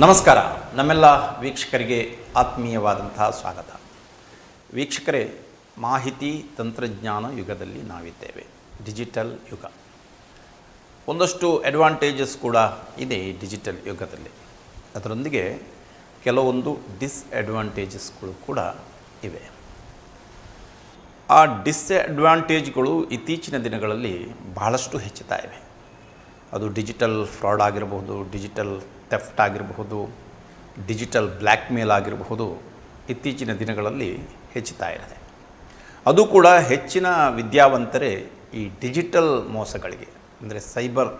ನಮಸ್ಕಾರ. ನಮ್ಮೆಲ್ಲ ವೀಕ್ಷಕರಿಗೆ ಆತ್ಮೀಯವಾದಂತಹ ಸ್ವಾಗತ. ವೀಕ್ಷಕರೇ, ಮಾಹಿತಿ ತಂತ್ರಜ್ಞಾನ ಯುಗದಲ್ಲಿ ನಾವಿದ್ದೇವೆ. ಡಿಜಿಟಲ್ ಯುಗ. ಒಂದಷ್ಟು ಅಡ್ವಾಂಟೇಜಸ್ ಕೂಡ ಇದೆ ಈ ಡಿಜಿಟಲ್ ಯುಗದಲ್ಲಿ. ಅದರೊಂದಿಗೆ ಕೆಲವೊಂದು ಡಿಸ್ಅಡ್ವಾಂಟೇಜಸ್ಗಳು ಕೂಡ ಇವೆ. ಆ ಡಿಸ್ಅಡ್ವಾಂಟೇಜ್ಗಳು ಇತ್ತೀಚಿನ ದಿನಗಳಲ್ಲಿ ಬಹಳಷ್ಟು ಹೆಚ್ಚುತ್ತಾ ಇವೆ. ಅದು ಡಿಜಿಟಲ್ ಫ್ರಾಡ್ ಆಗಿರಬಹುದು, ಡಿಜಿಟಲ್ ಥೆಫ್ಟ್ ಆಗಿರಬಹುದು, ಡಿಜಿಟಲ್ ಬ್ಲ್ಯಾಕ್ ಮೇಲ್ ಆಗಿರಬಹುದು. ಇತ್ತೀಚಿನ ದಿನಗಳಲ್ಲಿ ಹೆಚ್ಚುತ್ತಾ ಇರುತ್ತೆ. ಅದು ಕೂಡ ಹೆಚ್ಚಿನ ವಿದ್ಯಾವಂತರೇ ಈ ಡಿಜಿಟಲ್ ಮೋಸಗಳಿಗೆ ಅಂದರೆ ಸೈಬರ್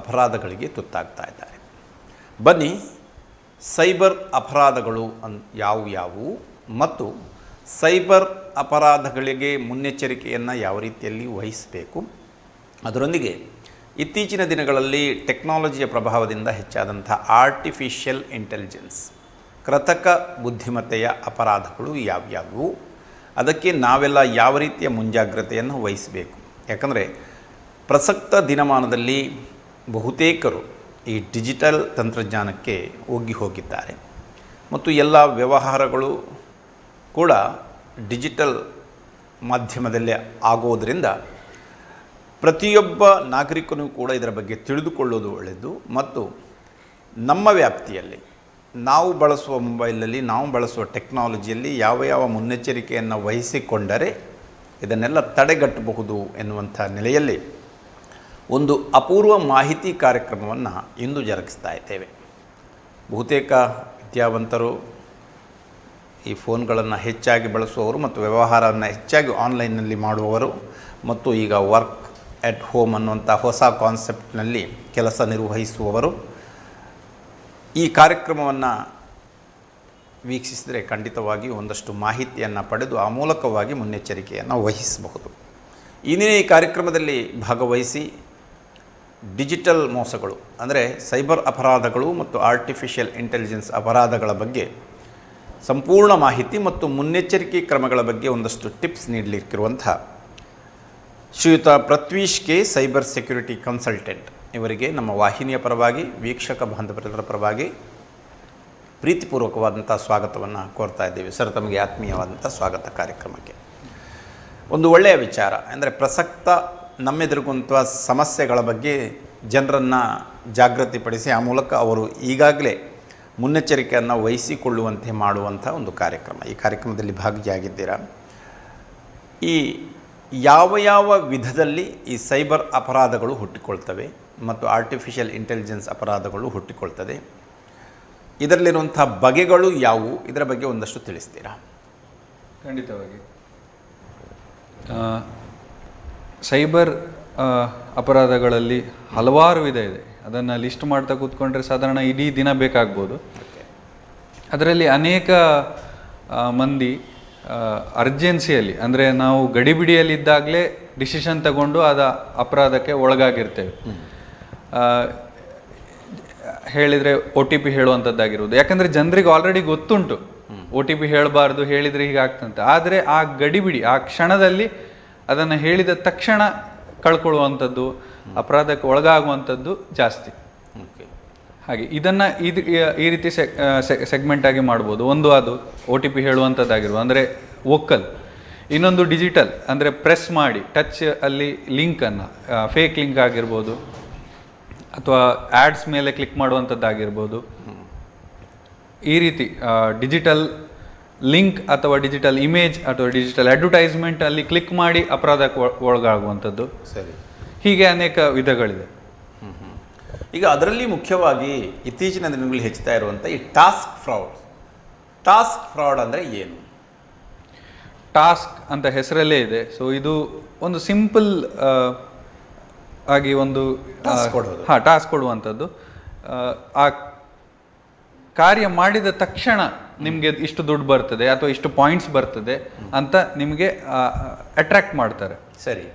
ಅಪರಾಧಗಳಿಗೆ ತುತ್ತಾಗ್ತಾ ಇದ್ದಾರೆ. ಬನ್ನಿ, ಸೈಬರ್ ಅಪರಾಧಗಳು ಯಾವುವು ಮತ್ತು ಸೈಬರ್ ಅಪರಾಧಗಳಿಗೆ ಮುನ್ನೆಚ್ಚರಿಕೆಯನ್ನು ಯಾವ ರೀತಿಯಲ್ಲಿ ವಹಿಸಬೇಕು, ಅದರೊಂದಿಗೆ ಇತ್ತೀಚಿನ ದಿನಗಳಲ್ಲಿ ಟೆಕ್ನಾಲಜಿಯ ಪ್ರಭಾವದಿಂದ ಹೆಚ್ಚಾದಂಥ ಆರ್ಟಿಫಿಷಿಯಲ್ ಇಂಟೆಲಿಜೆನ್ಸ್ ಕೃತಕ ಬುದ್ಧಿಮತ್ತೆಯ ಅಪರಾಧಗಳು ಯಾವ್ಯಾವು, ಅದಕ್ಕೆ ನಾವೆಲ್ಲ ಯಾವ ರೀತಿಯ ಮುಂಜಾಗ್ರತೆಯನ್ನು ವಹಿಸಬೇಕು. ಯಾಕಂದರೆ ಪ್ರಸಕ್ತ ದಿನಮಾನದಲ್ಲಿ ಬಹುತೇಕರು ಈ ಡಿಜಿಟಲ್ ತಂತ್ರಜ್ಞಾನಕ್ಕೆ ಹೋಗಿದ್ದಾರೆ ಮತ್ತು ಎಲ್ಲ ವ್ಯವಹಾರಗಳು ಕೂಡ ಡಿಜಿಟಲ್ ಮಾಧ್ಯಮದಲ್ಲೇ ಆಗೋದರಿಂದ ಪ್ರತಿಯೊಬ್ಬ ನಾಗರಿಕನೂ ಕೂಡ ಇದರ ಬಗ್ಗೆ ತಿಳಿದುಕೊಳ್ಳೋದು ಒಳ್ಳೆಯದು. ಮತ್ತು ನಮ್ಮ ವ್ಯಾಪ್ತಿಯಲ್ಲಿ ನಾವು ಬಳಸುವ ಮೊಬೈಲಲ್ಲಿ, ನಾವು ಬಳಸುವ ಟೆಕ್ನಾಲಜಿಯಲ್ಲಿ ಯಾವ ಮುನ್ನೆಚ್ಚರಿಕೆಯನ್ನು ವಹಿಸಿಕೊಂಡರೆ ಇದನ್ನೆಲ್ಲ ತಡೆಗಟ್ಟಬಹುದು ಎನ್ನುವಂಥ ನೆಲೆಯಲ್ಲಿ ಒಂದು ಅಪೂರ್ವ ಮಾಹಿತಿ ಕಾರ್ಯಕ್ರಮವನ್ನು ಇಂದು ಜರುಗಿಸ್ತಾ ಇದ್ದೇವೆ. ಬಹುತೇಕ ವಿದ್ಯಾವಂತರು ಈ ಫೋನ್ಗಳನ್ನು ಹೆಚ್ಚಾಗಿ ಬಳಸುವವರು ಮತ್ತು ವ್ಯವಹಾರವನ್ನು ಹೆಚ್ಚಾಗಿ ಆನ್ಲೈನ್ನಲ್ಲಿ ಮಾಡುವವರು ಮತ್ತು ಈಗ ವರ್ಕ್ ಎಟ್ ಹೋಮ್ ಅನ್ನುವಂಥ ಹೊಸ ಕಾನ್ಸೆಪ್ಟ್ನಲ್ಲಿ ಕೆಲಸ ನಿರ್ವಹಿಸುವವರು ಈ ಕಾರ್ಯಕ್ರಮವನ್ನು ವೀಕ್ಷಿಸಿದರೆ ಖಂಡಿತವಾಗಿ ಒಂದಷ್ಟು ಮಾಹಿತಿಯನ್ನು ಪಡೆದು ಆ ಮೂಲಕವಾಗಿ ಮುನ್ನೆಚ್ಚರಿಕೆಯನ್ನು ವಹಿಸಬಹುದು. ಈ ಕಾರ್ಯಕ್ರಮದಲ್ಲಿ ಭಾಗವಹಿಸಿ ಡಿಜಿಟಲ್ ಮೋಸಗಳು ಅಂದರೆ ಸೈಬರ್ ಅಪರಾಧಗಳು ಮತ್ತು ಆರ್ಟಿಫಿಷಿಯಲ್ ಇಂಟೆಲಿಜೆನ್ಸ್ ಅಪರಾಧಗಳ ಬಗ್ಗೆ ಸಂಪೂರ್ಣ ಮಾಹಿತಿ ಮತ್ತು ಮುನ್ನೆಚ್ಚರಿಕೆ ಕ್ರಮಗಳ ಬಗ್ಗೆ ಒಂದಷ್ಟು ಟಿಪ್ಸ್ ನೀಡಲಿಕ್ಕಿರುವಂಥ ಶ್ರೀಯುತ Prithvish K, cyber security consultant, ಇವರಿಗೆ ನಮ್ಮ ವಾಹಿನಿಯ ಪರವಾಗಿ, ವೀಕ್ಷಕ ಬಾಂಧವರ ಪರವಾಗಿ ಪ್ರೀತಿಪೂರ್ವಕವಾದಂಥ ಸ್ವಾಗತವನ್ನು ಕೋರ್ತಾ ಇದ್ದೇವೆ. ಸರ್, ತಮಗೆ ಆತ್ಮೀಯವಾದಂಥ ಸ್ವಾಗತ ಕಾರ್ಯಕ್ರಮಕ್ಕೆ. ಒಂದು ಒಳ್ಳೆಯ ವಿಚಾರ ಅಂದರೆ ಪ್ರಸಕ್ತ ನಮ್ಮೆದುರುಗುವಂಥ ಸಮಸ್ಯೆಗಳ ಬಗ್ಗೆ ಜನರನ್ನು ಜಾಗೃತಿಪಡಿಸಿ ಆ ಮೂಲಕ ಅವರು ಈಗಾಗಲೇ ಮುನ್ನೆಚ್ಚರಿಕೆಯನ್ನು ವಹಿಸಿಕೊಳ್ಳುವಂತೆ ಮಾಡುವಂಥ ಒಂದು ಕಾರ್ಯಕ್ರಮ. ಈ ಕಾರ್ಯಕ್ರಮದಲ್ಲಿ ಭಾಗಿಯಾಗಿದ್ದೀರಾ. ಈ ಯಾವ ವಿಧದಲ್ಲಿ ಈ ಸೈಬರ್ ಅಪರಾಧಗಳು ಹುಟ್ಟಿಕೊಳ್ತವೆ ಮತ್ತು ಆರ್ಟಿಫಿಷಿಯಲ್ ಇಂಟೆಲಿಜೆನ್ಸ್ ಅಪರಾಧಗಳು ಹುಟ್ಟಿಕೊಳ್ತದೆ, ಇದರಲ್ಲಿರುವಂಥ ಬಗೆಗಳು ಯಾವುವು, ಇದರ ಬಗ್ಗೆ ಒಂದಷ್ಟು ತಿಳಿಸ್ತೀರಾ? ಖಂಡಿತವಾಗಿ. ಸೈಬರ್ ಅಪರಾಧಗಳಲ್ಲಿ ಹಲವಾರು ವಿಧ ಇದೆ. ಅದನ್ನು ಲಿಸ್ಟ್ ಮಾಡ್ತಾ ಕೂತ್ಕೊಂಡ್ರೆ ಸಾಧಾರಣ ಇಡೀ ದಿನ ಬೇಕಾಗ್ಬೋದು. ಅದರಲ್ಲಿ ಅನೇಕ ಮಂದಿ ಅರ್ಜೆನ್ಸಿಯಲ್ಲಿ ಅಂದರೆ ನಾವು ಗಡಿಬಿಡಿಯಲ್ಲಿದ್ದಾಗಲೇ ಡಿಸಿಷನ್ ತಗೊಂಡು ಅಪರಾಧಕ್ಕೆ ಒಳಗಾಗಿರ್ತೇವೆ. ಹೇಳಿದರೆ OTP ಹೇಳುವಂಥದ್ದಾಗಿರ್ಬೋದು. ಯಾಕಂದರೆ ಜನರಿಗೆ ಆಲ್ರೆಡಿ ಗೊತ್ತುಂಟು OTP ಹೇಳಬಾರ್ದು, ಹೇಳಿದರೆ ಹೀಗಾಗ್ತಂತೆ. ಆದರೆ ಆ ಗಡಿಬಿಡಿ, ಆ ಕ್ಷಣದಲ್ಲಿ ಅದನ್ನು ಹೇಳಿದ ತಕ್ಷಣ ಕಳ್ಕೊಳ್ಳುವಂಥದ್ದು, ಅಪರಾಧಕ್ಕೆ ಒಳಗಾಗುವಂಥದ್ದು ಜಾಸ್ತಿ. ಹಾಗೆ ಇದನ್ನು ಈ ರೀತಿ ಸೆಗ್ಮೆಂಟ್ ಆಗಿ ಮಾಡ್ಬೋದು. ಒಂದು ಅದು OTP ಹೇಳುವಂಥದ್ದಾಗಿರ್ಬೋದು, ಅಂದರೆ ವೋಕಲ್. ಇನ್ನೊಂದು ಡಿಜಿಟಲ್ ಅಂದರೆ ಪ್ರೆಸ್ ಮಾಡಿ ಟಚ್ ಅಲ್ಲಿ ಲಿಂಕನ್ನು, ಫೇಕ್ ಲಿಂಕ್ ಆಗಿರ್ಬೋದು ಅಥವಾ ಆ್ಯಡ್ಸ್ ಮೇಲೆ ಕ್ಲಿಕ್ ಮಾಡುವಂಥದ್ದಾಗಿರ್ಬೋದು. ಈ ರೀತಿ ಡಿಜಿಟಲ್ ಲಿಂಕ್ ಅಥವಾ ಡಿಜಿಟಲ್ ಇಮೇಜ್ ಅಥವಾ ಡಿಜಿಟಲ್ ಅಡ್ವರ್ಟೈಸ್ಮೆಂಟ್ ಅಲ್ಲಿ ಕ್ಲಿಕ್ ಮಾಡಿ ಅಪರಾಧಕ್ಕೆ ಒಳಗಾಗುವಂಥದ್ದು. ಸರಿ, ಹೀಗೆ ಅನೇಕ ವಿಧಗಳಿದೆ. ಈಗ ಅದರಲ್ಲಿ ಮುಖ್ಯವಾಗಿ ಇತ್ತೀಚಿನ ದಿನಗಳಲ್ಲಿ ಹೆಚ್ಚುತ್ತಾ ಇರುವಂಥ ಈ ಟಾಸ್ಕ್ ಫ್ರಾಡ್ ಅಂದರೆ ಏನು? ಟಾಸ್ಕ್ ಅಂತ ಹೆಸರಲ್ಲೇ ಇದೆ. ಸೊ ಇದು ಒಂದು ಸಿಂಪಲ್ ಆಗಿ ಒಂದು ಟಾಸ್ಕ್ ಕೊಡುವಂಥದ್ದು. ಆ ಕಾರ್ಯ ಮಾಡಿದ ತಕ್ಷಣ ನಿಮಗೆ ಇಷ್ಟು ದುಡ್ಡು ಬರ್ತದೆ ಅಥವಾ ಇಷ್ಟು ಪಾಯಿಂಟ್ಸ್ ಬರ್ತದೆ ಅಂತ ನಿಮಗೆ ಅಟ್ರಾಕ್ಟ್ ಮಾಡ್ತಾರೆ. ಸರಿ.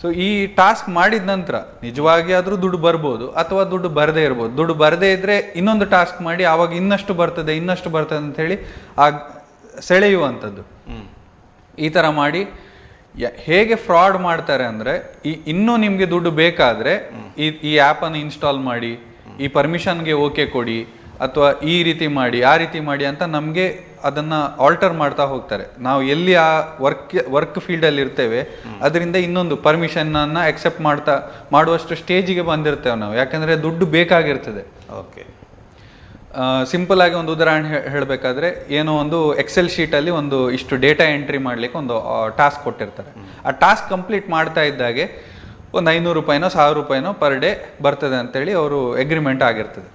ಸೊ ಈ ಟಾಸ್ಕ್ ಮಾಡಿದ ನಂತರ ನಿಜವಾಗಿ ಆದರೂ ದುಡ್ಡು ಬರ್ಬೋದು ಅಥವಾ ದುಡ್ಡು ಬರದೇ ಇರ್ಬೋದು. ದುಡ್ಡು ಬರದೇ ಇದ್ದರೆ ಇನ್ನೊಂದು ಟಾಸ್ಕ್ ಮಾಡಿ ಆವಾಗ ಇನ್ನಷ್ಟು ಬರ್ತದೆ ಅಂತ ಹೇಳಿ ಆ ಸೆಳೆಯುವಂಥದ್ದು. ಈ ಥರ ಮಾಡಿ ಹೇಗೆ ಫ್ರಾಡ್ ಮಾಡ್ತಾರೆ ಅಂದರೆ, ಇನ್ನೂ ನಿಮಗೆ ದುಡ್ಡು ಬೇಕಾದರೆ ಈ ಆ್ಯಪನ್ನು ಇನ್ಸ್ಟಾಲ್ ಮಾಡಿ, ಈ ಪರ್ಮಿಷನ್ಗೆ ಓಕೆ ಕೊಡಿ ಅಥವಾ ಈ ರೀತಿ ಮಾಡಿ ಆ ರೀತಿ ಮಾಡಿ ಅಂತ ನಮಗೆ ಅದನ್ನು ಆಲ್ಟರ್ ಮಾಡ್ತಾ ಹೋಗ್ತಾರೆ. ನಾವು ಎಲ್ಲಿ ಆ ವರ್ಕ್ ಫೀಲ್ಡಲ್ಲಿ ಇರ್ತೇವೆ ಅದರಿಂದ ಇನ್ನೊಂದು ಪರ್ಮಿಷನನ್ನು ಎಕ್ಸೆಪ್ಟ್ ಮಾಡುವಷ್ಟು ಸ್ಟೇಜಿಗೆ ಬಂದಿರ್ತೇವೆ ನಾವು, ಯಾಕಂದರೆ ದುಡ್ಡು ಬೇಕಾಗಿರ್ತದೆ. ಓಕೆ, ಸಿಂಪಲ್ ಆಗಿ ಒಂದು ಉದಾಹರಣೆ ಹೇಳಬೇಕಾದ್ರೆ, ಏನೋ ಒಂದು ಎಕ್ಸೆಲ್ ಶೀಟಲ್ಲಿ ಒಂದು ಇಷ್ಟು ಡೇಟಾ ಎಂಟ್ರಿ ಮಾಡಲಿಕ್ಕೆ ಒಂದು ಟಾಸ್ಕ್ ಕೊಟ್ಟಿರ್ತಾರೆ. ಆ ಟಾಸ್ಕ್ ಕಂಪ್ಲೀಟ್ ಮಾಡ್ತಾ ಇದ್ದಾಗೆ ಒಂದು 500 ರೂಪಾಯಿನೋ 1000 ರೂಪಾಯಿನೋ ಪರ್ ಡೇ ಬರ್ತದೆ ಅಂತೇಳಿ ಅವರು ಎಗ್ರಿಮೆಂಟ್ ಆಗಿರ್ತದೆ.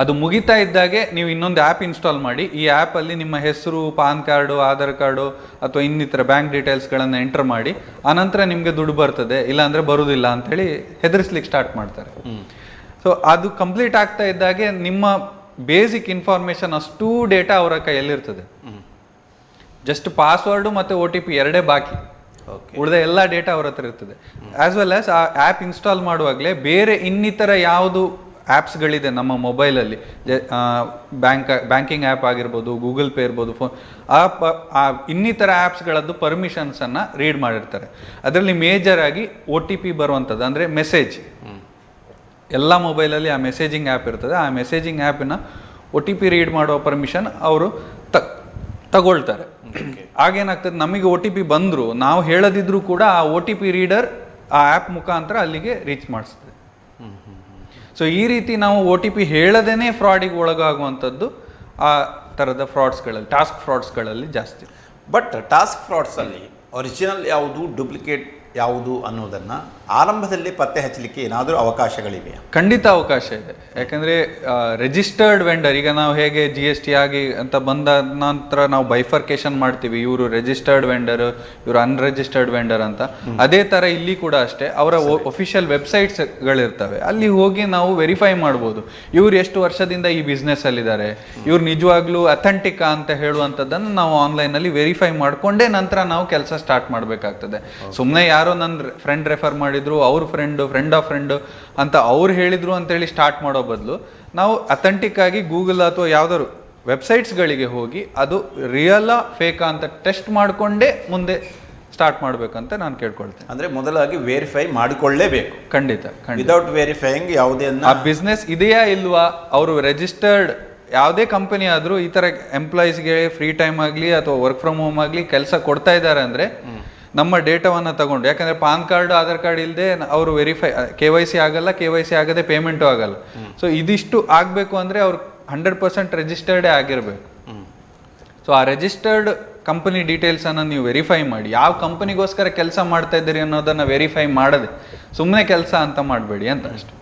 ಅದು ಮುಗಿತಾ ಇದ್ದಾಗೆ ನೀವು ಇನ್ನೊಂದು ಆ್ಯಪ್ ಇನ್ಸ್ಟಾಲ್ ಮಾಡಿ, ಈ ಆ್ಯಪಲ್ಲಿ ನಿಮ್ಮ ಹೆಸರು, ಪಾನ್ ಕಾರ್ಡು, ಆಧಾರ್ ಕಾರ್ಡು ಅಥವಾ ಇನ್ನಿತರ ಬ್ಯಾಂಕ್ ಡೀಟೇಲ್ಸ್ಗಳನ್ನು ಎಂಟರ್ ಮಾಡಿ, ಆನಂತರ ನಿಮಗೆ ದುಡ್ಡು ಬರ್ತದೆ, ಇಲ್ಲಾಂದರೆ ಬರುವುದಿಲ್ಲ ಅಂಥೇಳಿ ಹೆದರಿಸ್ಲಿಕ್ಕೆ ಸ್ಟಾರ್ಟ್ ಮಾಡ್ತಾರೆ. ಸೊ ಅದು ಕಂಪ್ಲೀಟ್ ಆಗ್ತಾ ಇದ್ದಾಗೆ ನಿಮ್ಮ ಬೇಸಿಕ್ ಇನ್ಫಾರ್ಮೇಷನ್ ಅಷ್ಟೂ ಡೇಟಾ ಅವರ ಕೈಯಲ್ಲಿರ್ತದೆ. ಜಸ್ಟ್ ಪಾಸ್ವರ್ಡು ಮತ್ತು OTP ಎರಡೇ ಬಾಕಿ, ಉಳಿದ ಎಲ್ಲ ಡೇಟಾ ಅವ್ರ ಹತ್ರ ಇರ್ತದೆ. ಆಸ್ ವೆಲ್ ಆಸ್ ಆ ಆ್ಯಪ್ ಇನ್ಸ್ಟಾಲ್ ಮಾಡುವಾಗಲೇ ಬೇರೆ ಇನ್ನಿತರ ಯಾವುದು ಆ್ಯಪ್ಸ್ಗಳಿದೆ ನಮ್ಮ ಮೊಬೈಲಲ್ಲಿ, ಬ್ಯಾಂಕಿಂಗ್ ಆ್ಯಪ್ ಆಗಿರ್ಬೋದು, ಗೂಗಲ್ ಪೇ ಇರ್ಬೋದು, ಫೋನ್, ಆ ಇನ್ನಿತರ ಆ್ಯಪ್ಸ್ಗಳದ್ದು ಪರ್ಮಿಷನ್ಸನ್ನು ರೀಡ್ ಮಾಡಿರ್ತಾರೆ. ಅದರಲ್ಲಿ ಮೇಜರ್ ಆಗಿ OTP ಬರುವಂಥದ್ದು, ಅಂದರೆ ಮೆಸೇಜ್. ಎಲ್ಲ ಮೊಬೈಲಲ್ಲಿ ಆ ಮೆಸೇಜಿಂಗ್ ಆ್ಯಪ್ ಇರ್ತದೆ. ಆ ಮೆಸೇಜಿಂಗ್ ಆ್ಯಪಿನ OTP ರೀಡ್ ಮಾಡೋ ಪರ್ಮಿಷನ್ ಅವರು ತಗೊಳ್ತಾರೆ. ಆಗೇನಾಗ್ತದೆ, ನಮಗೆ OTP ಬಂದರೂ ನಾವು ಹೇಳದಿದ್ರೂ ಕೂಡ ಆ OTP ರೀಡರ್ ಆ ಆ್ಯಪ್ ಮುಖಾಂತರ ಅಲ್ಲಿಗೆ ರೀಚ್ ಮಾಡಿಸ್ತದೆ. ಸೊ ಈ ರೀತಿ ನಾವು OTP ಹೇಳದೇನೆ ಫ್ರಾಡಿಗೆ ಒಳಗಾಗುವಂಥದ್ದು ಆ ಥರದ ಫ್ರಾಡ್ಸ್ಗಳಲ್ಲಿ, ಟಾಸ್ಕ್ ಫ್ರಾಡ್ಸ್ಗಳಲ್ಲಿ ಜಾಸ್ತಿ. ಬಟ್ ಟಾಸ್ಕ್ ಫ್ರಾಡ್ಸಲ್ಲಿ ಒರಿಜಿನಲ್ ಯಾವುದು, ಡೂಪ್ಲಿಕೇಟ್ ಯಾವುದು ಅನ್ನೋದನ್ನು ಆರಂಭದಲ್ಲಿ ಪತ್ತೆ ಹಚ್ಚಲಿಕ್ಕೆ ಏನಾದರೂ ಅವಕಾಶಗಳಿವೆಯಾ? ಖಂಡಿತ ಅವಕಾಶ ಇದೆ. ಯಾಕಂದರೆ ರಿಜಿಸ್ಟರ್ಡ್ ವೆಂಡರ್, ಈಗ ನಾವು ಹೇಗೆ GST ಆಗಿ ಅಂತ ಬಂದ ನಂತರ ನಾವು ಬೈಫರ್ಕೇಶನ್ ಮಾಡ್ತೀವಿ, ಇವರು ರಿಜಿಸ್ಟರ್ಡ್ ವೆಂಡರ್, ಇವರು ಅನ್ರಿಜಿಸ್ಟರ್ಡ್ ವೆಂಡರ್ ಅಂತ, ಅದೇ ಥರ ಇಲ್ಲಿ ಕೂಡ ಅಷ್ಟೇ ಅವರ ಒಫಿಷಿಯಲ್ ವೆಬ್ಸೈಟ್ಸ್ಗಳಿರ್ತವೆ. ಅಲ್ಲಿ ಹೋಗಿ ನಾವು ವೆರಿಫೈ ಮಾಡ್ಬೋದು ಇವ್ರು ಎಷ್ಟು ವರ್ಷದಿಂದ ಈ ಬಿಸ್ನೆಸ್ಸಲ್ಲಿದ್ದಾರೆ, ಇವ್ರು ನಿಜವಾಗ್ಲೂ ಅಥೆಂಟಿಕ್ ಅಂತ ಹೇಳುವಂಥದ್ದನ್ನು ನಾವು ಆನ್ಲೈನಲ್ಲಿ ವೆರಿಫೈ ಮಾಡಿಕೊಂಡೇ ನಂತರ ನಾವು ಕೆಲಸ ಸ್ಟಾರ್ಟ್ ಮಾಡಬೇಕಾಗ್ತದೆ. ಸುಮ್ಮನೆ ಯಾರೋ ನನ್ನ ಫ್ರೆಂಡ್ ರೆಫರ್ ಮಾಡಿದ್ರು, ಅವ್ರ ಫ್ರೆಂಡ್ ಆಫ್ ಫ್ರೆಂಡ್ ಅಂತ ಅವ್ರು ಹೇಳಿದ್ರು ಅಂತೇಳಿ ಸ್ಟಾರ್ಟ್ ಮಾಡೋ ಬದಲು ನಾವು ಅಥೆಂಟಿಕ್ ಆಗಿ ಗೂಗಲ್ ಅಥವಾ ಯಾವ್ದಾದ್ರು ವೆಬ್ಸೈಟ್ಸ್ಗಳಿಗೆ ಹೋಗಿ ಅದು ರಿಯಲ್ಲಾ ಫೇಕಾ ಅಂತ ಟೆಸ್ಟ್ ಮಾಡಿಕೊಂಡೇ ಮುಂದೆ ಸ್ಟಾರ್ಟ್ ಮಾಡಬೇಕಂತ ನಾನು ಕೇಳ್ಕೊಳ್ತೇನೆ. ಅಂದರೆ ಮೊದಲಾಗಿ ವೆರಿಫೈ ಮಾಡಿಕೊಳ್ಳೇಬೇಕು. ಖಂಡಿತ. ವಿದೌಟ್ ವೆರಿಫೈಯಿಂಗ್ ಯಾವುದೇ ಆ ಬಿಸ್ನೆಸ್ ಇದೆಯಾ ಇಲ್ವಾ, ಅವರು ರಿಜಿಸ್ಟರ್ಡ್ ಯಾವುದೇ ಕಂಪನಿ ಆದರೂ ಈ ಥರ ಎಂಪ್ಲಾಯೀಸ್ಗೆ ಫ್ರೀ ಟೈಮ್ ಆಗಲಿ ಅಥವಾ ವರ್ಕ್ ಫ್ರಮ್ ಹೋಮ್ ಆಗಲಿ ಕೆಲಸ ಕೊಡ್ತಾ ಇದ್ದಾರೆ ಅಂದರೆ ನಮ್ಮ ಡೇಟಾವನ್ನು ತಗೊಂಡು, ಯಾಕಂದರೆ ಪಾನ್ ಕಾರ್ಡ್, ಆಧಾರ್ ಕಾರ್ಡ್ ಇಲ್ಲದೆ ಅವರು ವೆರಿಫೈ KYC ಆಗಲ್ಲ, KYC ಆಗದೆ ಪೇಮೆಂಟು ಆಗಲ್ಲ. ಸೊ ಇದಿಷ್ಟು ಆಗಬೇಕು ಅಂದರೆ ಅವ್ರು 100% ರಿಜಿಸ್ಟರ್ಡೇ ಆಗಿರಬೇಕು. ಸೊ ಆ ರಿಜಿಸ್ಟರ್ಡ್ ಕಂಪನಿ ಡೀಟೇಲ್ಸನ್ನು ನೀವು ವೆರಿಫೈ ಮಾಡಿ, ಯಾವ ಕಂಪನಿಗೋಸ್ಕರ ಕೆಲಸ ಮಾಡ್ತಾ ಇದ್ದೀರಿ ಅನ್ನೋದನ್ನು ವೆರಿಫೈ ಮಾಡದೆ ಸುಮ್ಮನೆ ಕೆಲಸ ಅಂತ ಮಾಡಬೇಡಿ ಅಂತ ಅಷ್ಟೆ.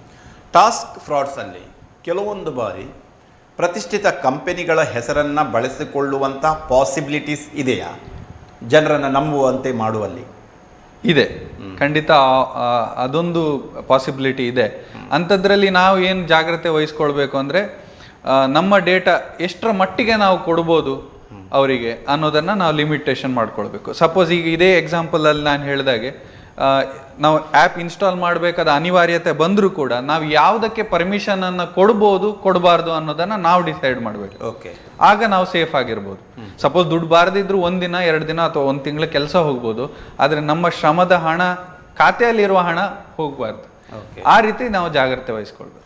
ಟಾಸ್ಕ್ ಫ್ರಾಡ್ಸಲ್ಲಿ ಕೆಲವೊಂದು ಬಾರಿ ಪ್ರತಿಷ್ಠಿತ ಕಂಪನಿಗಳ ಹೆಸರನ್ನು ಬಳಸಿಕೊಳ್ಳುವಂಥ ಪಾಸಿಬಿಲಿಟೀಸ್ ಇದೆಯಾ ಜನರನ್ನು ನಂಬುವಂತೆ ಮಾಡುವಲ್ಲಿ? ಇದೆ, ಖಂಡಿತ ಅದೊಂದು ಪಾಸಿಬಿಲಿಟಿ ಇದೆ. ಅಂಥದ್ರಲ್ಲಿ ನಾವು ಏನು ಜಾಗ್ರತೆ ವಹಿಸ್ಕೊಳ್ಬೇಕು ಅಂದರೆ, ನಮ್ಮ ಡೇಟಾ ಎಷ್ಟರ ಮಟ್ಟಿಗೆ ನಾವು ಕೊಡ್ಬೋದು ಅವರಿಗೆ ಅನ್ನೋದನ್ನು ನಾವು ಲಿಮಿಟೇಷನ್ ಮಾಡ್ಕೊಳ್ಬೇಕು. ಸಪೋಸ್ ಈಗ ಇದೇ ಎಕ್ಸಾಂಪಲಲ್ಲಿ ನಾನು ಹೇಳಿದಾಗೆ ನಾವು ಆ್ಯಪ್ ಇನ್ಸ್ಟಾಲ್ ಮಾಡಬೇಕಾದ ಅನಿವಾರ್ಯತೆ ಬಂದರೂ ಕೂಡ ನಾವು ಯಾವುದಕ್ಕೆ ಪರ್ಮಿಷನನ್ನು ಕೊಡಬಾರ್ದು ಅನ್ನೋದನ್ನು ನಾವು ಡಿಸೈಡ್ ಮಾಡಬೇಕು. ಓಕೆ, ಆಗ ನಾವು ಸೇಫ್ ಆಗಿರ್ಬೋದು. ಸಪೋಸ್ ದುಡ್ಡು ಬಾರದಿದ್ರು 1 ದಿನ 2 ದಿನ ಅಥವಾ 1 ತಿಂಗಳ ಕೆಲಸ ಹೋಗ್ಬೋದು, ಆದರೆ ನಮ್ಮ ಶ್ರಮದ ಹಣ, ಖಾತೆಯಲ್ಲಿರುವ ಹಣ ಹೋಗಬಾರ್ದು. ಆ ರೀತಿ ನಾವು ಜಾಗ್ರತೆ ವಹಿಸ್ಕೊಳ್ಬೇಕು.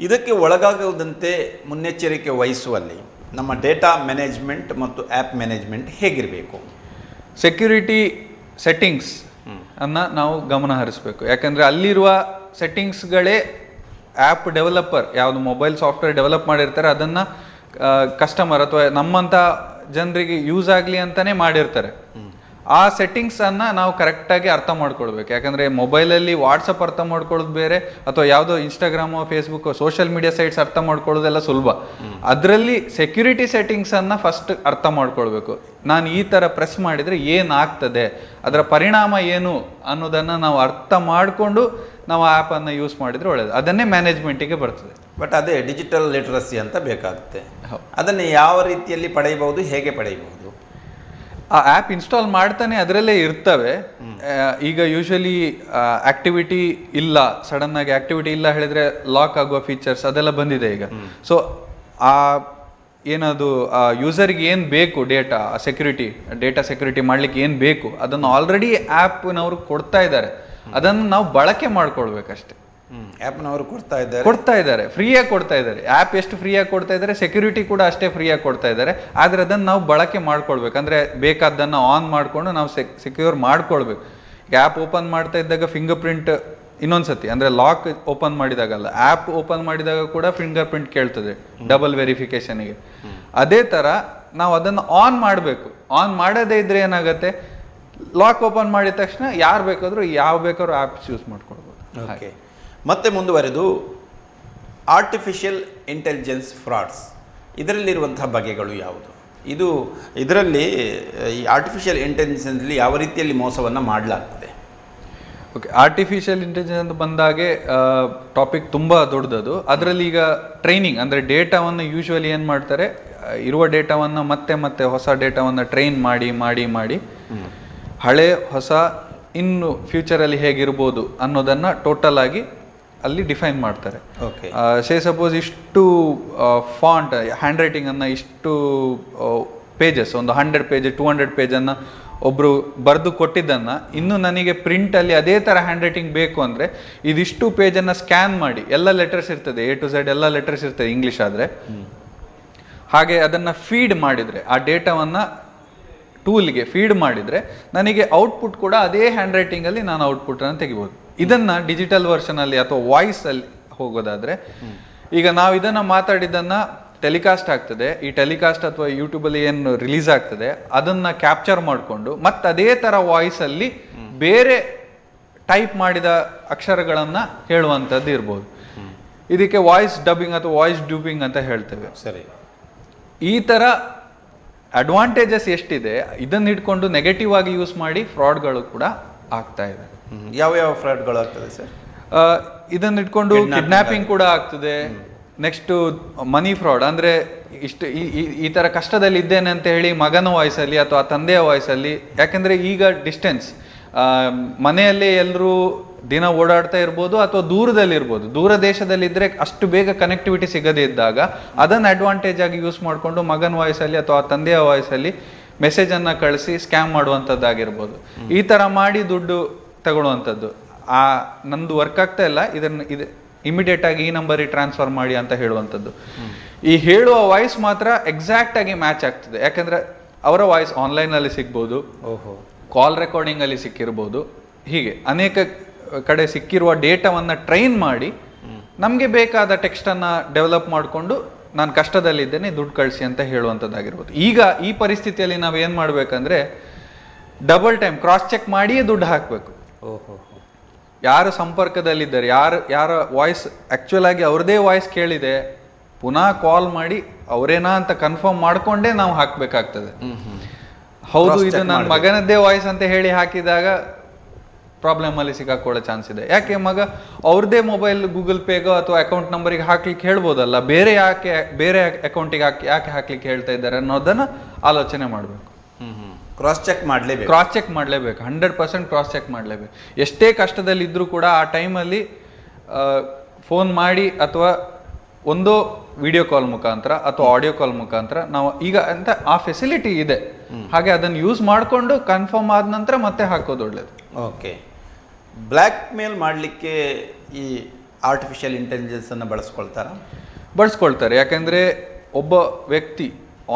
ಇದಕ್ಕೆ ಒಳಗಾಗುವುದಂತೆ ಮುನ್ನೆಚ್ಚರಿಕೆ ವಹಿಸುವಲ್ಲಿ ನಮ್ಮ ಡೇಟಾ ಮ್ಯಾನೇಜ್ಮೆಂಟ್ ಮತ್ತು ಆ್ಯಪ್ ಮ್ಯಾನೇಜ್ಮೆಂಟ್ ಹೇಗಿರಬೇಕು? ಸೆಕ್ಯೂರಿಟಿ ಸೆಟ್ಟಿಂಗ್ಸ್ ಅನ್ನು ನಾವು ಗಮನ ಹರಿಸಬೇಕು. ಯಾಕಂದರೆ ಅಲ್ಲಿರುವ ಸೆಟ್ಟಿಂಗ್ಸ್ಗಳೇ ಆ್ಯಪ್ ಡೆವಲಪರ್, ಯಾವುದು ಮೊಬೈಲ್ ಸಾಫ್ಟ್ವೇರ್ ಡೆವಲಪ್ ಮಾಡಿರ್ತಾರೆ ಅದನ್ನು ಕಸ್ಟಮರ್ ಅಥವಾ ನಮ್ಮಂಥ ಜನರಿಗೆ ಯೂಸ್ ಆಗಲಿ ಅಂತಲೇ ಮಾಡಿರ್ತಾರೆ. ಆ ಸೆಟ್ಟಿಂಗ್ಸನ್ನು ನಾವು ಕರೆಕ್ಟಾಗಿ ಅರ್ಥ ಮಾಡ್ಕೊಳ್ಬೇಕು. ಯಾಕಂದರೆ ಮೊಬೈಲಲ್ಲಿ ವಾಟ್ಸಪ್ ಅರ್ಥ ಮಾಡ್ಕೊಳ್ಳೋದು ಬೇರೆ, ಅಥವಾ ಯಾವುದೋ Instagram, Facebook, social media sites ಅರ್ಥ ಮಾಡ್ಕೊಳ್ಳೋದೆಲ್ಲ ಸುಲಭ. ಅದರಲ್ಲಿ ಸೆಕ್ಯೂರಿಟಿ ಸೆಟ್ಟಿಂಗ್ಸನ್ನು ಫಸ್ಟ್ ಅರ್ಥ ಮಾಡ್ಕೊಳ್ಬೇಕು. ನಾನು ಈ ಥರ ಪ್ರೆಸ್ ಮಾಡಿದರೆ ಏನಾಗ್ತದೆ, ಅದರ ಪರಿಣಾಮ ಏನು ಅನ್ನೋದನ್ನು ನಾವು ಅರ್ಥ ಮಾಡಿಕೊಂಡು ನಾವು ಆ್ಯಪನ್ನು ಯೂಸ್ ಮಾಡಿದರೆ ಒಳ್ಳೆಯದು. ಅದನ್ನೇ ಮ್ಯಾನೇಜ್ಮೆಂಟಿಗೆ ಬರ್ತದೆ. ಬಟ್ ಅದೇ ಡಿಜಿಟಲ್ ಲಿಟ್ರಸಿ ಅಂತ ಬೇಕಾಗುತ್ತೆ. ಅದನ್ನು ಯಾವ ರೀತಿಯಲ್ಲಿ ಪಡೆಯಬಹುದು, ಹೇಗೆ ಪಡೆಯಬಹುದು? ಆ ಆ್ಯಪ್ ಇನ್ಸ್ಟಾಲ್ ಮಾಡ್ತಾನೆ ಅದರಲ್ಲೇ ಇರ್ತವೆ. ಈಗ ಯೂಶಲಿ ಆಕ್ಟಿವಿಟಿ ಇಲ್ಲ, ಸಡನ್ನಾಗಿ ಆಕ್ಟಿವಿಟಿ ಇಲ್ಲ ಹೇಳಿದ್ರೆ ಲಾಕ್ ಆಗುವ ಫೀಚರ್ಸ್ ಅದೆಲ್ಲ ಬಂದಿದೆ ಈಗ. ಸೊ ಆ ಏನದು ಯೂಸರ್ಗೆ ಏನು ಬೇಕು ಡೇಟಾ ಸೆಕ್ಯೂರಿಟಿ ಮಾಡಲಿಕ್ಕೆ ಏನು ಬೇಕು ಅದನ್ನು ಆಲ್ರೆಡಿ ಆ್ಯಪ್ನವರು ಕೊಡ್ತಾ ಇದ್ದಾರೆ. ಅದನ್ನು ನಾವು ಬಳಕೆ ಮಾಡ್ಕೊಳ್ಬೇಕಷ್ಟೆ. ಆ್ಯಪ್ನವರು ಕೊಡ್ತಾ ಇದ್ದಾರೆ, ಫ್ರೀಯಾಗಿ ಕೊಡ್ತಾ ಇದ್ದಾರೆ. ಆ್ಯಪ್ ಎಷ್ಟು ಫ್ರೀಯಾಗಿ ಕೊಡ್ತಾ ಇದ್ದಾರೆ, ಸೆಕ್ಯೂರಿಟಿ ಕೂಡ ಅಷ್ಟೇ ಫ್ರೀಯಾಗಿ ಕೊಡ್ತಾ ಇದ್ದಾರೆ. ಆದರೆ ಅದನ್ನು ನಾವು ಬಳಕೆ ಮಾಡ್ಕೊಳ್ಬೇಕು. ಅಂದರೆ ಬೇಕಾದ್ದನ್ನು ಆನ್ ಮಾಡಿಕೊಂಡು ನಾವು ಸೆಕ್ಯೂರ್ ಮಾಡ್ಕೊಳ್ಬೇಕು. ಆ್ಯಪ್ ಓಪನ್ ಮಾಡ್ತಾ ಇದ್ದಾಗ ಫಿಂಗರ್ ಪ್ರಿಂಟ್ ಇನ್ನೊಂದ್ಸತಿ, ಅಂದರೆ ಲಾಕ್ ಓಪನ್ ಮಾಡಿದಾಗಲ್ಲ, ಆ್ಯಪ್ ಓಪನ್ ಮಾಡಿದಾಗ ಕೂಡ ಫಿಂಗರ್ ಪ್ರಿಂಟ್ ಕೇಳ್ತದೆ ಡಬಲ್ ವೆರಿಫಿಕೇಶನ್ಗೆ. ಅದೇ ಥರ ನಾವು ಅದನ್ನು ಆನ್ ಮಾಡಬೇಕು. ಆನ್ ಮಾಡದೇ ಇದ್ರೆ ಏನಾಗುತ್ತೆ, ಲಾಕ್ ಓಪನ್ ಮಾಡಿದ ತಕ್ಷಣ ಯಾರು ಬೇಕಾದರೂ ಯಾವ ಬೇಕಾದ್ರೂ ಆ್ಯಪ್ಸ್ ಯೂಸ್ ಮಾಡ್ಕೊಳ್ಬೋದು. ಓಕೆ, ಮತ್ತೆ ಮುಂದುವರೆದು ಆರ್ಟಿಫಿಷಿಯಲ್ ಇಂಟೆಲಿಜೆನ್ಸ್ ಫ್ರಾಡ್ಸ್, ಇದರಲ್ಲಿರುವಂತಹ ಬಗೆಗಳು ಯಾವುದು? ಇದರಲ್ಲಿ ಈ ಆರ್ಟಿಫಿಷಿಯಲ್ ಇಂಟೆಲಿಜೆನ್ಸಲ್ಲಿ ಯಾವ ರೀತಿಯಲ್ಲಿ ಮೋಸವನ್ನು ಮಾಡಲಾಗ್ತದೆ? ಓಕೆ, ಆರ್ಟಿಫಿಷಿಯಲ್ ಇಂಟೆಲಿಜೆನ್ಸ್ ಅಂತ ಬಂದಾಗೆ ಟಾಪಿಕ್ ತುಂಬ ದೊಡ್ಡದು. ಅದರಲ್ಲಿ ಈಗ ಟ್ರೈನಿಂಗ್ ಅಂದರೆ ಡೇಟಾವನ್ನು ಯೂಶ್ವಲಿ ಏನು ಮಾಡ್ತಾರೆ, ಇರುವ ಡೇಟಾವನ್ನು ಮತ್ತೆ ಹೊಸ ಡೇಟಾವನ್ನು ಟ್ರೈನ್ ಮಾಡಿ ಹಳೆ ಹೊಸ ಇನ್ನು ಫ್ಯೂಚರಲ್ಲಿ ಹೇಗಿರ್ಬೋದು ಅನ್ನೋದನ್ನು ಟೋಟಲ್ ಆಗಿ ಅಲ್ಲಿ ಡಿಫೈನ್ ಮಾಡ್ತಾರೆ. ಓಕೆ, ಸಪೋಸ್ ಇಷ್ಟು ಫಾಂಟ್ ಹ್ಯಾಂಡ್ ರೈಟಿಂಗನ್ನು ಇಷ್ಟು ಪೇಜಸ್, ಒಂದು 100 ಪೇಜ್ 200 ಪೇಜನ್ನು ಒಬ್ಬರು ಬರೆದು ಕೊಟ್ಟಿದ್ದನ್ನು ಇನ್ನು ನನಗೆ ಪ್ರಿಂಟಲ್ಲಿ ಅದೇ ಥರ ಹ್ಯಾಂಡ್ ರೈಟಿಂಗ್ ಬೇಕು ಅಂದರೆ ಇದಿಷ್ಟು ಪೇಜನ್ನು ಸ್ಕ್ಯಾನ್ ಮಾಡಿ, ಎಲ್ಲ ಲೆಟರ್ಸ್ ಇರ್ತದೆ, A to Z ಎಲ್ಲ ಲೆಟರ್ಸ್ ಇರ್ತದೆ ಇಂಗ್ಲೀಷ್ ಆದರೆ, ಹಾಗೆ ಅದನ್ನು ಫೀಡ್ ಮಾಡಿದರೆ, ಆ ಡೇಟಾವನ್ನು ಟೂಲ್ಗೆ ಫೀಡ್ ಮಾಡಿದರೆ ನನಗೆ ಔಟ್ಪುಟ್ ಕೂಡ ಅದೇ ಹ್ಯಾಂಡ್ ರೈಟಿಂಗಲ್ಲಿ ನಾನು ಔಟ್ಪುಟನ್ನು ತೆಗಿಬೋದು. ಇದನ್ನು ಡಿಜಿಟಲ್ ವರ್ಷನಲ್ಲಿ ಅಥವಾ ವಾಯ್ಸಲ್ಲಿ ಹೋಗೋದಾದರೆ, ಈಗ ನಾವು ಇದನ್ನು ಮಾತಾಡಿದ್ದನ್ನು ಟೆಲಿಕಾಸ್ಟ್ ಆಗ್ತದೆ, ಈ ಟೆಲಿಕಾಸ್ಟ್ ಅಥವಾ ಯೂಟ್ಯೂಬಲ್ಲಿ ಏನು ರಿಲೀಸ್ ಆಗ್ತದೆ ಅದನ್ನು ಕ್ಯಾಪ್ಚರ್ ಮಾಡಿಕೊಂಡು ಮತ್ತೆ ಅದೇ ಥರ ವಾಯ್ಸಲ್ಲಿ ಬೇರೆ ಟೈಪ್ ಮಾಡಿದ ಅಕ್ಷರಗಳನ್ನು ಹೇಳುವಂಥದ್ದು ಇರ್ಬೋದು. ಇದಕ್ಕೆ ವಾಯ್ಸ್ ಡಬ್ಬಿಂಗ್ ಅಥವಾ ವಾಯ್ಸ್ ಡ್ಯೂಪಿಂಗ್ ಅಂತ ಹೇಳ್ತೇವೆ. ಸರಿ, ಈ ಥರ ಅಡ್ವಾಂಟೇಜಸ್ ಎಷ್ಟಿದೆ, ಇದನ್ನ ಇಟ್ಕೊಂಡು ನೆಗೆಟಿವ್ ಆಗಿ ಯೂಸ್ ಮಾಡಿ ಫ್ರಾಡ್ಗಳು ಕೂಡ ಆಗ್ತಾ ಇದೆ. ಯಾವ ಫ್ರಾಡ್ಗಳು ಆಗ್ತದೆ ಸರ್? ಇದನ್ನ ಇಟ್ಕೊಂಡು ಕಿಡ್ನಾಪಿಂಗ್ ಕೂಡ ಆಗ್ತದೆ. ನೆಕ್ಸ್ಟ್ ಮನಿ ಫ್ರಾಡ್, ಅಂದರೆ ಇಷ್ಟು ಈ ಥರ ಕಷ್ಟದಲ್ಲಿ ಇದ್ದೇನೆ ಅಂತ ಹೇಳಿ ಮಗನ ವಾಯ್ಸಲ್ಲಿ ಅಥವಾ ತಂದೆಯ ವಾಯ್ಸಲ್ಲಿ, ಯಾಕೆಂದರೆ ಈಗ ಡಿಸ್ಟೆನ್ಸ್ ಮನೆಯಲ್ಲೇ ಎಲ್ಲರೂ ದಿನ ಓಡಾಡ್ತಾ ಇರ್ಬೋದು ಅಥವಾ ದೂರದಲ್ಲಿರ್ಬೋದು, ದೂರ ದೇಶದಲ್ಲಿದ್ದರೆ ಅಷ್ಟು ಬೇಗ ಕನೆಕ್ಟಿವಿಟಿ ಸಿಗದೇ ಇದ್ದಾಗ ಅದನ್ನು ಅಡ್ವಾಂಟೇಜ್ ಆಗಿ ಯೂಸ್ ಮಾಡಿಕೊಂಡು ಮಗನ ವಾಯ್ಸಲ್ಲಿ ಅಥವಾ ತಂದೆಯ ವಾಯ್ಸಲ್ಲಿ ಮೆಸೇಜನ್ನು ಕಳಿಸಿ ಸ್ಕ್ಯಾಮ್ ಮಾಡುವಂಥದ್ದಾಗಿರ್ಬೋದು. ಈ ಥರ ಮಾಡಿ ದುಡ್ಡು ತಗೊಳ್ಳುವಂಥದ್ದು. ನಂದು ವರ್ಕ್ ಆಗ್ತಾ ಇಲ್ಲ, ಇದು ಇಮಿಡಿಯೇಟ್ ಆಗಿ ಈ ನಂಬರಿಗೆ ಟ್ರಾನ್ಸ್ಫರ್ ಮಾಡಿ ಅಂತ ಹೇಳುವಂಥದ್ದು. ಈ ಹೇಳುವ ವಾಯ್ಸ್ ಮಾತ್ರ ಎಕ್ಸಾಕ್ಟ್ ಆಗಿ ಮ್ಯಾಚ್ ಆಗ್ತದೆ, ಯಾಕಂದರೆ ಅವರ ವಾಯ್ಸ್ ಆನ್ಲೈನಲ್ಲಿ ಸಿಗ್ಬೋದು, ಕಾಲ್ ರೆಕಾರ್ಡಿಂಗಲ್ಲಿ ಸಿಕ್ಕಿರ್ಬೋದು. ಹೀಗೆ ಅನೇಕ ಕಡೆ ಸಿಕ್ಕಿರುವ ಡೇಟಾವನ್ನು ಟ್ರೈನ್ ಮಾಡಿ ನಮಗೆ ಬೇಕಾದ ಟೆಕ್ಸ್ಟನ್ನು ಡೆವಲಪ್ ಮಾಡಿಕೊಂಡು ನಾನು ಕಷ್ಟದಲ್ಲಿದ್ದೇನೆ ದುಡ್ಡು ಕಳಿಸಿ ಅಂತ ಹೇಳುವಂಥದ್ದಾಗಿರ್ಬೋದು. ಈಗ ಈ ಪರಿಸ್ಥಿತಿಯಲ್ಲಿ ನಾವು ಏನು ಮಾಡಬೇಕಂದ್ರೆ ಡಬಲ್ ಟೈಮ್ ಕ್ರಾಸ್ ಚೆಕ್ ಮಾಡಿಯೇ ದುಡ್ಡು ಹಾಕಬೇಕು. ಯಾರು ಸಂಪರ್ಕದಲ್ಲಿದ್ದಾರೆ, ಯಾರ ವಾಯ್ಸ್ ಆ್ಯಕ್ಚುಲ್ ಆಗಿ ಅವ್ರದ್ದೇ ವಾಯ್ಸ್ ಕೇಳಿದೆ, ಪುನಃ ಕಾಲ್ ಮಾಡಿ ಅವರೇನಾ ಅಂತ ಕನ್ಫರ್ಮ್ ಮಾಡಿಕೊಂಡೇ ನಾವು ಹಾಕಬೇಕಾಗ್ತದೆ. ಹೌದು ಇದು ನನ್ನ ಮಗನದ್ದೇ ವಾಯ್ಸ್ ಅಂತ ಹೇಳಿ ಹಾಕಿದಾಗ ಪ್ರಾಬ್ಲಮಲ್ಲಿ ಸಿಕ್ಕಾಕೊಳ್ಳೋ ಚಾನ್ಸ್ ಇದೆ. ಯಾಕೆ ಮಗ ಅವ್ರದ್ದೇ ಮೊಬೈಲ್ ಗೂಗಲ್ ಪೇಗೋ ಅಥವಾ ಅಕೌಂಟ್ ನಂಬರಿಗೆ ಹಾಕ್ಲಿಕ್ಕೆ ಹೇಳ್ಬೋದಲ್ಲ, ಬೇರೆ ಅಕೌಂಟಿಗೆ ಯಾಕೆ ಹಾಕ್ಲಿಕ್ಕೆ ಹೇಳ್ತಾ ಇದ್ದಾರೆ ಅನ್ನೋದನ್ನು ಆಲೋಚನೆ ಮಾಡಬೇಕು. ಕ್ರಾಸ್ ಚೆಕ್ ಮಾಡಲೇಬೇಕು 100% ಕ್ರಾಸ್ ಚೆಕ್ ಮಾಡಲೇಬೇಕು. ಎಷ್ಟೇ ಕಷ್ಟದಲ್ಲಿದ್ದರೂ ಕೂಡ ಆ ಟೈಮಲ್ಲಿ ಫೋನ್ ಮಾಡಿ ಅಥವಾ ಒಂದು ವಿಡಿಯೋ ಕಾಲ್ ಮುಖಾಂತರ ಅಥವಾ ಆಡಿಯೋ ಕಾಲ್ ಮುಖಾಂತರ ನಾವು ಈಗ ಅಂತ ಆ ಫೆಸಿಲಿಟಿ ಇದೆ, ಹಾಗೆ ಅದನ್ನು ಯೂಸ್ ಮಾಡಿಕೊಂಡು ಕನ್ಫರ್ಮ್ ಆದ ನಂತರ ಮತ್ತೆ ಹಾಕೋದು ಒಳ್ಳೇದು. ಓಕೆ, ಬ್ಲ್ಯಾಕ್ ಮೇಲ್ ಮಾಡಲಿಕ್ಕೆ ಈ ಆರ್ಟಿಫಿಷಿಯಲ್ ಇಂಟೆಲಿಜೆನ್ಸನ್ನು ಬಳಸ್ಕೊಳ್ತಾರೆ. ಯಾಕೆಂದರೆ ಒಬ್ಬ ವ್ಯಕ್ತಿ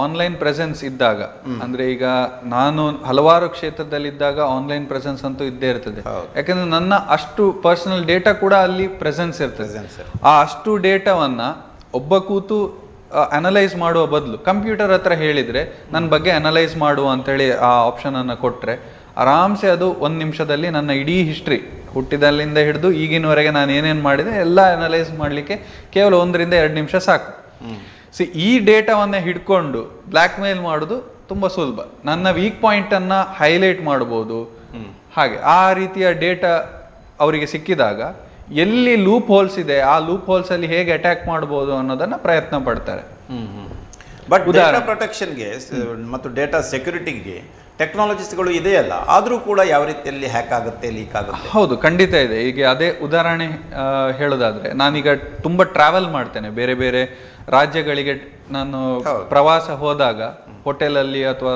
ಆನ್ಲೈನ್ ಪ್ರೆಸೆನ್ಸ್ ಇದ್ದಾಗ, ಅಂದರೆ ಈಗ ನಾನು ಹಲವಾರು ಕ್ಷೇತ್ರದಲ್ಲಿದ್ದಾಗ ಆನ್ಲೈನ್ ಪ್ರೆಸೆನ್ಸ್ ಅಂತೂ ಇದ್ದೇ ಇರ್ತದೆ. ಯಾಕಂದರೆ ನನ್ನ ಅಷ್ಟು ಪರ್ಸನಲ್ ಡೇಟಾ ಕೂಡ ಅಲ್ಲಿ ಪ್ರೆಸೆನ್ಸ್ ಇರ್ತದೆ. ಆ ಅಷ್ಟು ಡೇಟಾವನ್ನು ಒಬ್ಬ ಕೂತು ಅನಲೈಸ್ ಮಾಡುವ ಬದಲು ಕಂಪ್ಯೂಟರ್ ಹತ್ರ ಹೇಳಿದರೆ ನನ್ನ ಬಗ್ಗೆ ಅನಲೈಸ್ ಮಾಡುವ ಅಂತೇಳಿ ಆ ಆಪ್ಷನನ್ನು ಕೊಟ್ಟರೆ ಆರಾಮ್ಸೆ ಅದು 1 ನಿಮಿಷದಲ್ಲಿ ನನ್ನ ಇಡೀ ಹಿಸ್ಟ್ರಿ ಹುಟ್ಟಿದಲ್ಲಿಂದ ಹಿಡಿದು ಈಗಿನವರೆಗೆ ನಾನು ಏನೇನು ಮಾಡಿದೆ ಎಲ್ಲ ಅನಲೈಸ್ ಮಾಡಲಿಕ್ಕೆ ಕೇವಲ 1-2 ನಿಮಿಷ ಸಾಕು. ಈ ಡೇಟಾವನ್ನೇ ಹಿಡ್ಕೊಂಡು ಬ್ಲ್ಯಾಕ್ ಮೇಲ್ ಮಾಡೋದು ತುಂಬ ಸುಲಭ. ನನ್ನ ವೀಕ್ ಪಾಯಿಂಟನ್ನು ಹೈಲೈಟ್ ಮಾಡ್ಬೋದು. ಹಾಗೆ ಆ ರೀತಿಯ ಡೇಟಾ ಅವರಿಗೆ ಸಿಕ್ಕಿದಾಗ ಎಲ್ಲಿ ಲೂಪ್ ಹೋಲ್ಸ್ ಇದೆ ಆ ಲೂಪ್ ಹೋಲ್ಸಲ್ಲಿ ಹೇಗೆ ಅಟ್ಯಾಕ್ ಮಾಡ್ಬೋದು ಅನ್ನೋದನ್ನು ಪ್ರಯತ್ನ ಪಡ್ತಾರೆ. ಬಟ್ ಡೇಟಾ ಪ್ರೊಟೆಕ್ಷನ್ಗೆ ಮತ್ತು ಡೇಟಾ ಸೆಕ್ಯೂರಿಟಿಗೆ ಟೆಕ್ನಾಲಜೀಸ್ಗಳು ಇದೆಯಲ್ಲ, ಆದರೂ ಕೂಡ ಯಾವ ರೀತಿಯಲ್ಲಿ ಹ್ಯಾಕ್ ಆಗುತ್ತೆ, ಲೀಕ್ ಆಗುತ್ತೆ? ಹೌದು, ಖಂಡಿತ ಇದೆ. ಈಗ ಅದೇ ಉದಾಹರಣೆ ಹೇಳೋದಾದ್ರೆ, ನಾನೀಗ ತುಂಬ ಟ್ರಾವೆಲ್ ಮಾಡ್ತೇನೆ, ಬೇರೆ ಬೇರೆ ರಾಜ್ಯಗಳಿಗೆ ನಾನು ಪ್ರವಾಸ ಹೋದಾಗ ಹೋಟೆಲಲ್ಲಿ ಅಥವಾ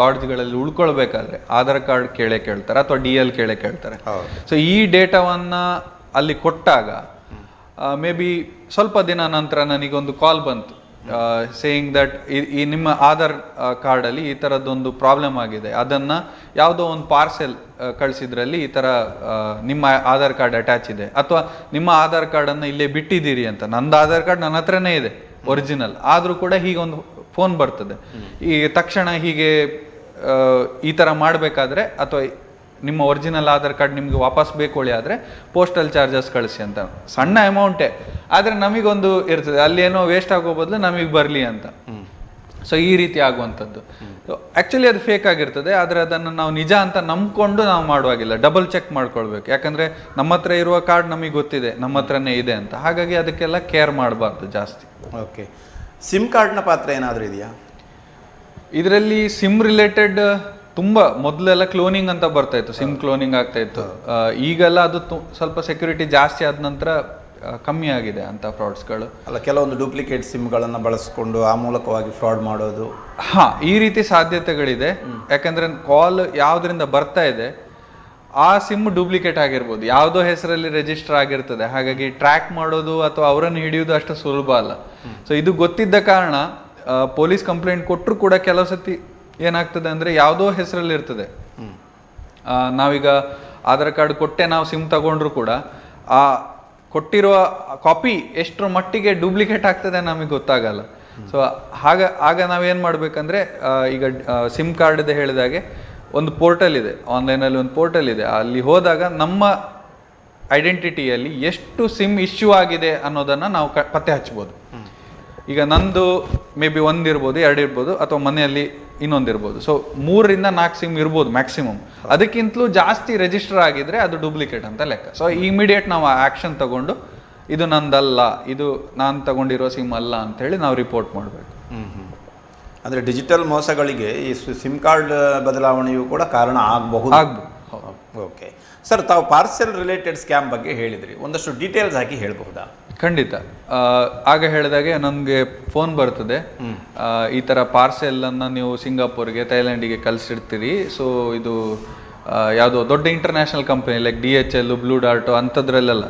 ಲಾಡ್ಜ್ಗಳಲ್ಲಿ ಉಳ್ಕೊಳ್ಬೇಕಾದ್ರೆ ಆಧಾರ್ ಕಾರ್ಡ್ ಕೇಳ್ತಾರೆ ಅಥವಾ DL ಕೇಳ್ತಾರೆ. ಸೊ ಈ ಡೇಟಾವನ್ನು ಅಲ್ಲಿ ಕೊಟ್ಟಾಗ ಮೇ ಬಿ ಸ್ವಲ್ಪ ದಿನ ನಂತರ ನನಗೊಂದು ಕಾಲ್ ಬಂತು ಸೇಯಿಂಗ್ ದಟ್ ಈ ನಿಮ್ಮ ಆಧಾರ್ ಕಾರ್ಡಲ್ಲಿ ಈ ಥರದ್ದೊಂದು ಪ್ರಾಬ್ಲಮ್ ಆಗಿದೆ, ಅದನ್ನು ಯಾವುದೋ ಒಂದು ಪಾರ್ಸೆಲ್ ಕಳಿಸಿದ್ರಲ್ಲಿ ಈ ಥರ ನಿಮ್ಮ ಆಧಾರ್ ಕಾರ್ಡ್ ಅಟ್ಯಾಚ್ ಇದೆ, ಅಥವಾ ನಿಮ್ಮ ಆಧಾರ್ ಕಾರ್ಡನ್ನು ಇಲ್ಲೇ ಬಿಟ್ಟಿದ್ದೀರಿ ಅಂತ. ನಂದು ಆಧಾರ್ ಕಾರ್ಡ್ ನನ್ನ ಹತ್ರನೇ ಇದೆ ಒರಿಜಿನಲ್, ಆದರೂ ಕೂಡ ಹೀಗೊಂದು ಫೋನ್ ಬರ್ತದೆ. ಈ ತಕ್ಷಣ ಹೀಗೆ ಈ ಥರ ಮಾಡಬೇಕಾದ್ರೆ, ಅಥವಾ ನಿಮ್ಮ ಒರಿಜಿನಲ್ ಆಧಾರ್ ಕಾರ್ಡ್ ನಿಮಗೆ ವಾಪಸ್ ಬೇಕೊಳ್ಳಿ ಆದರೆ ಪೋಸ್ಟಲ್ ಚಾರ್ಜಸ್ ಕಳಿಸಿ ಅಂತ. ಸಣ್ಣ ಅಮೌಂಟೇ, ಆದರೆ ನಮಗೊಂದು ಇರ್ತದೆ, ಅಲ್ಲಿ ಏನೋ ವೇಸ್ಟ್ ಆಗೋ ಬದಲು ನಮಗೆ ಬರಲಿ ಅಂತ. ಸೊ ಈ ರೀತಿ ಆಗುವಂಥದ್ದು. ಆ್ಯಕ್ಚುಲಿ ಅದು ಫೇಕ್ ಆಗಿರ್ತದೆ, ಆದರೆ ಅದನ್ನು ನಾವು ನಿಜ ಅಂತ ನಂಬ್ಕೊಂಡು ನಾವು ಮಾಡುವಾಗಿಲ್ಲ, ಡಬಲ್ ಚೆಕ್ ಮಾಡ್ಕೊಳ್ಬೇಕು. ಯಾಕಂದರೆ ನಮ್ಮ ಹತ್ರ ಇರುವ ಕಾರ್ಡ್ ನಮಗೆ ಗೊತ್ತಿದೆ ನಮ್ಮ ಹತ್ರನೇ ಇದೆ ಅಂತ, ಹಾಗಾಗಿ ಅದಕ್ಕೆಲ್ಲ ಕೇರ್ ಮಾಡಬಾರ್ದು ಜಾಸ್ತಿ. ಓಕೆ, ಸಿಮ್ ಕಾರ್ಡ್ನ ಪಾತ್ರ ಏನಾದರೂ ಇದೆಯಾ ಇದರಲ್ಲಿ? ಸಿಮ್ ರಿಲೇಟೆಡ್ ತುಂಬ ಮೊದಲೆಲ್ಲ ಕ್ಲೋನಿಂಗ್ ಅಂತ ಬರ್ತಾ ಇತ್ತು, ಸಿಮ್ ಕ್ಲೋನಿಂಗ್ ಆಗ್ತಾ ಇತ್ತು. ಈಗೆಲ್ಲ ಅದು ಸ್ವಲ್ಪ ಸೆಕ್ಯೂರಿಟಿ ಜಾಸ್ತಿ ಆದ ನಂತರ ಕಮ್ಮಿ ಆಗಿದೆ ಅಂತ ಫ್ರಾಡ್ಸ್ಗಳು. ಅಲ್ಲ, ಕೆಲವೊಂದು ಡೂಪ್ಲಿಕೇಟ್ ಸಿಮ್ಗಳನ್ನು ಬಳಸ್ಕೊಂಡು ಆ ಮೂಲಕವಾಗಿ ಫ್ರಾಡ್ ಮಾಡೋದು, ಈ ರೀತಿ ಸಾಧ್ಯತೆಗಳಿದೆ. ಯಾಕಂದ್ರೆ ಕಾಲ್ ಯಾವುದರಿಂದ ಬರ್ತಾ ಇದೆ ಆ ಸಿಮ್ ಡೂಪ್ಲಿಕೇಟ್ ಆಗಿರ್ಬೋದು, ಯಾವುದೋ ಹೆಸರಲ್ಲಿ ರಿಜಿಸ್ಟರ್ ಆಗಿರ್ತದೆ, ಹಾಗಾಗಿ ಟ್ರ್ಯಾಕ್ ಮಾಡೋದು ಅಥವಾ ಅವರನ್ನು ಹಿಡಿಯೋದು ಅಷ್ಟು ಸುಲಭ ಅಲ್ಲ. ಸೊ ಇದು ಗೊತ್ತಿದ್ದ ಕಾರಣ ಪೊಲೀಸ್ ಕಂಪ್ಲೇಂಟ್ ಕೊಟ್ಟರು ಕೂಡ ಕೆಲವು ಸತಿ ಏನಾಗ್ತದೆ ಅಂದರೆ ಯಾವುದೋ ಹೆಸರಲ್ಲಿ ಇರ್ತದೆ. ನಾವೀಗ ಆಧಾರ್ ಕಾರ್ಡ್ ಕೊಟ್ಟೆ ನಾವು ಸಿಮ್ ತಗೊಂಡ್ರು ಕೂಡ ಆ ಕೊಟ್ಟಿರುವ ಕಾಪಿ ಎಷ್ಟರ ಮಟ್ಟಿಗೆ ಡೂಪ್ಲಿಕೇಟ್ ಆಗ್ತದೆ ನಮಗೆ ಗೊತ್ತಾಗಲ್ಲ. ಸೊ ಆಗ ನಾವೇನು ಮಾಡಬೇಕಂದ್ರೆ, ಈಗ ಸಿಮ್ ಕಾರ್ಡ್ ಹೇಳಿದಾಗೆ ಒಂದು ಪೋರ್ಟಲ್ ಇದೆ, ಆನ್ಲೈನಲ್ಲಿ ಒಂದು ಪೋರ್ಟಲ್ ಇದೆ, ಅಲ್ಲಿ ಹೋದಾಗ ನಮ್ಮ ಐಡೆಂಟಿಟಿಯಲ್ಲಿ ಎಷ್ಟು ಸಿಮ್ ಇಶ್ಯೂ ಆಗಿದೆ ಅನ್ನೋದನ್ನು ನಾವು ಪತ್ತೆ ಹಚ್ಬೋದು. ಈಗ ನಂದು ಮೇ ಬಿ 1 ಇರ್ಬೋದು, 2 ಇರ್ಬೋದು, ಅಥವಾ ಮನೆಯಲ್ಲಿ ಇನ್ನೊಂದಿರ್ಬೋದು. ಸೊ 3ರಿಂದ 4 ಸಿಮ್ ಇರ್ಬೋದು ಮ್ಯಾಕ್ಸಿಮಮ್. ಅದಕ್ಕಿಂತಲೂ ಜಾಸ್ತಿ ರಿಜಿಸ್ಟರ್ ಆಗಿದ್ರೆ ಅದು ಡೂಪ್ಲಿಕೇಟ್ ಅಂತ ಲೆಕ್ಕ. ಸೊ ಇಮಿಡಿಯೇಟ್ ನಾವು ಆ್ಯಕ್ಷನ್ ತಗೊಂಡು ಇದು ನಂದಲ್ಲ, ಇದು ನಾನು ತಗೊಂಡಿರೋ ಸಿಮ್ ಅಲ್ಲ ಅಂತೇಳಿ ನಾವು ರಿಪೋರ್ಟ್ ಮಾಡಬೇಕು. ಅಂದರೆ ಡಿಜಿಟಲ್ ಮೋಸಗಳಿಗೆ ಈ ಸಿಮ್ ಕಾರ್ಡ್ ಬದಲಾವಣೆಯೂ ಕೂಡ ಕಾರಣ ಆಗಬಹುದು. ಓಕೆ ಸರ್, ತಾವು ಪಾರ್ಸೆಲ್ ರಿಲೇಟೆಡ್ ಸ್ಕ್ಯಾಮ್ ಬಗ್ಗೆ ಹೇಳಿದ್ರಿ, ಒಂದಷ್ಟು ಡೀಟೇಲ್ಸ್ ಹಾಕಿ ಹೇಳಬಹುದಾ? ಖಂಡಿತ. ಆಗ ಹೇಳಿದಾಗೆ ನನಗೆ ಫೋನ್ ಬರ್ತದೆ, ಈ ಥರ ಪಾರ್ಸೆಲನ್ನು ನೀವು ಸಿಂಗಾಪುರ್ಗೆ, ಥೈಲ್ಯಾಂಡಿಗೆ ಕಳಿಸಿರ್ತೀರಿ. ಸೊ ಇದು ಯಾವುದೋ ದೊಡ್ಡ international company like DHL, Blue Dart ಅಂಥದ್ರಲ್ಲೆಲ್ಲ.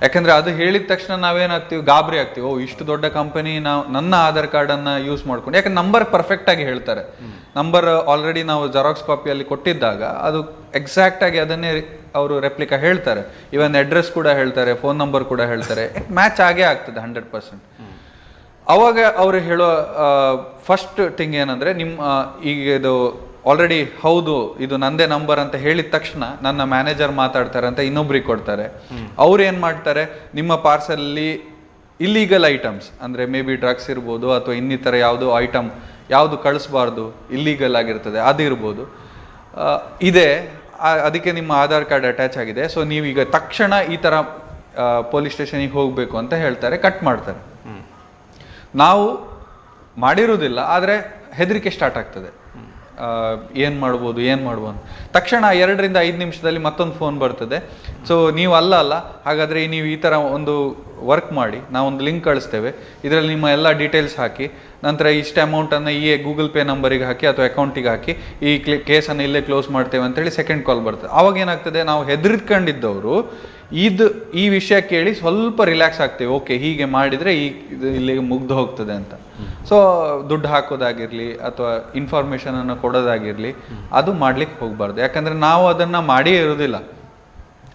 ಯಾಕಂದರೆ ಅದು ಹೇಳಿದ ತಕ್ಷಣ ನಾವೇನಾಗ್ತೀವಿ, ಗಾಬರಿ ಆಗ್ತೀವಿ. ಇಷ್ಟು ದೊಡ್ಡ ಕಂಪನಿ ನಾವು ನನ್ನ ಆಧಾರ್ ಕಾರ್ಡನ್ನು ಯೂಸ್ ಮಾಡ್ಕೊಂಡು, ಯಾಕಂದ್ರೆ ನಂಬರ್ ಪರ್ಫೆಕ್ಟಾಗಿ ಹೇಳ್ತಾರೆ. ನಂಬರ್ ಆಲ್ರೆಡಿ ನಾವು ಜೆರಾಕ್ಸ್ ಕಾಪಿಯಲ್ಲಿ ಕೊಟ್ಟಿದ್ದಾಗ ಅದು ಎಕ್ಸಾಕ್ಟಾಗಿ ಅದನ್ನೇ ಅವರು ರೆಪ್ಲಿಕಾ ಹೇಳ್ತಾರೆ. ಇವನ್ ಅಡ್ರೆಸ್ ಕೂಡ ಹೇಳ್ತಾರೆ, ಫೋನ್ ನಂಬರ್ ಕೂಡ ಹೇಳ್ತಾರೆ, ಮ್ಯಾಚ್ ಆಗೇ ಆಗ್ತದೆ 100%. ಅವಾಗ ಅವರು ಹೇಳೋ ಫಸ್ಟ್ ಥಿಂಗ್ ಏನಂದರೆ, ಈಗ ಇದು ಆಲ್ರೆಡಿ ಹೌದು ಇದು ನಂದೇ ನಂಬರ್ ಅಂತ ಹೇಳಿದ ತಕ್ಷಣ ನನ್ನ ಮ್ಯಾನೇಜರ್ ಮಾತಾಡ್ತಾರೆ ಅಂತ ಇನ್ನೊಬ್ರಿಗೆ ಕೊಡ್ತಾರೆ. ಅವ್ರು ಏನು ಮಾಡ್ತಾರೆ, ನಿಮ್ಮ ಪಾರ್ಸಲಲ್ಲಿ ಇಲ್ಲೀಗಲ್ ಐಟಮ್ಸ್ ಅಂದರೆ ಮೇ ಬಿ ಡ್ರಗ್ಸ್ ಇರ್ಬೋದು, ಅಥವಾ ಇನ್ನಿತರ ಯಾವುದೋ ಐಟಮ್ ಯಾವುದು ಕಳಿಸ್ಬಾರ್ದು ಇಲ್ಲೀಗಲ್ ಆಗಿರ್ತದೆ ಅದಿರ್ಬೋದು, ಇದೆ, ಅದಕ್ಕೆ ನಿಮ್ಮ ಆಧಾರ್ ಕಾರ್ಡ್ ಅಟ್ಯಾಚ್ ಆಗಿದೆ, ಸೊ ನೀವೀಗ ತಕ್ಷಣ ಈ ಥರ ಪೊಲೀಸ್ ಸ್ಟೇಷನಿಗೆ ಹೋಗಬೇಕು ಅಂತ ಹೇಳ್ತಾರೆ, ಕಟ್ ಮಾಡ್ತಾರೆ. ನಾವು ಮಾಡಿರೋದಿಲ್ಲ, ಆದರೆ ಹೆದರಿಕೆ ಸ್ಟಾರ್ಟ್ ಆಗ್ತದೆ, ಏನು ಮಾಡ್ಬೋದು ತಕ್ಷಣ 2ರಿಂದ 5 ನಿಮಿಷದಲ್ಲಿ ಮತ್ತೊಂದು ಫೋನ್ ಬರ್ತದೆ. ಸೊ ನೀವು ಅಲ್ಲ ಹಾಗಾದರೆ ನೀವು ಈ ಥರ ಒಂದು ವರ್ಕ್ ಮಾಡಿ, ನಾವೊಂದು ಲಿಂಕ್ ಕಳಿಸ್ತೇವೆ, ಇದರಲ್ಲಿ ನಿಮ್ಮ ಎಲ್ಲ ಡೀಟೇಲ್ಸ್ ಹಾಕಿ, ನಂತರ ಇಷ್ಟು ಅಮೌಂಟನ್ನು ಈ ಗೂಗಲ್ ಪೇ ನಂಬರಿಗೆ ಹಾಕಿ ಅಥವಾ ಅಕೌಂಟಿಗೆ ಹಾಕಿ ಈ ಕೇಸನ್ನು ಇಲ್ಲೇ ಕ್ಲೋಸ್ ಮಾಡ್ತೇವೆ ಅಂತೇಳಿ ಸೆಕೆಂಡ್ ಕಾಲ್ ಬರ್ತದೆ. ಆವಾಗ ಏನಾಗ್ತದೆ, ನಾವು ಹೆದರ್ಕೊಂಡಿದ್ದವರು ಈ ವಿಷಯ ಕೇಳಿ ಸ್ವಲ್ಪ ರಿಲ್ಯಾಕ್ಸ್ ಆಗ್ತೇವೆ. ಓಕೆ, ಹೀಗೆ ಮಾಡಿದರೆ ಇದು ಇಲ್ಲಿಗೆ ಮುಗ್ದು ಹೋಗ್ತದೆ ಅಂತ. ಸೊ ದುಡ್ಡು ಹಾಕೋದಾಗಿರಲಿ ಅಥವಾ ಇನ್ಫಾರ್ಮೇಷನನ್ನು ಕೊಡೋದಾಗಿರಲಿ ಅದು ಮಾಡ್ಲಿಕ್ಕೆ ಹೋಗಬಾರ್ದು. ಯಾಕಂದರೆ ನಾವು ಅದನ್ನು ಮಾಡಿಯೇ ಇರೋದಿಲ್ಲ,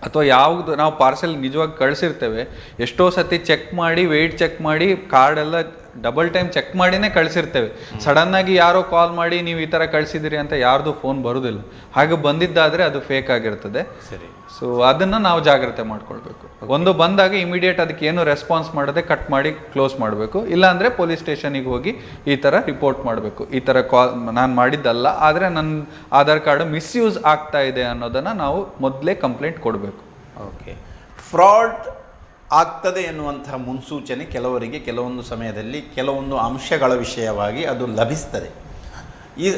ಅಥವಾ ಯಾವುದು ನಾವು ಪಾರ್ಸೆಲ್ ನಿಜವಾಗಿ ಕಳಿಸಿರ್ತೇವೆ, ಎಷ್ಟೋ ಸತಿ ಚೆಕ್ ಮಾಡಿ, ವೆಯ್ಟ್ ಚೆಕ್ ಮಾಡಿ, ಕಾರ್ಡೆಲ್ಲ ಡಬಲ್ ಟೈಮ್ ಚೆಕ್ ಮಾಡಿನೇ ಕಳಿಸಿರ್ತೇವೆ. ಸಡನ್ನಾಗಿ ಯಾರೋ ಕಾಲ್ ಮಾಡಿ ನೀವು ಈ ಥರ ಕಳಿಸಿದಿರಿ ಅಂತ ಯಾರ್ದು ಫೋನ್ ಬರೋದಿಲ್ಲ. ಹಾಗೆ ಬಂದಿದ್ದಾದರೆ ಅದು ಫೇಕ್ ಆಗಿರ್ತದೆ. ಸರಿ. ಸೊ ಅದನ್ನು ನಾವು ಜಾಗ್ರತೆ ಮಾಡ್ಕೊಳ್ಬೇಕು. ಒಂದು ಬಂದಾಗ ಇಮಿಡಿಯೇಟ್ ಅದಕ್ಕೆ ಏನು ರೆಸ್ಪಾನ್ಸ್ ಮಾಡದೆ ಕಟ್ ಮಾಡಿ ಕ್ಲೋಸ್ ಮಾಡಬೇಕು. ಇಲ್ಲಾಂದರೆ ಪೊಲೀಸ್ ಸ್ಟೇಷನಿಗೆ ಹೋಗಿ ಈ ಥರ ರಿಪೋರ್ಟ್ ಮಾಡಬೇಕು, ಈ ಥರ ಕಾಲ್ ನಾನು ಮಾಡಿದ್ದಲ್ಲ, ಆದರೆ ನನ್ನ ಆಧಾರ್ ಕಾರ್ಡ್ ಮಿಸ್ಯೂಸ್ ಆಗ್ತಾ ಇದೆ ಅನ್ನೋದನ್ನು ನಾವು ಮೊದಲೇ ಕಂಪ್ಲೇಂಟ್ ಕೊಡಬೇಕು. ಓಕೆ, ಫ್ರಾಡ್ ಆಗ್ತದೆ ಎನ್ನುವಂತಹ ಮುನ್ಸೂಚನೆ ಕೆಲವರಿಗೆ ಕೆಲವೊಂದು ಸಮಯದಲ್ಲಿ ಕೆಲವೊಂದು ಅಂಶಗಳ ವಿಷಯವಾಗಿ ಅದು ಲಭಿಸ್ತದೆ.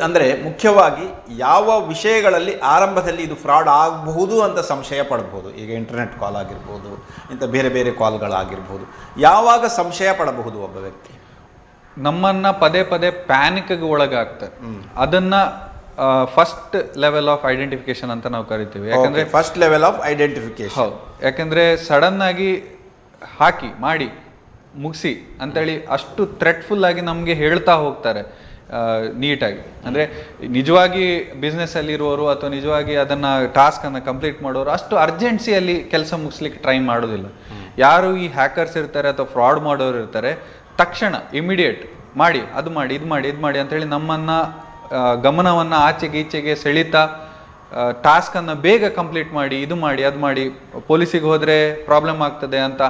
ಅಂದರೆ ಮುಖ್ಯವಾಗಿ ಯಾವ ವಿಷಯಗಳಲ್ಲಿ ಆರಂಭದಲ್ಲಿ ಇದು ಫ್ರಾಡ್ ಆಗಬಹುದು ಅಂತ ಸಂಶಯ ಪಡಬಹುದು. ಈಗ ಇಂಟರ್ನೆಟ್ ಕಾಲ್ ಆಗಿರ್ಬೋದು, ಇಂಥ ಬೇರೆ ಬೇರೆ ಕಾಲ್ಗಳಾಗಿರ್ಬೋದು. ಯಾವಾಗ ಸಂಶಯ ಪಡಬಹುದು ಒಬ್ಬ ವ್ಯಕ್ತಿ? ನಮ್ಮನ್ನು ಪದೇ ಪದೇ ಪ್ಯಾನಿಕ್ಗೆ ಒಳಗಾಗ್ತಾರೆ. ಅದನ್ನು ಫಸ್ಟ್ ಲೆವೆಲ್ ಆಫ್ ಐಡೆಂಟಿಫಿಕೇಶನ್ ಅಂತ ನಾವು ಕರಿತೀವಿ. ಯಾಕಂದ್ರೆ ಫಸ್ಟ್ ಲೆವೆಲ್ ಆಫ್ ಐಡೆಂಟಿಫಿಕೇಶನ್. ಹೌದು, ಯಾಕಂದ್ರೆ ಸಡನ್ ಆಗಿ ಹಾಕಿ ಮಾಡಿ ಮುಗಿಸಿ ಅಂತೇಳಿ ಅಷ್ಟು ಥ್ರೆಟ್ಫುಲ್ ಆಗಿ ನಮಗೆ ಹೇಳ್ತಾ ಹೋಗ್ತಾರೆ ನೀಟಾಗಿ. ಅಂದರೆ ನಿಜವಾಗಿ ಬಿಸ್ನೆಸ್ಸಲ್ಲಿ ಇರುವವರು ಅಥವಾ ನಿಜವಾಗಿ ಅದನ್ನು ಟಾಸ್ಕನ್ನು ಕಂಪ್ಲೀಟ್ ಮಾಡೋರು ಅಷ್ಟು ಅರ್ಜೆನ್ಸಿಯಲ್ಲಿ ಕೆಲಸ ಮುಗಿಸ್ಲಿಕ್ಕೆ ಟ್ರೈ ಮಾಡೋದಿಲ್ಲ. ಯಾರು ಈ ಹ್ಯಾಕರ್ಸ್ ಇರ್ತಾರೆ ಅಥವಾ ಫ್ರಾಡ್ ಮಾಡೋರು ಇರ್ತಾರೆ, ತಕ್ಷಣ ಇಮಿಡಿಯೇಟ್ ಮಾಡಿ ಅದು ಮಾಡಿ ಇದು ಮಾಡಿ ಇದು ಮಾಡಿ ಅಂತೇಳಿ ನಮ್ಮನ್ನು ಗಮನವನ್ನು ಆಚೆಗೆ ಈಚೆಗೆ ಸೆಳೀತಾ ಟಾಸ್ಕನ್ನು ಬೇಗ ಕಂಪ್ಲೀಟ್ ಮಾಡಿ ಇದು ಮಾಡಿ ಅದು ಮಾಡಿ, ಪೊಲೀಸಿಗೆ ಹೋದರೆ ಪ್ರಾಬ್ಲಮ್ ಆಗ್ತದೆ ಅಂತ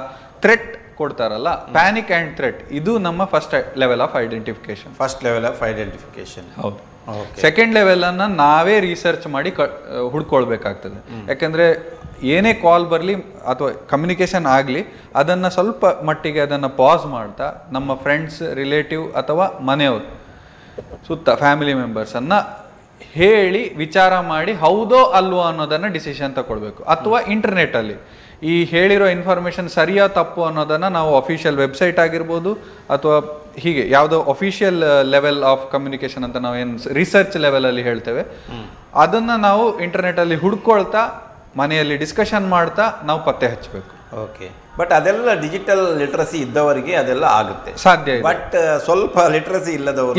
ಥ್ರೆಟ್ ಕೊಡ್ತಾರಲ್ಲ, ಪ್ಯಾನಿಕ್ ಆ್ಯಂಡ್ ಥ್ರೆಟ್, ಇದು ನಮ್ಮ first level of identification. First level of identification. ಹೌದು. ಸೆಕೆಂಡ್ ಲೆವೆಲನ್ನು ನಾವೇ ರಿಸರ್ಚ್ ಮಾಡಿ ಹುಡ್ಕೊಳ್ಬೇಕಾಗ್ತದೆ. ಯಾಕೆಂದರೆ ಏನೇ ಕಾಲ್ ಬರಲಿ ಅಥವಾ ಕಮ್ಯುನಿಕೇಷನ್ ಆಗಲಿ, ಅದನ್ನು ಸ್ವಲ್ಪ ಮಟ್ಟಿಗೆ ಅದನ್ನು ಪಾಸ್ ಮಾಡ್ತಾ ನಮ್ಮ ಫ್ರೆಂಡ್ಸ್, ರಿಲೇಟಿವ್ ಅಥವಾ ಮನೆಯವರು ಸುತ್ತ ಫ್ಯಾಮಿಲಿ ಮೆಂಬರ್ಸನ್ನು ಹೇಳಿ ವಿಚಾರ ಮಾಡಿ ಹೌದೋ ಅಲ್ವೋ ಅನ್ನೋದನ್ನು ಡಿಸಿಷನ್ ತಗೊಳ್ಬೇಕು. ಅಥವಾ ಇಂಟರ್ನೆಟ್ಟಲ್ಲಿ ಈ ಹೇಳಿರೋ ಇನ್ಫಾರ್ಮೇಷನ್ ಸರಿಯಾ ತಪ್ಪು ಅನ್ನೋದನ್ನು ನಾವು ಅಫಿಷಿಯಲ್ ವೆಬ್ಸೈಟ್ ಆಗಿರ್ಬೋದು ಅಥವಾ ಹೀಗೆ ಯಾವುದೋ ಅಫಿಷಿಯಲ್ ಲೆವೆಲ್ ಆಫ್ ಕಮ್ಯುನಿಕೇಷನ್ ಅಂತ ನಾವು ಏನು ರಿಸರ್ಚ್ ಲೆವೆಲಲ್ಲಿ ಹೇಳ್ತೇವೆ, ಅದನ್ನು ನಾವು ಇಂಟರ್ನೆಟ್ಟಲ್ಲಿ ಹುಡ್ಕೊಳ್ತಾ ಮನೆಯಲ್ಲಿ ಡಿಸ್ಕಷನ್ ಮಾಡ್ತಾ ನಾವು ಪತ್ತೆ ಹಚ್ಚಬೇಕು. ಓಕೆ, ಬಟ್ ಅದೆಲ್ಲ ಡಿಜಿಟಲ್ ಲಿಟ್ರಸಿ ಇದ್ದವರಿಗೆ ಅದೆಲ್ಲ ಆಗುತ್ತೆ, ಸಾಧ್ಯ. ಬಟ್ ಸ್ವಲ್ಪ ಲಿಟ್ರಸಿ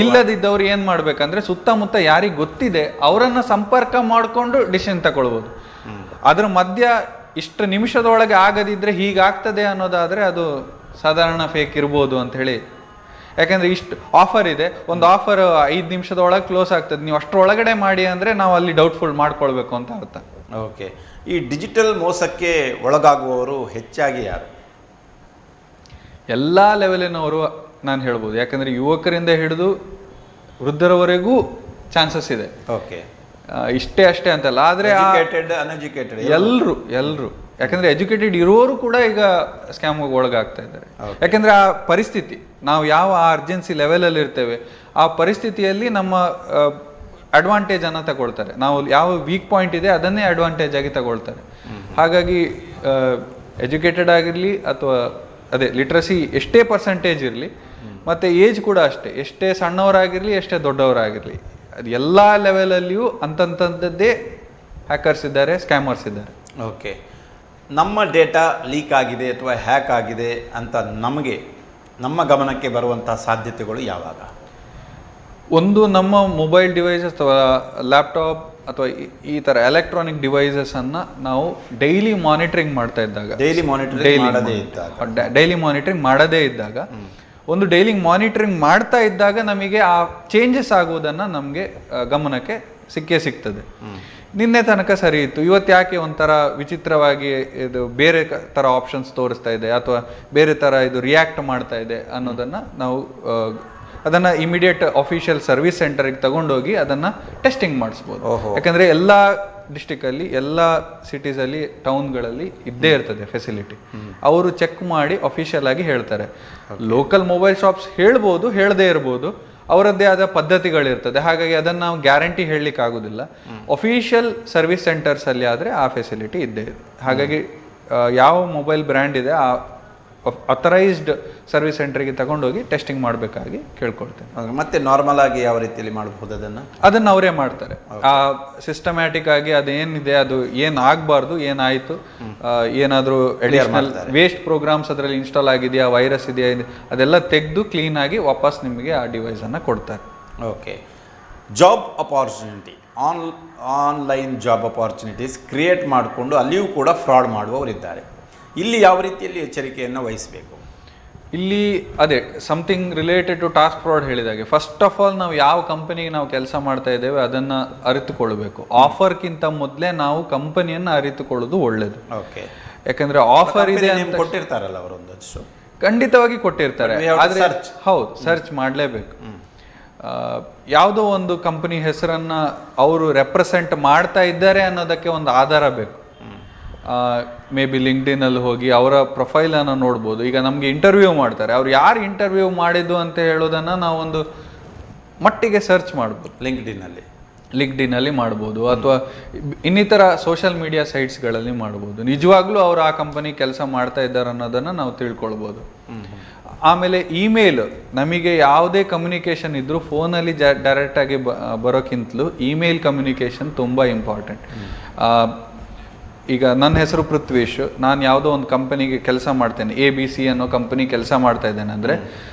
ಇಲ್ಲದಿದ್ದವ್ರು ಏನ್ ಮಾಡ್ಬೇಕಂದ್ರೆ ಸುತ್ತಮುತ್ತ ಯಾರಿಗೆ ಗೊತ್ತಿದೆ ಅವರನ್ನ ಸಂಪರ್ಕ ಮಾಡಿಕೊಂಡು ಡಿಸಿಷನ್ ತಗೊಳ್ಬೋದು. ಅದ್ರ ಮಧ್ಯ ಇಷ್ಟು ನಿಮಿಷದೊಳಗೆ ಆಗದಿದ್ರೆ ಹೀಗಾಗ್ತದೆ ಅನ್ನೋದಾದ್ರೆ ಅದು ಸಾಧಾರಣ ಫೇಕ್ ಇರ್ಬೋದು ಅಂತ ಹೇಳಿ. ಯಾಕಂದ್ರೆ ಇಷ್ಟು ಆಫರ್ ಇದೆ, ಒಂದು ಆಫರ್ 5 ನಿಮಿಷದೊಳಗೆ ಕ್ಲೋಸ್ ಆಗ್ತದೆ, ನೀವು ಅಷ್ಟರೊಳಗಡೆ ಮಾಡಿ ಅಂದ್ರೆ ನಾವು ಅಲ್ಲಿ ಡೌಟ್ಫುಲ್ ಮಾಡ್ಕೊಳ್ಬೇಕು ಅಂತ ಅರ್ಥ. ಓಕೆ, ಈ ಡಿಜಿಟಲ್ ಮೋಸಕ್ಕೆ ಒಳಗಾಗುವವರು ಹೆಚ್ಚಾಗಿ ಯಾರು? ಎಲ್ಲ ಲೆವೆಲಿನವರು ನಾನು ಹೇಳ್ಬೋದು. ಯಾಕಂದ್ರೆ ಯುವಕರಿಂದ ಹಿಡಿದು ವೃದ್ಧರವರೆಗೂ ಚಾನ್ಸಸ್ ಇದೆ. ಓಕೆ, ಇಷ್ಟೇ ಅಷ್ಟೇ ಅಂತಲ್ಲ, ಆದ್ರೆ ಅನ್ಎಜುಕೇಟೆಡ್ ಎಲ್ರು ಯಾಕಂದ್ರೆ ಎಜುಕೇಟೆಡ್ ಇರೋರು ಕೂಡ ಈಗ ಸ್ಕ್ಯಾಮ್ಗೆ ಒಳಗಾಗ್ತಾ ಇದ್ದಾರೆ. ಯಾಕಂದ್ರೆ ಆ ಪರಿಸ್ಥಿತಿ, ನಾವು ಯಾವ ಅರ್ಜೆನ್ಸಿ ಲೆವೆಲಲ್ಲಿ ಇರ್ತೇವೆ ಆ ಪರಿಸ್ಥಿತಿಯಲ್ಲಿ ನಮ್ಮ ಅಡ್ವಾಂಟೇಜ್ ಅನ್ನ ತಗೊಳ್ತಾರೆ. ನಾವು ಯಾವ ವೀಕ್ ಪಾಯಿಂಟ್ ಇದೆ ಅದನ್ನೇ ಅಡ್ವಾಂಟೇಜ್ ಆಗಿ ತಗೊಳ್ತಾರೆ. ಹಾಗಾಗಿ ಎಜುಕೇಟೆಡ್ ಆಗಿರಲಿ ಅಥವಾ ಅದೇ ಲಿಟ್ರಸಿ ಎಷ್ಟೇ ಪರ್ಸೆಂಟೇಜ್ ಇರಲಿ, ಮತ್ತು ಏಜ್ ಕೂಡ ಅಷ್ಟೇ, ಎಷ್ಟೇ ಸಣ್ಣವರಾಗಿರಲಿ ಎಷ್ಟೇ ದೊಡ್ಡವರಾಗಿರಲಿ, ಅದು ಎಲ್ಲ ಲೆವೆಲಲ್ಲಿಯೂ ಅಂತಂಥದ್ದೇ ಹ್ಯಾಕರ್ಸ್ ಇದ್ದಾರೆ, ಸ್ಕ್ಯಾಮರ್ಸ್ ಇದ್ದಾರೆ. ಓಕೆ, ನಮ್ಮ ಡೇಟಾ ಲೀಕ್ ಆಗಿದೆ ಅಥವಾ ಹ್ಯಾಕ್ ಆಗಿದೆ ಅಂತ ನಮ್ಮ ಗಮನಕ್ಕೆ ಬರುವಂಥ ಸಾಧ್ಯತೆಗಳು ಯಾವಾಗ? ಒಂದು, ನಮ್ಮ ಮೊಬೈಲ್ ಡಿವೈಸಸ್ ಅಥವಾ ಲ್ಯಾಪ್ಟಾಪ್ ಅಥವಾ ಈ ಥರ ಎಲೆಕ್ಟ್ರಾನಿಕ್ ಡಿವೈಸಸನ್ನು ನಾವು ಡೈಲಿ ಮಾನಿಟರಿಂಗ್ ಮಾಡ್ತಾ ಇದ್ದಾಗ, ಡೈಲಿ ಮಾನಿಟರಿಂಗ್ ಮಾಡದೇ ಇದ್ದಾಗ, ಒಂದು ಡೈಲಿ ಮಾನಿಟರಿಂಗ್ ಮಾಡ್ತಾ ಇದ್ದಾಗ ನಮಗೆ ಆ ಚೇಂಜಸ್ ಆಗುವುದನ್ನು ನಮಗೆ ಗಮನಕ್ಕೆ ಸಿಗ್ತದೆ. ನಿನ್ನೆ ತನಕ ಸರಿ ಇತ್ತು, ಇವತ್ತು ಯಾಕೆ ಒಂಥರ ವಿಚಿತ್ರವಾಗಿ ಇದು ಬೇರೆ ಥರ ಆಪ್ಷನ್ಸ್ ತೋರಿಸ್ತಾ ಇದೆ ಅಥವಾ ಬೇರೆ ಥರ ಇದು ರಿಯಾಕ್ಟ್ ಮಾಡ್ತಾ ಇದೆ ಅನ್ನೋದನ್ನು ನಾವು ಅದನ್ನು ಇಮಿಡಿಯೇಟ್ ಅಫಿಷಿಯಲ್ ಸರ್ವಿಸ್ ಸೆಂಟರಿಗೆ ತಗೊಂಡೋಗಿ ಅದನ್ನು ಟೆಸ್ಟಿಂಗ್ ಮಾಡಿಸ್ಬೋದು. ಯಾಕಂದರೆ ಎಲ್ಲ ಡಿಸ್ಟಿಕಲ್ಲಿ, ಎಲ್ಲ ಸಿಟೀಸಲ್ಲಿ, ಟೌನ್ಗಳಲ್ಲಿ ಇದ್ದೇ ಇರ್ತದೆ ಫೆಸಿಲಿಟಿ. ಅವರು ಚೆಕ್ ಮಾಡಿ ಅಫಿಷಿಯಲ್ ಆಗಿ ಹೇಳ್ತಾರೆ. ಲೋಕಲ್ ಮೊಬೈಲ್ ಶಾಪ್ಸ್ ಹೇಳ್ಬೋದು, ಹೇಳದೇ ಇರ್ಬೋದು, ಅವರದ್ದೇ ಆದ ಪದ್ಧತಿಗಳಿರ್ತದೆ. ಹಾಗಾಗಿ ಅದನ್ನು ನಾವು ಗ್ಯಾರಂಟಿ ಹೇಳಲಿಕ್ಕೆ ಆಗೋದಿಲ್ಲ. ಅಫಿಷಿಯಲ್ ಸರ್ವಿಸ್ ಸೆಂಟರ್ಸಲ್ಲಿ ಆದರೆ ಆ ಫೆಸಿಲಿಟಿ ಇದ್ದೇ ಇದೆ. ಹಾಗಾಗಿ ಯಾವ ಮೊಬೈಲ್ ಬ್ರ್ಯಾಂಡ್ ಇದೆ ಆ ಅಥರೈಸ್ಡ್ ಸರ್ವಿಸ್ ಸೆಂಟರ್ಗೆ ತಗೊಂಡೋಗಿ ಟೆಸ್ಟಿಂಗ್ ಮಾಡಬೇಕಾಗಿ ಕೇಳ್ಕೊಳ್ತೇನೆ. ಮತ್ತೆ ನಾರ್ಮಲ್ ಆಗಿ ಯಾವ ರೀತಿಯಲ್ಲಿ ಮಾಡಬಹುದು ಅದನ್ನು ಅವರೇ ಮಾಡ್ತಾರೆ. ಆ ಸಿಸ್ಟಮ್ಯಾಟಿಕ್ ಆಗಿ ಅದೇನಿದೆ, ಅದು ಏನು ಆಗಬಾರ್ದು, ಏನಾಯಿತು, ಏನಾದರೂ ಅಡಿಷನಲ್ ವೇಸ್ಟ್ ಪ್ರೋಗ್ರಾಮ್ಸ್ ಅದರಲ್ಲಿ ಇನ್ಸ್ಟಾಲ್ ಆಗಿದೆಯಾ, ವೈರಸ್ ಇದೆಯಾ, ಅದೆಲ್ಲ ತೆಗೆದು ಕ್ಲೀನ್ ಆಗಿ ವಾಪಸ್ ನಿಮಗೆ ಆ ಡಿವೈಸನ್ನು ಕೊಡ್ತಾರೆ. Okay, job opportunity, online job opportunities create ಮಾಡಿಕೊಂಡು ಅಲ್ಲಿಯೂ ಕೂಡ ಫ್ರಾಡ್ ಮಾಡುವವರಿದ್ದಾರೆ. ಇಲ್ಲಿ ಯಾವ ರೀತಿಯಲ್ಲಿ ಎಚ್ಚರಿಕೆಯನ್ನು ವಹಿಸಬೇಕು? ಇಲ್ಲಿ ಅದೇ something related to task fraud ಹೇಳಿದಾಗೆ, ಫಸ್ಟ್ ಆಫ್ ಆಲ್ ನಾವು ಯಾವ ಕಂಪನಿಗೆ ನಾವು ಕೆಲಸ ಮಾಡ್ತಾ ಇದ್ದೇವೆ ಅದನ್ನು ಅರಿತುಕೊಳ್ಬೇಕು. ಆಫರ್ಗಿಂತ ಮೊದಲೇ ನಾವು ಕಂಪನಿಯನ್ನು ಅರಿತುಕೊಳ್ಳೋದು ಒಳ್ಳೇದು. ಓಕೆ, ಯಾಕಂದ್ರೆ ಆಫರ್ ಇದೆ ಅಂತ ಕೊಟ್ಟಿರ್ತಾರಲ್ಲ ಅವರೊಂದಷ್ಟು, ಖಂಡಿತವಾಗಿ ಕೊಟ್ಟಿರ್ತಾರೆ. ಆದರೆ ಹೌದು, ಸರ್ಚ್ ಮಾಡಲೇಬೇಕು. ಯಾವುದೋ ಒಂದು ಕಂಪನಿ ಹೆಸರನ್ನು ಅವರು ರೆಪ್ರೆಸೆಂಟ್ ಮಾಡ್ತಾ ಇದ್ದಾರೆ ಅನ್ನೋದಕ್ಕೆ ಒಂದು ಆಧಾರ ಬೇಕು. ಮೇ ಬಿ ಲಿಂಕ್ಡ್ಇನಲ್ಲಿ ಹೋಗಿ ಅವರ ಪ್ರೊಫೈಲನ್ನು ನೋಡ್ಬೋದು. ಈಗ ನಮಗೆ ಇಂಟರ್ವ್ಯೂ ಮಾಡ್ತಾರೆ, ಅವ್ರು ಯಾರು ಇಂಟರ್ವ್ಯೂ ಮಾಡಿದ್ದು ಅಂತ ಹೇಳೋದನ್ನು ನಾವು ಒಂದು ಮಟ್ಟಿಗೆ ಸರ್ಚ್ ಮಾಡ್ಬೋದು. ಲಿಂಕ್ಡ್ಇನಲ್ಲಿ ಮಾಡ್ಬೋದು ಅಥವಾ ಇನ್ನಿತರ ಸೋಷಿಯಲ್ ಮೀಡಿಯಾ ಸೈಟ್ಸ್ಗಳಲ್ಲಿ ಮಾಡ್ಬೋದು. ನಿಜವಾಗ್ಲೂ ಅವರು ಆ ಕಂಪನಿ ಕೆಲಸ ಮಾಡ್ತಾ ಇದ್ದಾರೆ ಅನ್ನೋದನ್ನು ನಾವು ತಿಳ್ಕೊಳ್ಬೋದು. ಆಮೇಲೆ ಇಮೇಲ್, ನಮಗೆ ಯಾವುದೇ ಕಮ್ಯುನಿಕೇಷನ್ ಇದ್ರೂ ಫೋನಲ್ಲಿ ಡೈರೆಕ್ಟಾಗಿ ಬರೋಕ್ಕಿಂತಲೂ ಇಮೇಲ್ ಕಮ್ಯುನಿಕೇಷನ್ ತುಂಬ ಇಂಪಾರ್ಟೆಂಟ್. ಈಗ ನನ್ನ ಹೆಸರು ಪೃಥ್ವೀಶ್, ನಾನು ಯಾವುದೋ ಒಂದು ಕಂಪನಿಗೆ ಕೆಲಸ ಮಾಡ್ತೇನೆ, ABC ಅನ್ನೋ ಕಂಪನಿ ಕೆಲಸ ಮಾಡ್ತಾ ಇದ್ದೇನೆ ಅಂದರೆ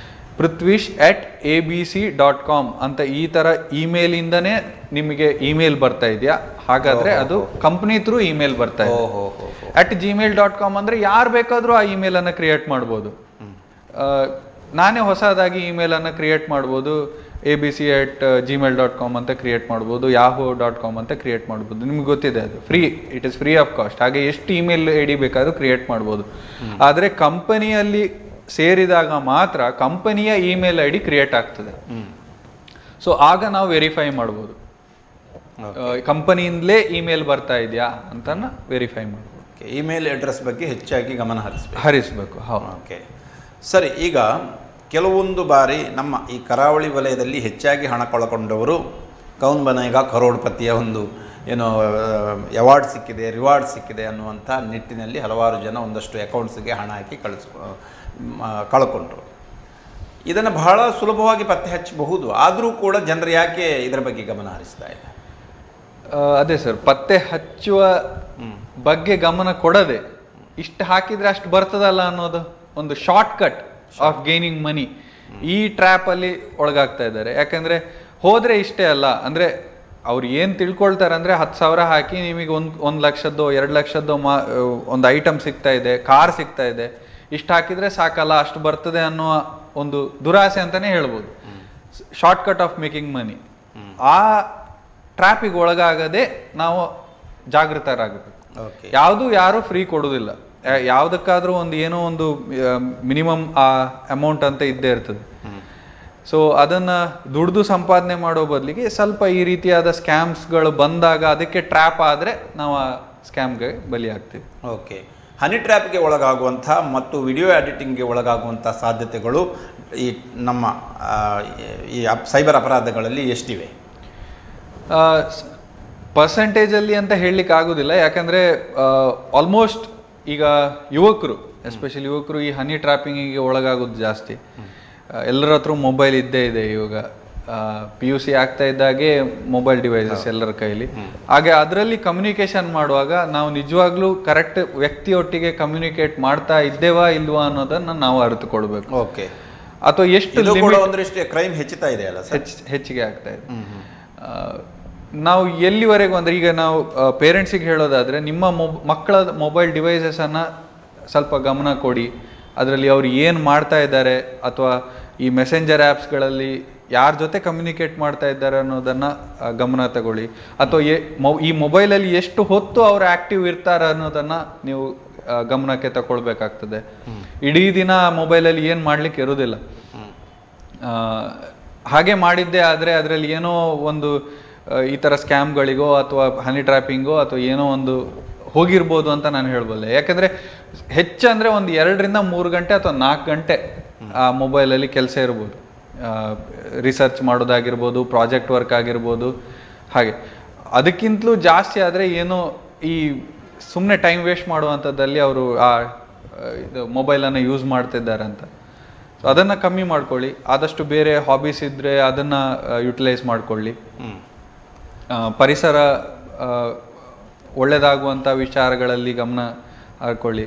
prithvish@abc.com ಅಂತ ಈ ಥರ ಇಮೇಲಿಂದನೇ ನಿಮಗೆ ಇಮೇಲ್ ಬರ್ತಾ ಇದೆಯಾ, ಹಾಗಾದರೆ ಅದು ಕಂಪ್ನಿ ಥ್ರೂ ಇಮೇಲ್ ಬರ್ತಾ ಇದೆ. @gmail.com ಅಂದರೆ ಯಾರು ಬೇಕಾದರೂ ಆ ಇಮೇಲನ್ನು ಕ್ರಿಯೇಟ್ ಮಾಡ್ಬೋದು. ನಾನೇ ಹೊಸದಾಗಿ ಇಮೇಲನ್ನು ಕ್ರಿಯೇಟ್ ಮಾಡ್ಬೋದು, abc@gmail.com ಅಂತ ಕ್ರಿಯೇಟ್ ಮಾಡ್ಬೋದು, yahoo.com ಅಂತ ಕ್ರಿಯೇಟ್ ಮಾಡ್ಬೋದು. ನಿಮ್ಗೆ ಗೊತ್ತಿದೆ, ಅದು free, it is free of cost. ಹಾಗೆ ಎಷ್ಟು ಇಮೇಲ್ ID ಬೇಕಾದರೂ ಕ್ರಿಯೇಟ್ ಮಾಡ್ಬೋದು. ಆದರೆ ಕಂಪನಿಯಲ್ಲಿ ಸೇರಿದಾಗ ಮಾತ್ರ ಕಂಪನಿಯ ಇಮೇಲ್ ID ಕ್ರಿಯೇಟ್ ಆಗ್ತದೆ. ಸೊ ಆಗ ನಾವು ವೆರಿಫೈ ಮಾಡ್ಬೋದು, ಕಂಪನಿಯಿಂದಲೇ ಇಮೇಲ್ ಬರ್ತಾ ಇದೆಯಾ ಅಂತ ವೆರಿಫೈ ಮಾಡ್ಬೋದು. ಇಮೇಲ್ ಅಡ್ರೆಸ್ ಬಗ್ಗೆ ಹೆಚ್ಚಾಗಿ ಗಮನ ಹರಿಸಬೇಕು. ಹೌದು. ಓಕೆ, ಸರಿ. ಈಗ ಕೆಲವೊಂದು ಬಾರಿ ನಮ್ಮ ಈ ಕರಾವಳಿ ವಲಯದಲ್ಲಿ ಹೆಚ್ಚಾಗಿ ಹಣ ಕಳ್ಕೊಂಡವರು ಕೌನ್ ಬನೇಗಾ ಕರೋಡ್ಪತಿಯ ಒಂದು ಏನೋ ಅವಾರ್ಡ್ ಸಿಕ್ಕಿದೆ, ರಿವಾರ್ಡ್ ಸಿಕ್ಕಿದೆ ಅನ್ನುವಂಥ ನಿಟ್ಟಿನಲ್ಲಿ ಹಲವಾರು ಜನ ಒಂದಷ್ಟು ಅಕೌಂಟ್ಸ್ಗೆ ಹಣ ಹಾಕಿ ಕಳ್ಕೊಂಡ್ರು. ಇದನ್ನು ಬಹಳ ಸುಲಭವಾಗಿ ಪತ್ತೆ ಹಚ್ಚಬಹುದು, ಆದರೂ ಕೂಡ ಜನರು ಯಾಕೆ ಇದರ ಬಗ್ಗೆ ಗಮನ ಹರಿಸ್ತಾ ಇಲ್ಲ? ಅದೇ ಸರ್, ಪತ್ತೆ ಹಚ್ಚುವ ಬಗ್ಗೆ ಗಮನ ಕೊಡದೆ ಇಷ್ಟು ಹಾಕಿದ್ರೆ ಅಷ್ಟು ಬರ್ತದಲ್ಲ ಅನ್ನೋದು ಒಂದು ಶಾರ್ಟ್ ಕಟ್ ಆಫ್ ಗೇನಿಂಗ್ ಮನಿ, ಈ ಟ್ರ್ಯಾಪ್ ಅಲ್ಲಿ ಒಳಗಾಗ್ತಾ ಇದ್ದಾರೆ. ಯಾಕಂದ್ರೆ ಹೋದ್ರೆ ಇಷ್ಟೇ ಅಲ್ಲ, ಅಂದ್ರೆ ಅವ್ರು ಏನು ತಿಳ್ಕೊಳ್ತಾರೆ ಅಂದರೆ 10,000 ಹಾಕಿ ನಿಮಗೆ ಒಂದು ಲಕ್ಷದ್ದು 2 ಲಕ್ಷದ್ದು ಒಂದು ಐಟಮ್ ಸಿಗ್ತಾ ಇದೆ, ಕಾರ್ ಸಿಗ್ತಾ ಇದೆ, ಇಷ್ಟು ಹಾಕಿದರೆ ಸಾಕಲ್ಲ, ಅಷ್ಟು ಬರ್ತದೆ ಅನ್ನೋ ಒಂದು ದುರಾಸೆ ಅಂತಲೇ ಹೇಳ್ಬೋದು. ಶಾರ್ಟ್ ಕಟ್ ಆಫ್ ಮೇಕಿಂಗ್ ಮನಿ. ಆ ಟ್ರ್ಯಾಪಿಗೆ ಒಳಗಾಗದೆ ನಾವು ಜಾಗೃತರಾಗಬೇಕು. ಯಾರು ಫ್ರೀ ಕೊಡೋದಿಲ್ಲ. ಯಾವುದಕ್ಕಾದ್ರೂ ಒಂದು ಏನೋ ಒಂದು ಮಿನಿಮಮ್ ಆ ಅಮೌಂಟ್ ಅಂತ ಇದ್ದೇ ಇರ್ತದೆ. ಸೊ ಅದನ್ನು ದುಡ್ದು ಸಂಪಾದನೆ ಮಾಡೋ ಬದಲಿಗೆ ಸ್ವಲ್ಪ ಈ ರೀತಿಯಾದ ಸ್ಕ್ಯಾಮ್ಸ್ಗಳು ಬಂದಾಗ ಅದಕ್ಕೆ ಟ್ರ್ಯಾಪ್ ಆದರೆ ನಾವು ಆ ಸ್ಕ್ಯಾಮ್ಗೆ ಬಲಿಯಾಗ್ತೀವಿ. ಓಕೆ, ಹನಿ ಟ್ರ್ಯಾಪ್ಗೆ ಒಳಗಾಗುವಂಥ ಮತ್ತು ವಿಡಿಯೋ ಎಡಿಟಿಂಗ್ಗೆ ಒಳಗಾಗುವಂಥ ಸಾಧ್ಯತೆಗಳು ಈ ನಮ್ಮ ಈ ಸೈಬರ್ ಅಪರಾಧಗಳಲ್ಲಿ ಎಷ್ಟಿವೆ? ಪರ್ಸೆಂಟೇಜಲ್ಲಿ ಅಂತ ಹೇಳಲಿಕ್ಕೆ ಆಗೋದಿಲ್ಲ. ಯಾಕಂದರೆ ಆಲ್ಮೋಸ್ಟ್ ಈಗ ಯುವಕರು, ಎಸ್ಪೆಷಲಿ ಯುವಕರು ಈ ಹನಿ ಟ್ರ್ಯಾಪಿಂಗಿಗೆ ಒಳಗಾಗೋದು ಜಾಸ್ತಿ. ಎಲ್ಲರ ಹತ್ರ ಮೊಬೈಲ್ ಇದ್ದೇ ಇದೆ ಇವಾಗ. PUC ಆಗ್ತಾ ಇದ್ದಾಗೆ ಮೊಬೈಲ್ ಡಿವೈಸಸ್ ಎಲ್ಲರ ಕೈಲಿ. ಹಾಗೆ ಅದರಲ್ಲಿ ಕಮ್ಯುನಿಕೇಶನ್ ಮಾಡುವಾಗ ನಾವು ನಿಜವಾಗ್ಲೂ ಕರೆಕ್ಟ್ ವ್ಯಕ್ತಿಯೊಟ್ಟಿಗೆ ಕಮ್ಯುನಿಕೇಟ್ ಮಾಡ್ತಾ ಇದ್ದೇವಾ ಇಲ್ವಾ ಅನ್ನೋದನ್ನ ನಾವು ಅರಿತುಕೊಳ್ಬೇಕು. ಓಕೆ, ಅಥವಾ ಎಷ್ಟು ಕ್ರೈಮ್ ಹೆಚ್ಚುತ್ತಾ ಇದೆ ಅಲ್ಲ, ಹೆಚ್ಚಿಗೆ ಆಗ್ತಾ ಇದೆ. ನಾವು ಎಲ್ಲಿವರೆಗೂ ಅಂದರೆ ಈಗ ನಾವು ಪೇರೆಂಟ್ಸಿಗೆ ಹೇಳೋದಾದರೆ ನಿಮ್ಮ ಮಕ್ಕಳ ಮೊಬೈಲ್ ಡಿವೈಸಸನ್ನು ಸ್ವಲ್ಪ ಗಮನ ಕೊಡಿ. ಅದರಲ್ಲಿ ಅವ್ರು ಏನು ಮಾಡ್ತಾ ಇದ್ದಾರೆ, ಅಥವಾ ಈ ಮೆಸೆಂಜರ್ ಆ್ಯಪ್ಸ್ಗಳಲ್ಲಿ ಯಾರ ಜೊತೆ ಕಮ್ಯುನಿಕೇಟ್ ಮಾಡ್ತಾ ಇದ್ದಾರೆ ಅನ್ನೋದನ್ನು ಗಮನ ತಗೊಳ್ಳಿ. ಅಥವಾ ಈ ಮೊಬೈಲಲ್ಲಿ ಎಷ್ಟು ಹೊತ್ತು ಅವರು ಆ್ಯಕ್ಟಿವ್ ಇರ್ತಾರೆ ಅನ್ನೋದನ್ನು ನೀವು ಗಮನಕ್ಕೆ ತಗೊಳ್ಬೇಕಾಗ್ತದೆ. ಇಡೀ ದಿನ ಮೊಬೈಲಲ್ಲಿ ಏನು ಮಾಡಲಿಕ್ಕೆ ಇರೋದಿಲ್ಲ. ಹಾಗೆ ಮಾಡಿದ್ದೇ ಆದರೆ ಅದರಲ್ಲಿ ಏನೋ ಒಂದು ಈ ಥರ ಸ್ಕ್ಯಾಮ್ಗಳಿಗೋ ಅಥವಾ ಹನಿ ಟ್ರ್ಯಾಪಿಂಗೋ ಅಥವಾ ಏನೋ ಒಂದು ಹೋಗಿರ್ಬೋದು ಅಂತ ನಾನು ಹೇಳ್ಬಲ್ಲೆ. ಯಾಕಂದರೆ ಹೆಚ್ಚಂದರೆ ಒಂದು 2 ರಿಂದ 3 ಗಂಟೆ ಅಥವಾ 4 ಗಂಟೆ ಆ ಮೊಬೈಲಲ್ಲಿ ಕೆಲಸ ಇರ್ಬೋದು. ರಿಸರ್ಚ್ ಮಾಡೋದಾಗಿರ್ಬೋದು, ಪ್ರಾಜೆಕ್ಟ್ ವರ್ಕ್ ಆಗಿರ್ಬೋದು. ಹಾಗೆ ಅದಕ್ಕಿಂತಲೂ ಜಾಸ್ತಿ ಆದರೆ ಏನೋ ಈ ಸುಮ್ಮನೆ ಟೈಮ್ ವೇಸ್ಟ್ ಮಾಡುವಂಥದ್ದಲ್ಲಿ ಅವರು ಆ ಇದು ಮೊಬೈಲನ್ನು ಯೂಸ್ ಮಾಡ್ತಿದ್ದಾರೆ ಅಂತ. ಸೊ ಅದನ್ನು ಕಮ್ಮಿ ಮಾಡ್ಕೊಳ್ಳಿ. ಆದಷ್ಟು ಬೇರೆ ಹಾಬೀಸ್ ಇದ್ದರೆ ಅದನ್ನು ಯುಟಿಲೈಸ್ ಮಾಡ್ಕೊಳ್ಳಿ. ಪರಿಸರ ಒಳ್ಳೆಯದಾಗುವಂಥ ವಿಚಾರಗಳಲ್ಲಿ ಗಮನ ಹಾಕೊಳ್ಳಿ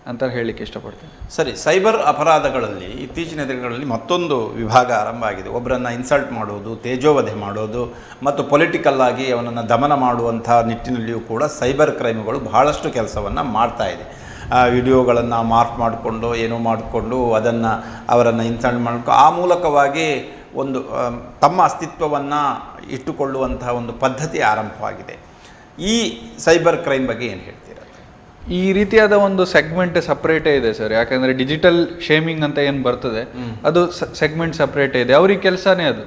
ಅಂತ ಹೇಳಲಿಕ್ಕೆ ಇಷ್ಟಪಡ್ತೀನಿ. ಸರಿ, ಸೈಬರ್ ಅಪರಾಧಗಳಲ್ಲಿ ಇತ್ತೀಚಿನ ದಿನಗಳಲ್ಲಿ ಮತ್ತೊಂದು ವಿಭಾಗ ಆರಂಭ ಆಗಿದೆ. ಒಬ್ಬರನ್ನು ಇನ್ಸಲ್ಟ್ ಮಾಡೋದು, ತೇಜೋವಧೆ ಮಾಡೋದು ಮತ್ತು ಪೊಲಿಟಿಕಲ್ ಆಗಿ ಅವನನ್ನು ದಮನ ಮಾಡುವಂಥ ನಿಟ್ಟಿನಲ್ಲಿಯೂ ಕೂಡ ಸೈಬರ್ ಕ್ರೈಮ್ಗಳು ಬಹಳಷ್ಟು ಕೆಲಸವನ್ನು ಮಾಡ್ತಾ ಇದೆ. ವಿಡಿಯೋಗಳನ್ನು ಮಾರ್ಕ್ ಮಾಡಿಕೊಂಡು ಏನೋ ಮಾಡಿಕೊಂಡು ಅದನ್ನು ಅವರನ್ನು ಇನ್ಸಲ್ಟ್ ಮಾಡ್ಕೊಂಡು ಆ ಮೂಲಕವಾಗಿ ಒಂದು ತಮ್ಮ ಅಸ್ತಿತ್ವವನ್ನು ಇಟ್ಟುಕೊಳ್ಳುವಂತಹ ಒಂದು ಪದ್ಧತಿ ಆರಂಭವಾಗಿದೆ. ಈ ಸೈಬರ್ ಕ್ರೈಮ್ ಬಗ್ಗೆ ಏನು ಹೇಳ್ತೀರಾ? ಈ ರೀತಿಯಾದ ಒಂದು ಸೆಗ್ಮೆಂಟ್ ಸಪ್ರೇಟೇ ಇದೆ ಸರ್. ಯಾಕಂದರೆ ಡಿಜಿಟಲ್ ಶೇಮಿಂಗ್ ಅಂತ ಏನು ಬರ್ತದೆ ಅದು ಸೆಗ್ಮೆಂಟ್ ಸಪ್ರೇಟೇ ಇದೆ. ಅವ್ರಿಗೆ ಕೆಲಸನೇ ಅದು.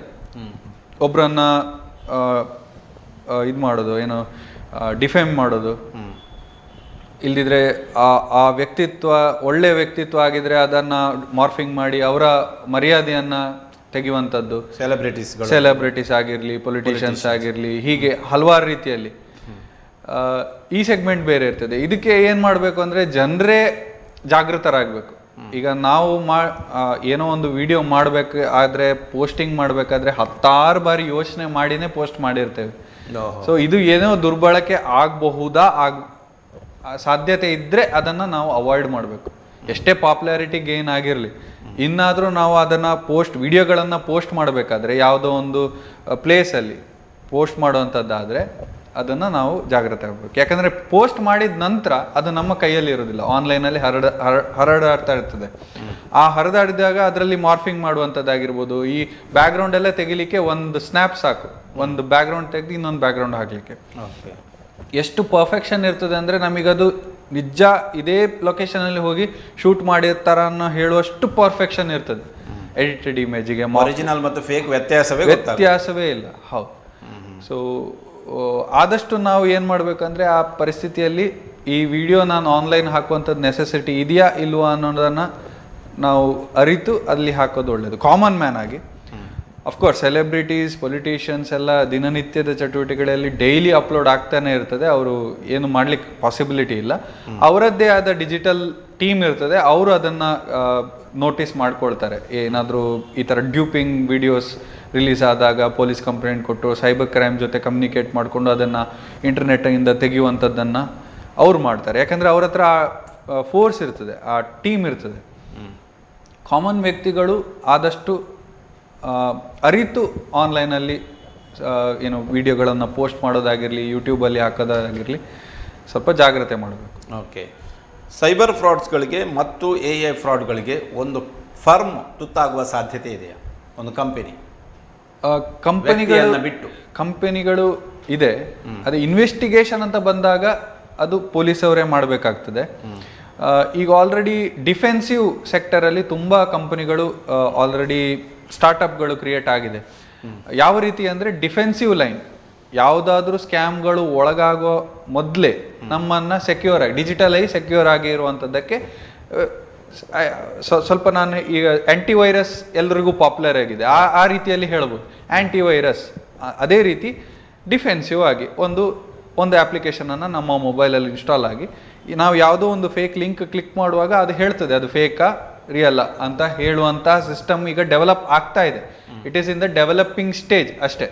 ಒಬ್ಬರನ್ನ ಇದು ಮಾಡೋದು, ಏನು ಡಿಫೇಮ್ ಮಾಡೋದು. ಇಲ್ದಿದ್ರೆ ಆ ವ್ಯಕ್ತಿತ್ವ ಒಳ್ಳೆಯ ವ್ಯಕ್ತಿತ್ವ ಆಗಿದ್ರೆ ಅದನ್ನು ಮಾರ್ಫಿಂಗ್ ಮಾಡಿ ಅವರ ಮರ್ಯಾದೆಯನ್ನು ತೆಗೆಯುವಂಥದ್ದು. ಸೆಲೆಬ್ರಿಟೀಸ್ ಆಗಿರಲಿ, ಪೊಲಿಟಿಷಿಯನ್ಸ್ ಆಗಿರಲಿ, ಹೀಗೆ ಹಲವಾರು ರೀತಿಯಲ್ಲಿ ಈ ಸೆಗ್ಮೆಂಟ್ ಬೇರೆ ಇರ್ತದೆ. ಇದಕ್ಕೆ ಏನು ಮಾಡಬೇಕು ಅಂದರೆ ಜನರೇ ಜಾಗೃತರಾಗಬೇಕು. ಈಗ ನಾವು ಏನೋ ಒಂದು ವಿಡಿಯೋ ಮಾಡಬೇಕಾದ್ರೆ ಪೋಸ್ಟಿಂಗ್ ಮಾಡಬೇಕಾದ್ರೆ 10 ಬಾರಿ ಯೋಚನೆ ಮಾಡಿನೇ ಪೋಸ್ಟ್ ಮಾಡಿರ್ತೇವೆ. ಸೊ ಇದು ಏನೋ ದುರ್ಬಳಕೆ ಆಗಬಹುದಾ ಸಾಧ್ಯತೆ ಇದ್ರೆ ಅದನ್ನ ನಾವು ಅವಾಯ್ಡ್ ಮಾಡಬೇಕು. ಎಷ್ಟೇ ಪಾಪ್ಯುಲಾರಿಟಿ ಗೇನ್ ಆಗಿರಲಿ, ಇನ್ನಾದರೂ ನಾವು ಅದನ್ನ ವಿಡಿಯೋಗಳನ್ನ ಪೋಸ್ಟ್ ಮಾಡಬೇಕಾದ್ರೆ ಯಾವುದೋ ಒಂದು ಪ್ಲೇಸಲ್ಲಿ ಪೋಸ್ಟ್ ಮಾಡುವಂಥದ್ದಾದ್ರೆ ಅದನ್ನ ನಾವು ಜಾಗ್ರತೆ ಆಗಬೇಕು. ಯಾಕಂದ್ರೆ ಪೋಸ್ಟ್ ಮಾಡಿದ ನಂತರ ಅದು ನಮ್ಮ ಕೈಯಲ್ಲಿ ಇರೋದಿಲ್ಲ, ಆನ್ಲೈನಲ್ಲಿ ಹರಡಾಡ್ತಾ ಇರ್ತದೆ. ಆ ಹರಿದಾಡಿದಾಗ ಅದರಲ್ಲಿ ಮಾರ್ಫಿಂಗ್ ಮಾಡುವಂಥದ್ದಾಗಿರ್ಬೋದು, ಈ ಬ್ಯಾಕ್ ಗ್ರೌಂಡ್ ಎಲ್ಲ ತೆಗಿಲಿಕ್ಕೆ ಒಂದು ಸ್ನ್ಯಾಪ್ ಸಾಕು, ಒಂದು ಬ್ಯಾಕ್ ಗ್ರೌಂಡ್ ತೆಗೆದು ಇನ್ನೊಂದು ಬ್ಯಾಕ್ ಗ್ರೌಂಡ್ ಹಾಕ್ಲಿಕ್ಕೆ. ಎಷ್ಟು ಪರ್ಫೆಕ್ಷನ್ ಇರ್ತದೆ ಅಂದ್ರೆ ನಮಗದು ನಿಜ ಇದೇ ಲೊಕೇಶನ್ ಅಲ್ಲಿ ಹೋಗಿ ಶೂಟ್ ಮಾಡಿರ್ತಾರ ಅನ್ನೋ ಹೇಳುವಷ್ಟು ಪರ್ಫೆಕ್ಷನ್ ಇರ್ತದೆ. ಎಡಿಟೆಡ್ ಇಮೇಜಿಗೆ ಒರಿಜಿನಲ್ ಮತ್ತು ಫೇಕ್ ವ್ಯತ್ಯಾಸವೇ ಇಲ್ಲ. ಹೌದು. ಸೊ ಆದಷ್ಟು ನಾವು ಏನು ಮಾಡಬೇಕಂದ್ರೆ ಆ ಪರಿಸ್ಥಿತಿಯಲ್ಲಿ ಈ ವಿಡಿಯೋ ನಾನು ಆನ್ಲೈನ್ ಹಾಕುವಂಥದ್ದು ನೆಸೆಸಿಟಿ ಇದೆಯಾ ಇಲ್ವಾ ಅನ್ನೋದನ್ನು ನಾವು ಅರಿತು ಅಲ್ಲಿ ಹಾಕೋದು ಒಳ್ಳೆಯದು, ಕಾಮನ್ ಮ್ಯಾನ್ ಆಗಿ. ಅಫ್ಕೋರ್ಸ್ ಸೆಲೆಬ್ರಿಟೀಸ್, ಪೊಲಿಟಿಷಿಯನ್ಸ್ ಎಲ್ಲ ದಿನನಿತ್ಯದ ಚಟುವಟಿಕೆಗಳಲ್ಲಿ ಡೈಲಿ ಅಪ್ಲೋಡ್ ಆಗ್ತಾನೆ ಇರ್ತದೆ, ಅವರು ಏನು ಮಾಡ್ಲಿಕ್ಕೆ ಪಾಸಿಬಿಲಿಟಿ ಇಲ್ಲ. ಅವರದ್ದೇ ಆದ ಡಿಜಿಟಲ್ ಟೀಮ್ ಇರ್ತದೆ, ಅವರು ಅದನ್ನು ನೋಟಿಸ್ ಮಾಡ್ಕೊಳ್ತಾರೆ. ಏನಾದರೂ ಈ ಥರ ಡ್ಯೂಪಿಂಗ್ ವಿಡಿಯೋಸ್ ರಿಲೀಸ್ ಆದಾಗ ಪೊಲೀಸ್ ಕಂಪ್ಲೇಂಟ್ ಕೊಟ್ಟು ಸೈಬರ್ ಕ್ರೈಮ್ ಜೊತೆ ಕಮ್ಯುನಿಕೇಟ್ ಮಾಡಿಕೊಂಡು ಅದನ್ನು ಇಂಟರ್ನೆಟ್ಟಿಂದ ತೆಗೆಯುವಂಥದ್ದನ್ನು ಅವ್ರು ಮಾಡ್ತಾರೆ. ಯಾಕಂದರೆ ಅವ್ರ ಹತ್ರ ಫೋರ್ಸ್ ಇರ್ತದೆ, ಆ ಟೀಮ್ ಇರ್ತದೆ. ಕಾಮನ್ ವ್ಯಕ್ತಿಗಳು ಆದಷ್ಟು ಅರಿತು ಆನ್ಲೈನಲ್ಲಿ ಏನು ವಿಡಿಯೋಗಳನ್ನು ಪೋಸ್ಟ್ ಮಾಡೋದಾಗಿರಲಿ, ಯೂಟ್ಯೂಬಲ್ಲಿ ಹಾಕೋದಾಗಿರಲಿ ಸ್ವಲ್ಪ ಜಾಗ್ರತೆ ಮಾಡಬೇಕು. ಓಕೆ. ಸೈಬರ್ ಫ್ರಾಡ್ಸ್ಗಳಿಗೆ ಮತ್ತು AI ಫ್ರಾಡ್ಗಳಿಗೆ ಒಂದು ಫರ್ಮ್ ತುತ್ತಾಗುವ ಸಾಧ್ಯತೆ ಇದೆಯಾ? ಒಂದು ಕಂಪನಿಗಳು ಇದೆ, ಅದು ಇನ್ವೆಸ್ಟಿಗೇಷನ್ ಅಂತ ಬಂದಾಗ ಅದು ಪೊಲೀಸವರೇ ಮಾಡಬೇಕಾಗ್ತದೆ. ಈಗ ಆಲ್ರೆಡಿ ಡಿಫೆನ್ಸಿವ್ ಸೆಕ್ಟರಲ್ಲಿ ತುಂಬ ಕಂಪನಿಗಳು ಆಲ್ರೆಡಿ ಸ್ಟಾರ್ಟಪ್ಗಳು ಕ್ರಿಯೇಟ್ ಆಗಿದೆ. ಯಾವ ರೀತಿ ಅಂದರೆ ಡಿಫೆನ್ಸಿವ್ ಲೈನ್, ಯಾವುದಾದ್ರೂ ಸ್ಕ್ಯಾಮ್ಗಳು ಒಳಗಾಗೋ ಮೊದಲೇ ನಮ್ಮನ್ನು ಸೆಕ್ಯೂರ್ ಆಗಿ ಡಿಜಿಟಲೈ ಸೆಕ್ಯೂರ್ ಆಗಿ ಇರುವಂಥದ್ದಕ್ಕೆ ಸ್ವಲ್ಪ ನಾನು ಈಗ ಆ್ಯಂಟಿವೈರಸ್ ಎಲ್ರಿಗೂ ಪಾಪ್ಯುಲರ್ ಆಗಿದೆ, ಆ ರೀತಿಯಲ್ಲಿ ಹೇಳ್ಬೋದು. ಆ್ಯಂಟಿವೈರಸ್ ಅದೇ ರೀತಿ ಡಿಫೆನ್ಸಿವ್ ಆಗಿ ಒಂದು ಅಪ್ಲಿಕೇಶನನ್ನು ನಮ್ಮ ಮೊಬೈಲಲ್ಲಿ ಇನ್ಸ್ಟಾಲ್ ಆಗಿ ನಾವು ಯಾವುದೋ ಒಂದು ಫೇಕ್ ಲಿಂಕ್ ಕ್ಲಿಕ್ ಮಾಡುವಾಗ ಅದು ಹೇಳ್ತದೆ ಅದು ಫೇಕಾ ರಿಯಲ್ಲ ಅಂತ ಹೇಳುವಂಥ ಸಿಸ್ಟಮ್ ಈಗ ಡೆವಲಪ್ ಆಗ್ತಾ ಇದೆ. It is in the developing stage ಅಷ್ಟೇ.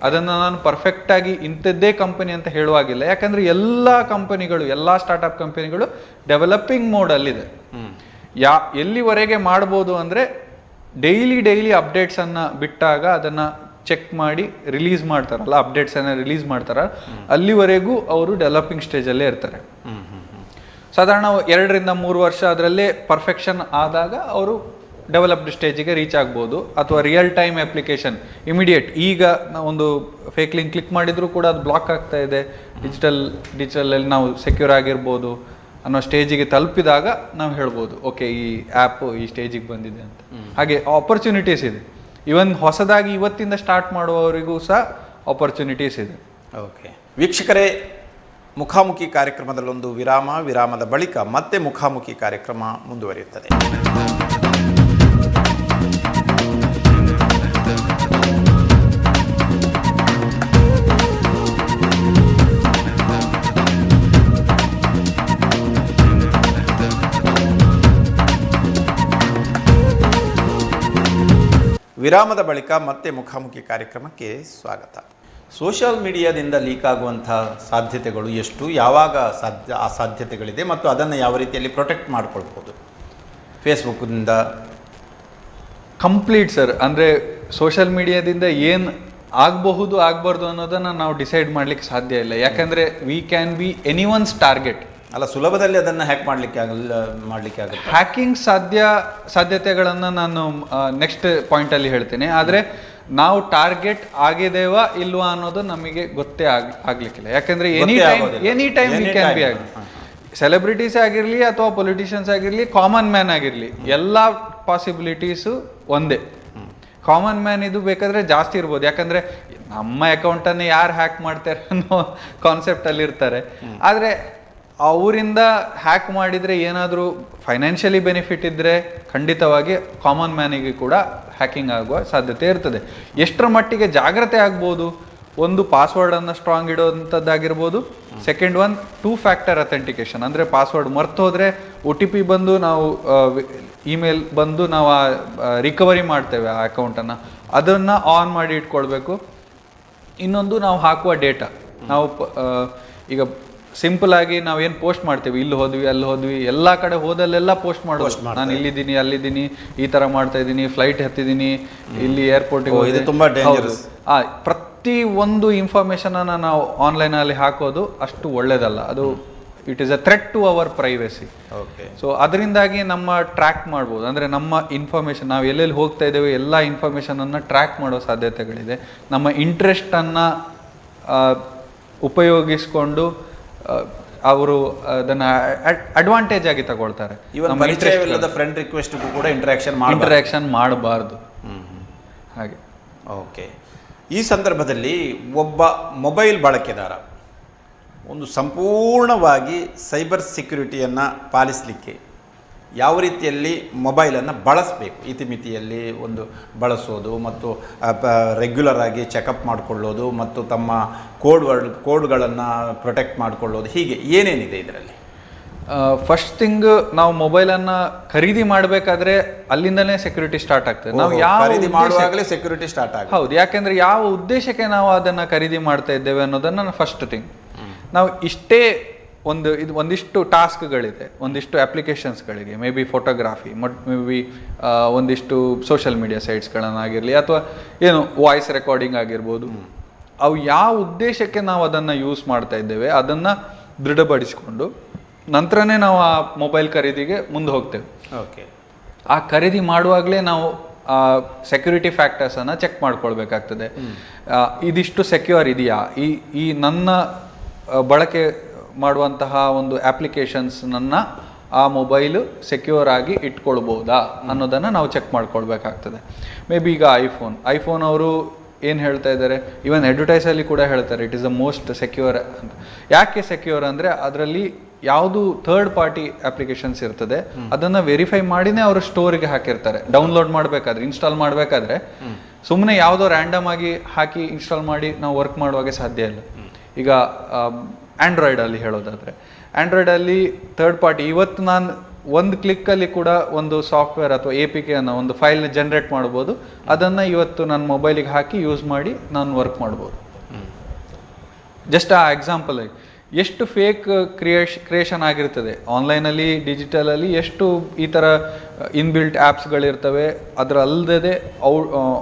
ಅದನ್ನು ನಾನು ಪರ್ಫೆಕ್ಟ್ ಆಗಿ ಇಂಥದ್ದೇ ಕಂಪನಿ ಅಂತ ಹೇಳುವಾಗಿಲ್ಲ, ಯಾಕಂದ್ರೆ ಎಲ್ಲ ಕಂಪನಿಗಳು, ಎಲ್ಲ ಸ್ಟಾರ್ಟ್ಅಪ್ ಕಂಪನಿಗಳು ಡೆವಲಪಿಂಗ್ ಮೋಡಲ್ಲಿದೆ. ಎಲ್ಲಿವರೆಗೆ ಮಾಡ್ಬೋದು ಅಂದರೆ ಡೈಲಿ ಅಪ್ಡೇಟ್ಸನ್ನು ಬಿಟ್ಟಾಗ ಅದನ್ನು ಚೆಕ್ ಮಾಡಿ ರಿಲೀಸ್ ಮಾಡ್ತಾರಲ್ಲ, ಅಪ್ಡೇಟ್ಸನ್ನು ರಿಲೀಸ್ ಮಾಡ್ತಾರ, ಅಲ್ಲಿವರೆಗೂ ಅವರು ಡೆವಲಪಿಂಗ್ ಸ್ಟೇಜಲ್ಲೇ ಇರ್ತಾರೆ. ಸಾಧಾರಣ 2 ರಿಂದ 3 ವರ್ಷ ಅದರಲ್ಲೇ ಪರ್ಫೆಕ್ಷನ್ ಆದಾಗ ಅವರು ಡೆವಲಪ್ಡ್ ಸ್ಟೇಜಿಗೆ ರೀಚ್ ಆಗ್ಬೋದು. ಅಥವಾ ರಿಯಲ್ ಟೈಮ್ ಅಪ್ಲಿಕೇಶನ್ ಇಮಿಡಿಯೇಟ್, ಈಗ ಒಂದು ಫೇಕ್ ಲಿಂಕ್ ಕ್ಲಿಕ್ ಮಾಡಿದರೂ ಕೂಡ ಅದು ಬ್ಲಾಕ್ ಆಗ್ತಾ ಇದೆ, ಡಿಜಿಟಲಲ್ಲಿ ನಾವು ಸೆಕ್ಯೂರ್ ಆಗಿರ್ಬೋದು ಅನ್ನೋ ಸ್ಟೇಜಿಗೆ ತಲುಪಿದಾಗ ನಾವು ಹೇಳ್ಬೋದು ಓಕೆ ಈ ಆ್ಯಪ್ ಈ ಸ್ಟೇಜಿಗೆ ಬಂದಿದೆ ಅಂತ. ಹಾಗೆ ಆಪರ್ಚುನಿಟೀಸ್ ಇದೆ, ಇವನ್ ಹೊಸದಾಗಿ ಇವತ್ತಿಂದ ಸ್ಟಾರ್ಟ್ ಮಾಡುವವರಿಗೂ ಸಹ ಆಪರ್ಚುನಿಟೀಸ್ ಇದೆ. ಓಕೆ ವೀಕ್ಷಕರೇ, ಮುಖಾಮುಖಿ ಕಾರ್ಯಕ್ರಮದಲ್ಲೊಂದು ವಿರಾಮದ ಬಳಿಕ ಮತ್ತೆ ಮುಖಾಮುಖಿ ಕಾರ್ಯಕ್ರಮ ಮುಂದುವರಿಯುತ್ತದೆ. ವಿರಾಮದ ಬಳಿಕ ಮತ್ತೆ ಮುಖಾಮುಖಿ ಕಾರ್ಯಕ್ರಮಕ್ಕೆ ಸ್ವಾಗತ. ಸೋಷಿಯಲ್ ಮೀಡಿಯಾದಿಂದ ಲೀಕ್ ಆಗುವಂಥ ಸಾಧ್ಯತೆಗಳು ಎಷ್ಟು, ಯಾವಾಗ ಆ ಸಾಧ್ಯತೆಗಳಿದೆ ಮತ್ತು ಅದನ್ನು ಯಾವ ರೀತಿಯಲ್ಲಿ ಪ್ರೊಟೆಕ್ಟ್ ಮಾಡ್ಕೊಳ್ಬೋದು? ಫೇಸ್ಬುಕ್ನಿಂದ ಕಂಪ್ಲೀಟ್ ಸರ್, ಅಂದರೆ ಸೋಷಿಯಲ್ ಮೀಡಿಯಾದಿಂದ ಏನು ಆಗಬಹುದು ಆಗಬಾರ್ದು ಅನ್ನೋದನ್ನು ನಾವು ಡಿಸೈಡ್ ಮಾಡಲಿಕ್ಕೆ ಸಾಧ್ಯ ಇಲ್ಲ. ಯಾಕಂದರೆ ವಿ ಕ್ಯಾನ್ ಬಿ ಎನಿವನ್ಸ್ ಟಾರ್ಗೆಟ್. ಅಲ್ಲ, ಸುಲಭದಲ್ಲಿ ಅದನ್ನು ಹ್ಯಾಕ್ ಮಾಡಲಿಕ್ಕೆ ಆಗುತ್ತೆ. ಹ್ಯಾಕಿಂಗ್ ಸಾಧ್ಯತೆಗಳನ್ನು ನಾನು ನೆಕ್ಸ್ಟ್ ಪಾಯಿಂಟಲ್ಲಿ ಹೇಳ್ತೀನಿ. ಆದರೆ ನಾವು ಟಾರ್ಗೆಟ್ ಆಗಿದೇವಾ ಇಲ್ವಾ ಅನ್ನೋದು ನಮಗೆ ಗೊತ್ತೇ ಆಗ್ಲಿಕ್ಕಿಲ್ಲ. ಯಾಕಂದ್ರೆ any time we can be ಆಗಿ, ಸೆಲೆಬ್ರಿಟೀಸ್ ಆಗಿರಲಿ ಅಥವಾ ಪೊಲಿಟಿಷಿಯನ್ಸ್ ಆಗಿರಲಿ, ಕಾಮನ್ ಮ್ಯಾನ್ ಆಗಿರಲಿ, ಎಲ್ಲ ಪಾಸಿಬಿಲಿಟೀಸು ಒಂದೇ. ಕಾಮನ್ ಮ್ಯಾನ್ ಇದು ಬೇಕಾದ್ರೆ ಜಾಸ್ತಿ ಇರ್ಬೋದು, ಯಾಕಂದ್ರೆ ನಮ್ಮ ಅಕೌಂಟನ್ನು ಯಾರು ಹ್ಯಾಕ್ ಮಾಡ್ತಾರೆ ಅನ್ನೋ ಕಾನ್ಸೆಪ್ಟಲ್ಲಿ ಇರ್ತಾರೆ. ಆದರೆ ಅವರಿಂದ ಹ್ಯಾಕ್ ಮಾಡಿದರೆ ಏನಾದರೂ ಫೈನಾನ್ಷಿಯಲಿ ಬೆನಿಫಿಟ್ ಇದ್ದರೆ ಖಂಡಿತವಾಗಿ ಕಾಮನ್ ಮ್ಯಾನಿಗೆ ಕೂಡ ಹ್ಯಾಕಿಂಗ್ ಆಗುವ ಸಾಧ್ಯತೆ ಇರ್ತದೆ. ಎಷ್ಟರ ಮಟ್ಟಿಗೆ ಜಾಗ್ರತೆ ಆಗ್ಬೋದು, ಒಂದು ಪಾಸ್ವರ್ಡನ್ನು ಸ್ಟ್ರಾಂಗ್ ಇಡುವಂಥದ್ದಾಗಿರ್ಬೋದು. ಸೆಕೆಂಡ್ ಒನ್ 2 ಫ್ಯಾಕ್ಟರ್ ಅಥೆಂಟಿಕೇಶನ್, ಅಂದರೆ ಪಾಸ್ವರ್ಡ್ ಮರ್ತು ಹೋದರೆ OTP ಬಂದು ನಾವು ಇಮೇಲ್ ಬಂದು ನಾವು ರಿಕವರಿ ಮಾಡ್ತೇವೆ ಆ ಅಕೌಂಟನ್ನು, ಅದನ್ನು ಆನ್ ಮಾಡಿ ಇಟ್ಕೊಳ್ಬೇಕು. ಇನ್ನೊಂದು ನಾವು ಹಾಕುವ ಡೇಟಾ, ನಾವು ಈಗ ಸಿಂಪಲ್ ಆಗಿ ನಾವೇನು ಪೋಸ್ಟ್ ಮಾಡ್ತೇವೆ, ಇಲ್ಲಿ ಹೋದ್ವಿ ಅಲ್ಲಿ ಹೋದ್ವಿ, ಎಲ್ಲ ಕಡೆ ಹೋದಲ್ಲೆಲ್ಲ ಪೋಸ್ಟ್ ಮಾಡೋದು, ನಾನು ಇಲ್ಲಿದ್ದೀನಿ ಅಲ್ಲಿದ್ದೀನಿ, ಈ ಥರ ಮಾಡ್ತಾ ಇದ್ದೀನಿ, ಫ್ಲೈಟ್ ಹತ್ತಿದ್ದೀನಿ, ಇಲ್ಲಿ ಏರ್ಪೋರ್ಟಿಗೆ. ತುಂಬ ಡೇಂಜರಸ್. ಪ್ರತಿ ಒಂದು ಇನ್ಫಾರ್ಮೇಷನನ್ನು ನಾವು ಆನ್ಲೈನಲ್ಲಿ ಹಾಕೋದು ಅಷ್ಟು ಒಳ್ಳೇದಲ್ಲ. ಅದು it is a threat to our privacy. So ಅದರಿಂದಾಗಿ ನಮ್ಮ ಟ್ರ್ಯಾಕ್ ಮಾಡ್ಬೋದು, ಅಂದರೆ ನಮ್ಮ ಇನ್ಫಾರ್ಮೇಷನ್ ನಾವು ಎಲ್ಲೆಲ್ಲಿ ಹೋಗ್ತಾ ಇದ್ದೇವೆ ಎಲ್ಲ ಇನ್ಫಾರ್ಮೇಷನನ್ನು ಟ್ರ್ಯಾಕ್ ಮಾಡೋ ಸಾಧ್ಯತೆಗಳಿದೆ. ನಮ್ಮ ಇಂಟ್ರೆಸ್ಟನ್ನು ಉಪಯೋಗಿಸ್ಕೊಂಡು ಅವರು ಅದನ್ನು ಅಡ್ವಾಂಟೇಜ್ ಆಗಿ ತಗೊಳ್ತಾರೆ. ಫ್ರೆಂಡ್ ರಿಕ್ವೆಸ್ಟ್ಗೂ ಕೂಡ ಇಂಟ್ರಾಕ್ಷನ್ ಮಾಡಬಾರ್ದು. ಹಾಗೆ. ಓಕೆ. ಈ ಸಂದರ್ಭದಲ್ಲಿ ಒಬ್ಬ ಮೊಬೈಲ್ ಬಳಕೆದಾರ ಒಂದು ಸಂಪೂರ್ಣವಾಗಿ ಸೈಬರ್ ಸೆಕ್ಯುರಿಟಿಯನ್ನು ಪಾಲಿಸಲಿಕ್ಕೆ ಯಾವ ರೀತಿಯಲ್ಲಿ ಮೊಬೈಲನ್ನು ಬಳಸಬೇಕು, ಇತಿಮಿತಿಯಲ್ಲಿ ಒಂದು ಬಳಸೋದು ಮತ್ತು ರೆಗ್ಯುಲರ್ ಆಗಿ ಚೆಕಪ್ ಮಾಡಿಕೊಳ್ಳೋದು ಮತ್ತು ತಮ್ಮ ಕೋಡ್ಗಳನ್ನು ಪ್ರೊಟೆಕ್ಟ್ ಮಾಡಿಕೊಳ್ಳೋದು, ಹೀಗೆ ಏನೇನಿದೆ ಇದರಲ್ಲಿ? ಫಸ್ಟ್ ಥಿಂಗ್, ನಾವು ಮೊಬೈಲನ್ನು ಖರೀದಿ ಮಾಡಬೇಕಾದ್ರೆ ಅಲ್ಲಿಂದಲೇ ಸೆಕ್ಯೂರಿಟಿ ಸ್ಟಾರ್ಟ್ ಆಗ್ತದೆ. ನಾವು ಯಾವ ಖರೀದಿ ಮಾಡುವಾಗಲೇ ಸೆಕ್ಯೂರಿಟಿ ಸ್ಟಾರ್ಟ್ ಆಗುತ್ತೆ. ಹೌದು, ಯಾಕೆಂದರೆ ಯಾವ ಉದ್ದೇಶಕ್ಕೆ ನಾವು ಅದನ್ನು ಖರೀದಿ ಮಾಡ್ತಾ ಇದ್ದೇವೆ ಅನ್ನೋದನ್ನು ಫಸ್ಟ್ ಥಿಂಗ್. ನಾವು ಇಷ್ಟೇ ಒಂದಿಷ್ಟು ಟಾಸ್ಕ್ಗಳಿದೆ, ಒಂದಿಷ್ಟು ಅಪ್ಲಿಕೇಶನ್ಸ್ಗಳಿಗೆ, maybe photography, maybe ಒಂದಿಷ್ಟು ಸೋಷಿಯಲ್ ಮೀಡಿಯಾ ಸೈಟ್ಸ್ಗಳನ್ನಾಗಿರಲಿ, ಅಥವಾ ಏನು ವಾಯ್ಸ್ ರೆಕಾರ್ಡಿಂಗ್ ಆಗಿರ್ಬೋದು, ಅವು ಯಾವ ಉದ್ದೇಶಕ್ಕೆ ನಾವು ಅದನ್ನು ಯೂಸ್ ಮಾಡ್ತಾ ಇದ್ದೇವೆ ಅದನ್ನು ದೃಢಪಡಿಸಿಕೊಂಡು ನಂತರನೇ ನಾವು ಆ ಮೊಬೈಲ್ ಖರೀದಿಗೆ ಮುಂದೆ ಹೋಗ್ತೇವೆ. ಓಕೆ. ಆ ಖರೀದಿ ಮಾಡುವಾಗಲೇ ನಾವು ಸೆಕ್ಯೂರಿಟಿ ಫ್ಯಾಕ್ಟರ್ಸನ್ನು ಚೆಕ್ ಮಾಡ್ಕೊಳ್ಬೇಕಾಗ್ತದೆ. ಇದಿಷ್ಟು ಸೆಕ್ಯೂರ್ ಇದೆಯಾ, ಈ ನನ್ನ ಬಳಕೆ ಮಾಡುವಂತಹ ಒಂದು ಅಪ್ಲಿಕೇಶನ್ಸ್ನನ್ನು ಆ ಮೊಬೈಲು ಸೆಕ್ಯೂರ್ ಆಗಿ ಇಟ್ಕೊಳ್ಬೋದಾ ಅನ್ನೋದನ್ನು ನಾವು ಚೆಕ್ ಮಾಡ್ಕೊಳ್ಬೇಕಾಗ್ತದೆ. ಮೇ ಬಿ ಈಗ ಐಫೋನ್ ಅವರು ಏನು ಹೇಳ್ತಾ ಇದ್ದಾರೆ, ಈವನ್ ಅಡ್ವರ್ಟೈಸಲ್ಲಿ ಕೂಡ ಹೇಳ್ತಾರೆ it is the most secure ಅಂತ. ಯಾಕೆ ಸೆಕ್ಯೂರ್ ಅಂದರೆ ಅದರಲ್ಲಿ ಯಾವುದು ಥರ್ಡ್ ಪಾರ್ಟಿ ಅಪ್ಲಿಕೇಶನ್ಸ್ ಇರ್ತದೆ ಅದನ್ನು ವೆರಿಫೈ ಮಾಡಿನೇ ಅವರು ಸ್ಟೋರಿಗೆ ಹಾಕಿರ್ತಾರೆ. ಡೌನ್ಲೋಡ್ ಮಾಡಬೇಕಾದ್ರೆ, ಇನ್ಸ್ಟಾಲ್ ಮಾಡಬೇಕಾದ್ರೆ ಸುಮ್ಮನೆ ಯಾವುದೋ ರ್ಯಾಂಡಮ್ ಆಗಿ ಹಾಕಿ ಇನ್ಸ್ಟಾಲ್ ಮಾಡಿ ನಾವು ವರ್ಕ್ ಮಾಡುವಾಗೆ ಸಾಧ್ಯ ಇಲ್ಲ. ಈಗ ಆ್ಯಂಡ್ರಾಯ್ಡಲ್ಲಿ ಹೇಳೋದಾದರೆ, ಆ್ಯಂಡ್ರಾಯ್ಡಲ್ಲಿ ಥರ್ಡ್ ಪಾರ್ಟಿ, ಇವತ್ತು ನಾನು ಒಂದು ಕ್ಲಿಕ್ಕಲ್ಲಿ ಕೂಡ ಒಂದು ಸಾಫ್ಟ್ವೇರ್ ಅಥವಾ APK ಅನ್ನೋ ಒಂದು ಫೈಲ್ನ ಜನ್ರೇಟ್ ಮಾಡ್ಬೋದು. ಅದನ್ನು ಇವತ್ತು ನನ್ನ ಮೊಬೈಲಿಗೆ ಹಾಕಿ ಯೂಸ್ ಮಾಡಿ ನಾನು ವರ್ಕ್ ಮಾಡ್ಬೋದು. ಜಸ್ಟ್ ಆ ಎಕ್ಸಾಂಪಲ್ ಆಗಿ ಎಷ್ಟು ಫೇಕ್ ಕ್ರಿಯೇಷನ್ ಆಗಿರ್ತದೆ ಆನ್ಲೈನಲ್ಲಿ, ಡಿಜಿಟಲಲ್ಲಿ ಎಷ್ಟು ಈ ಥರ ಇನ್ಬಿಲ್ಟ್ ಆ್ಯಪ್ಸ್ಗಳಿರ್ತವೆ, ಅದರ ಅಲ್ಲದೆ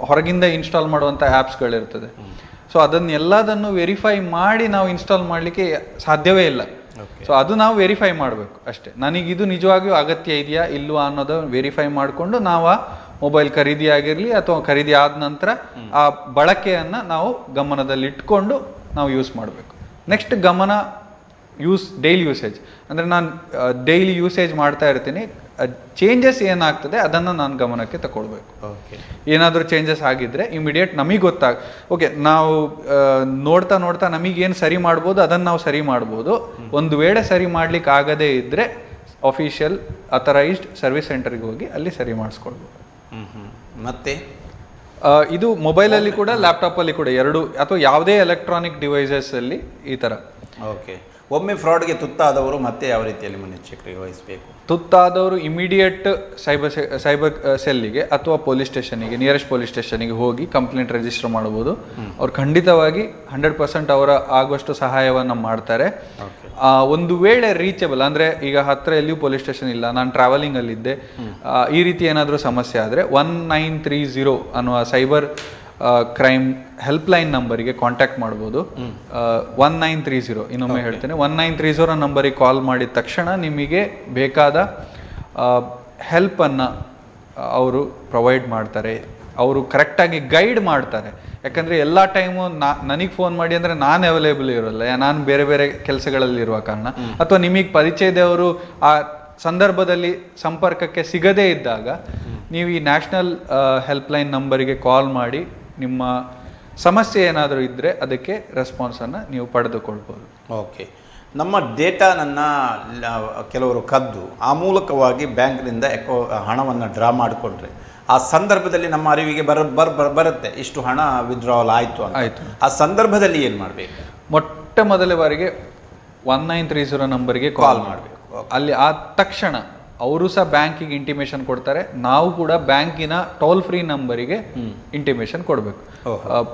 ಹೊರಗಿಂದ ಇನ್ಸ್ಟಾಲ್ ಮಾಡುವಂಥ ಆ್ಯಪ್ಸ್ಗಳಿರ್ತದೆ. ಸೊ ಅದನ್ನೆಲ್ಲದನ್ನು ವೆರಿಫೈ ಮಾಡಿ ನಾವು ಇನ್ಸ್ಟಾಲ್ ಮಾಡಲಿಕ್ಕೆ ಸಾಧ್ಯವೇ ಇಲ್ಲ. ಸೊ ಅದು ನಾವು ವೆರಿಫೈ ಮಾಡಬೇಕು ಅಷ್ಟೇ. ನನಗಿದು ನಿಜವಾಗಿಯೂ ಅಗತ್ಯ ಇದೆಯಾ ಇಲ್ವಾ ಅನ್ನೋದು ವೆರಿಫೈ ಮಾಡಿಕೊಂಡು ನಾವು ಆ ಮೊಬೈಲ್ ಖರೀದಿ ಆಗಿರಲಿ ಅಥವಾ ಖರೀದಿ ಆದ ನಂತರ ಆ ಬಳಕೆಯನ್ನು ನಾವು ಗಮನದಲ್ಲಿಟ್ಕೊಂಡು ನಾವು ಯೂಸ್ ಮಾಡಬೇಕು. ನೆಕ್ಸ್ಟ್ ಡೈಲಿ ಯೂಸೇಜ್, ಅಂದರೆ ನಾನು ಡೈಲಿ ಯೂಸೇಜ್ ಮಾಡ್ತಾ ಇರ್ತೀನಿ, ಚೇಂಜಸ್ ಏನಾಗ್ತದೆ ಅದನ್ನು ನಾನು ಗಮನಕ್ಕೆ ತಗೊಳ್ಬೇಕು. ಏನಾದರೂ ಚೇಂಜಸ್ ಆಗಿದ್ದರೆ ಇಮಿಡಿಯೇಟ್ ನಮಗೆ ಓಕೆ, ನಾವು ನೋಡ್ತಾ ನೋಡ್ತಾ ನಮಗೇನು ಸರಿ ಮಾಡ್ಬೋದು ಅದನ್ನು ನಾವು ಸರಿ ಮಾಡ್ಬೋದು. ಒಂದು ವೇಳೆ ಸರಿ ಮಾಡ್ಲಿಕ್ಕೆ ಆಗದೇ ಇದ್ದರೆ ಅಫಿಷಿಯಲ್ ಅಥರೈಸ್ಡ್ ಸರ್ವಿಸ್ ಸೆಂಟರ್ಗೆ ಹೋಗಿ ಅಲ್ಲಿ ಸರಿ ಮಾಡಿಸ್ಕೊಳ್ಬೋದು. ಮತ್ತೆ ಇದು ಮೊಬೈಲಲ್ಲಿ ಕೂಡ ಲ್ಯಾಪ್ಟಾಪಲ್ಲಿ ಕೂಡ ಎರಡು, ಅಥವಾ ಯಾವುದೇ ಎಲೆಕ್ಟ್ರಾನಿಕ್ ಡಿವೈಸಸ್ಸಲ್ಲಿ ಈ ಥರ. ಓಕೆ. ಒಮ್ಮೆ ಫ್ರಾಡ್ಗೆ ತುತ್ತಾದವರು ಮತ್ತೆ ಯಾವ ರೀತಿಯಲ್ಲಿ ಮುನ್ನೆಚ್ಚರಿಕೆ ವಹಿಸಬೇಕು? ತುತ್ತಾದವರು ಇಮಿಡಿಯೇಟ್ ಸೈಬರ್ ಸೆಲ್ಲಿಗೆ ಅಥವಾ ಪೊಲೀಸ್ ಸ್ಟೇಷನಿಗೆ, ನಿಯರೆಸ್ಟ್ ಪೊಲೀಸ್ ಸ್ಟೇಷನಿಗೆ ಹೋಗಿ ಕಂಪ್ಲೇಂಟ್ ರಿಜಿಸ್ಟರ್ ಮಾಡ್ಬೋದು. ಅವ್ರು ಖಂಡಿತವಾಗಿ 100% ಅವರ ಆಗುವಷ್ಟು ಸಹಾಯವನ್ನು ಮಾಡ್ತಾರೆ. ಒಂದು ವೇಳೆ ರೀಚಬಲ್ ಅಂದರೆ ಈಗ ಹತ್ತಿರ ಎಲ್ಲಿಯೂ ಪೊಲೀಸ್ ಸ್ಟೇಷನ್ ಇಲ್ಲ, ನಾನು ಟ್ರಾವೆಲಿಂಗಲ್ಲಿದ್ದೆ, ಈ ರೀತಿ ಏನಾದರೂ ಸಮಸ್ಯೆ ಆದರೆ 1930 ಅನ್ನುವ ಸೈಬರ್ ಕ್ರೈಮ್ ಹೆಲ್ಪ್ಲೈನ್ ನಂಬರಿಗೆ ಕಾಂಟ್ಯಾಕ್ಟ್ ಮಾಡ್ಬೋದು. 1930, ಇನ್ನೊಮ್ಮೆ ಹೇಳ್ತೇನೆ, 1930 ನಂಬರಿಗೆ ಕಾಲ್ ಮಾಡಿದ ತಕ್ಷಣ ನಿಮಗೆ ಬೇಕಾದ ಹೆಲ್ಪನ್ನು ಅವರು ಪ್ರೊವೈಡ್ ಮಾಡ್ತಾರೆ. ಅವರು ಕರೆಕ್ಟಾಗಿ ಗೈಡ್ ಮಾಡ್ತಾರೆ. ಯಾಕಂದರೆ ಎಲ್ಲ ಟೈಮು ನನಗೆ ಫೋನ್ ಮಾಡಿ ಅಂದರೆ ನಾನು ಅವೈಲೇಬಲ್ ಇರೋಲ್ಲ, ನಾನು ಬೇರೆ ಬೇರೆ ಕೆಲಸಗಳಲ್ಲಿ ಇರುವ ಕಾರಣ, ಅಥವಾ ನಿಮಗೆ ಪರಿಚಯದವರು ಆ ಸಂದರ್ಭದಲ್ಲಿ ಸಂಪರ್ಕಕ್ಕೆ ಸಿಗದೇ ಇದ್ದಾಗ ನೀವು ಈ ನ್ಯಾಷನಲ್ ಹೆಲ್ಪ್ಲೈನ್ ನಂಬರಿಗೆ ಕಾಲ್ ಮಾಡಿ ನಿಮ್ಮ ಸಮಸ್ಯೆ ಏನಾದರೂ ಇದ್ದರೆ ಅದಕ್ಕೆ ರೆಸ್ಪಾನ್ಸನ್ನು ನೀವು ಪಡೆದುಕೊಳ್ಬೋದು. ಓಕೆ. ನಮ್ಮ ಡೇಟಾನನ್ನು ಕೆಲವರು ಕದ್ದು ಆ ಮೂಲಕವಾಗಿ ಬ್ಯಾಂಕ್ನಿಂದ ಹಣವನ್ನು ಡ್ರಾ ಮಾಡಿಕೊಂಡ್ರೆ ಆ ಸಂದರ್ಭದಲ್ಲಿ ನಮ್ಮ ಅರಿವಿಗೆ ಬರುತ್ತೆ ಇಷ್ಟು ಹಣ ವಿತ್ಡ್ರಾವಲ್ ಆಯಿತು ಆಯ್ತು. ಆ ಸಂದರ್ಭದಲ್ಲಿ ಏನು ಮಾಡಬೇಕು? ಮೊಟ್ಟ ಮೊದಲ ಬಾರಿಗೆ 1930 ನಂಬರ್ಗೆ ಕಾಲ್ ಮಾಡಬೇಕು. ಅಲ್ಲಿ ಆ ತಕ್ಷಣ ಅವರು ಸಹ ಬ್ಯಾಂಕಿಗೆ ಇಂಟಿಮೇಷನ್ ಕೊಡ್ತಾರೆ, ನಾವು ಕೂಡ ಬ್ಯಾಂಕಿನ ಟೋಲ್ ಫ್ರೀ ನಂಬರಿಗೆ ಇಂಟಿಮೇಷನ್ ಕೊಡಬೇಕು.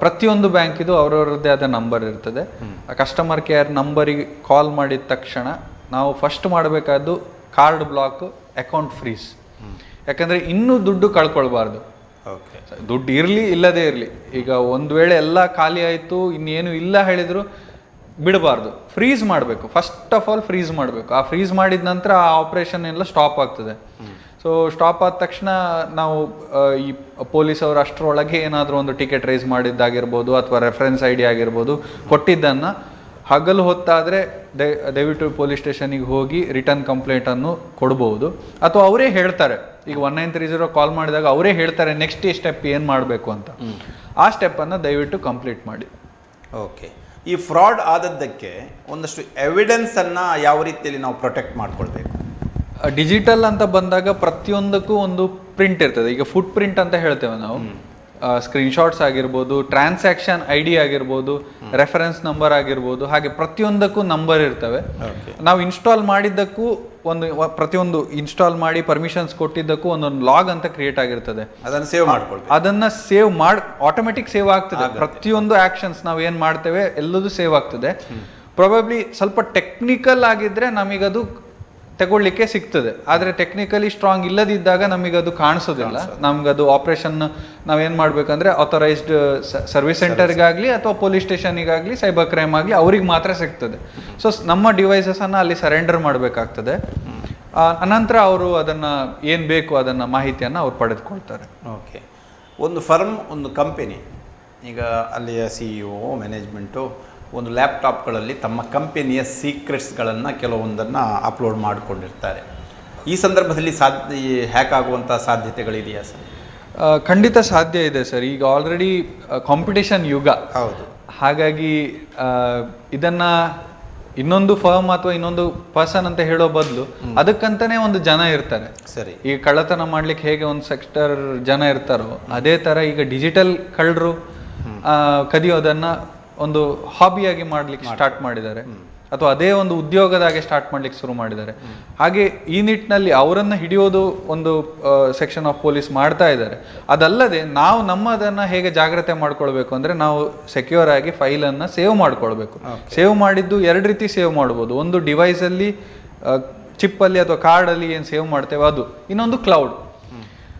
ಪ್ರತಿಯೊಂದು ಬ್ಯಾಂಕಿದು ಅವರವರದ್ದೇ ಆದ ನಂಬರ್ ಇರ್ತದೆ. ಕಸ್ಟಮರ್ ಕೇರ್ ನಂಬರಿಗೆ ಕಾಲ್ ಮಾಡಿದ ತಕ್ಷಣ ನಾವು ಫಸ್ಟ್ ಮಾಡಬೇಕಾದ್ದು ಕಾರ್ಡ್ ಬ್ಲಾಕ್, ಅಕೌಂಟ್ ಫ್ರೀಸ್. ಯಾಕಂದ್ರೆ ಇನ್ನೂ ದುಡ್ಡು ಕಳ್ಕೊಳ್ಬಾರ್ದು. ದುಡ್ಡು ಇರಲಿ ಇಲ್ಲದೇ ಇರಲಿ, ಈಗ ಒಂದು ವೇಳೆ ಎಲ್ಲ ಖಾಲಿ ಆಯಿತು ಇನ್ನೇನು ಇಲ್ಲ ಹೇಳಿದ್ರು ಬಿಡಬಾರ್ದು, ಫ್ರೀಸ್ ಮಾಡಬೇಕು. ಫಸ್ಟ್ ಆಫ್ ಆಲ್ ಫ್ರೀಸ್ ಮಾಡಬೇಕು. ಆ ಫ್ರೀಸ್ ಮಾಡಿದ ನಂತರ ಆ ಆಪರೇಷನ್ ಎಲ್ಲ ಸ್ಟಾಪ್ ಆಗ್ತದೆ. ಸೊ ಸ್ಟಾಪ್ ಆದ ತಕ್ಷಣ ನಾವು ಈ ಪೊಲೀಸ್ ಅವರು ಅಷ್ಟರೊಳಗೆ ಏನಾದರೂ ಒಂದು ಟಿಕೆಟ್ ರೈಸ್ ಮಾಡಿದ್ದಾಗಿರ್ಬೋದು ಅಥವಾ ರೆಫರೆನ್ಸ್ ಐ ಡಿ ಆಗಿರ್ಬೋದು ಕೊಟ್ಟಿದ್ದನ್ನು ಹಗಲು ಹೊತ್ತಾದರೆ ದಯವಿಟ್ಟು ಪೊಲೀಸ್ ಸ್ಟೇಷನಿಗೆ ಹೋಗಿ ರಿಟರ್ನ್ ಕಂಪ್ಲೇಂಟನ್ನು ಕೊಡ್ಬೋದು. ಅಥವಾ ಅವರೇ ಹೇಳ್ತಾರೆ, ಈಗ 1930 ಕಾಲ್ ಮಾಡಿದಾಗ ಅವರೇ ಹೇಳ್ತಾರೆ ನೆಕ್ಸ್ಟ್ ಸ್ಟೆಪ್ ಏನು ಮಾಡಬೇಕು ಅಂತ. ಆ ಸ್ಟೆಪ್ಪನ್ನು ದಯವಿಟ್ಟು ಕಂಪ್ಲೀಟ್ ಮಾಡಿ. ಓಕೆ. ಈ ಫ್ರಾಡ್ ಆದದ್ದಕ್ಕೆ ಒಂದಷ್ಟು ಎವಿಡೆನ್ಸನ್ನು ಯಾವ ರೀತಿಯಲ್ಲಿ ನಾವು ಪ್ರೊಟೆಕ್ಟ್ ಮಾಡ್ಕೊಳ್ಬೇಕು? ಡಿಜಿಟಲ್ ಅಂತ ಬಂದಾಗ ಪ್ರತಿಯೊಂದಕ್ಕೂ ಒಂದು ಪ್ರಿಂಟ್ ಇರ್ತದೆ. ಈಗ ಫುಟ್ ಪ್ರಿಂಟ್ ಅಂತ ಹೇಳ್ತೇವೆ ನಾವು. ಸ್ಕ್ರೀನ್ಶಾಟ್ಸ್ ಆಗಿರ್ಬೋದು, ಟ್ರಾನ್ಸಾಕ್ಷನ್ ಐ ಡಿ ಆಗಿರ್ಬೋದು, ರೆಫರೆನ್ಸ್ ನಂಬರ್ ಆಗಿರ್ಬೋದು, ಹಾಗೆ ಪ್ರತಿಯೊಂದಕ್ಕೂ ನಂಬರ್ ಇರ್ತವೆ. ನಾವು ಇನ್ಸ್ಟಾಲ್ ಮಾಡಿದ್ದಕ್ಕೂ ಪ್ರತಿಯೊಂದು ಇನ್ಸ್ಟಾಲ್ ಮಾಡಿ ಪರ್ಮಿಷನ್ಸ್ ಕೊಟ್ಟಿದ್ದಕ್ಕೂ ಒಂದೊಂದು ಲಾಗ್ ಅಂತ ಕ್ರಿಯೇಟ್ ಆಗಿರ್ತದೆ. ಅದನ್ನು ಸೇವ್ ಮಾಡ್ಕೊಳ್ಬೇಕು. ಅದನ್ನ ಸೇವ್ ಮಾಡಿ ಆಟೋಮೆಟಿಕ್ ಸೇವ್ ಆಗ್ತದೆ. ಪ್ರತಿಯೊಂದು ಆಕ್ಷನ್ಸ್ ನಾವು ಏನ್ ಮಾಡ್ತೇವೆ ಎಲ್ಲದೂ ಸೇವ್ ಆಗ್ತದೆ. ಪ್ರಾಬಬ್ಲಿ ಸ್ವಲ್ಪ ಟೆಕ್ನಿಕಲ್ ಆಗಿದ್ರೆ ನಮಗದು ತಗೊಳ್ಳಿಕ್ಕೆ ಸಿಗ್ತದೆ. ಆದರೆ ಟೆಕ್ನಿಕಲಿ ಸ್ಟ್ರಾಂಗ್ ಇಲ್ಲದಿದ್ದಾಗ ನಮಗದು ಕಾಣಿಸೋದಿಲ್ಲ. ನಮಗದು ಆಪರೇಷನ್ ನಾವೇನು ಮಾಡಬೇಕಂದ್ರೆ ಆಥರೈಸ್ಡ್ ಸರ್ವಿಸ್ ಸೆಂಟರ್ಗಾಗಲಿ ಅಥವಾ ಪೊಲೀಸ್ ಸ್ಟೇಷನಿಗಾಗಲಿ ಸೈಬರ್ ಕ್ರೈಮ್ ಆಗಲಿ ಅವ್ರಿಗೆ ಮಾತ್ರ ಸಿಗ್ತದೆ. ಸೊ ನಮ್ಮ ಡಿವೈಸಸನ್ನು ಅಲ್ಲಿ ಸರೆಂಡರ್ ಮಾಡಬೇಕಾಗ್ತದೆ. ಅನಂತರ ಅವರು ಅದನ್ನು ಏನು ಬೇಕು ಅದನ್ನು ಮಾಹಿತಿಯನ್ನು ಅವ್ರು ಪಡೆದುಕೊಳ್ತಾರೆ. ಓಕೆ. ಒಂದು ಫರ್ಮ್, ಒಂದು ಕಂಪನಿ, ಈಗ ಅಲ್ಲಿಯ CEO ಮ್ಯಾನೇಜ್ಮೆಂಟು ಒಂದು ಲ್ಯಾಪ್ಟಾಪ್ಗಳಲ್ಲಿ ತಮ್ಮ ಕಂಪನಿಯ ಸೀಕ್ರೆಟ್ಸ್ಗಳನ್ನು ಕೆಲವೊಂದನ್ನು ಅಪ್ಲೋಡ್ ಮಾಡಿಕೊಂಡಿರ್ತಾರೆ. ಈ ಸಂದರ್ಭದಲ್ಲಿ ಹ್ಯಾಕ್ ಆಗುವಂಥ ಸಾಧ್ಯತೆಗಳಿದೆಯಾ ಸರ್? ಖಂಡಿತ ಸಾಧ್ಯ ಇದೆ ಸರ್. ಈಗ ಆಲ್ರೆಡಿ ಕಾಂಪಿಟೇಷನ್ ಯುಗ. ಹೌದು. ಹಾಗಾಗಿ ಇದನ್ನ ಇನ್ನೊಂದು ಫರ್ಮ್ ಅಥವಾ ಇನ್ನೊಂದು ಪರ್ಸನ್ ಅಂತ ಹೇಳೋ ಬದಲು ಅದಕ್ಕಂತಾನೆ ಒಂದು ಜನ ಇರ್ತಾರೆ. ಸರಿ. ಈಗ ಕಳ್ಳತನ ಮಾಡ್ಲಿಕ್ಕೆ ಹೇಗೆ ಒಂದು ಸೆಕ್ಟರ್ ಜನ ಇರ್ತಾರೋ ಅದೇ ತರ ಈಗ ಡಿಜಿಟಲ್ ಕಳ್ಳರು ಕದಿಯೋದನ್ನ ಒಂದು ಹಾಬಿಯಾಗಿ ಮಾಡ್ಲಿಕ್ಕೆ ಸ್ಟಾರ್ಟ್ ಮಾಡಿದ್ದಾರೆ, ಅಥವಾ ಅದೇ ಒಂದು ಉದ್ಯೋಗದಾಗೆ ಸ್ಟಾರ್ಟ್ ಮಾಡ್ಲಿಕ್ಕೆ ಶುರು ಮಾಡಿದ್ದಾರೆ. ಹಾಗೆ ಈ ನಿಟ್ಟಿನಲ್ಲಿ ಅವರನ್ನು ಹಿಡಿಯೋದು ಒಂದು ಸೆಕ್ಷನ್ ಆಫ್ ಪೊಲೀಸ್ ಮಾಡ್ತಾ ಇದ್ದಾರೆ. ಅದಲ್ಲದೆ ನಾವು ನಮ್ಮದನ್ನು ಹೇಗೆ ಜಾಗ್ರತೆ ಮಾಡ್ಕೊಳ್ಬೇಕು ಅಂದರೆ ನಾವು ಸೆಕ್ಯೂರ್ ಆಗಿ ಫೈಲನ್ನು ಸೇವ್ ಮಾಡ್ಕೊಳ್ಬೇಕು. ಸೇವ್ ಮಾಡಿದ್ದು ಎರಡು ರೀತಿ ಸೇವ್ ಮಾಡ್ಬೋದು. ಒಂದು ಡಿವೈಸಲ್ಲಿ ಚಿಪ್ಪಲ್ಲಿ ಅಥವಾ ಕಾರ್ಡಲ್ಲಿ ಏನು ಸೇವ್ ಮಾಡ್ತೇವೆ ಅದು, ಇನ್ನೊಂದು ಕ್ಲೌಡ್.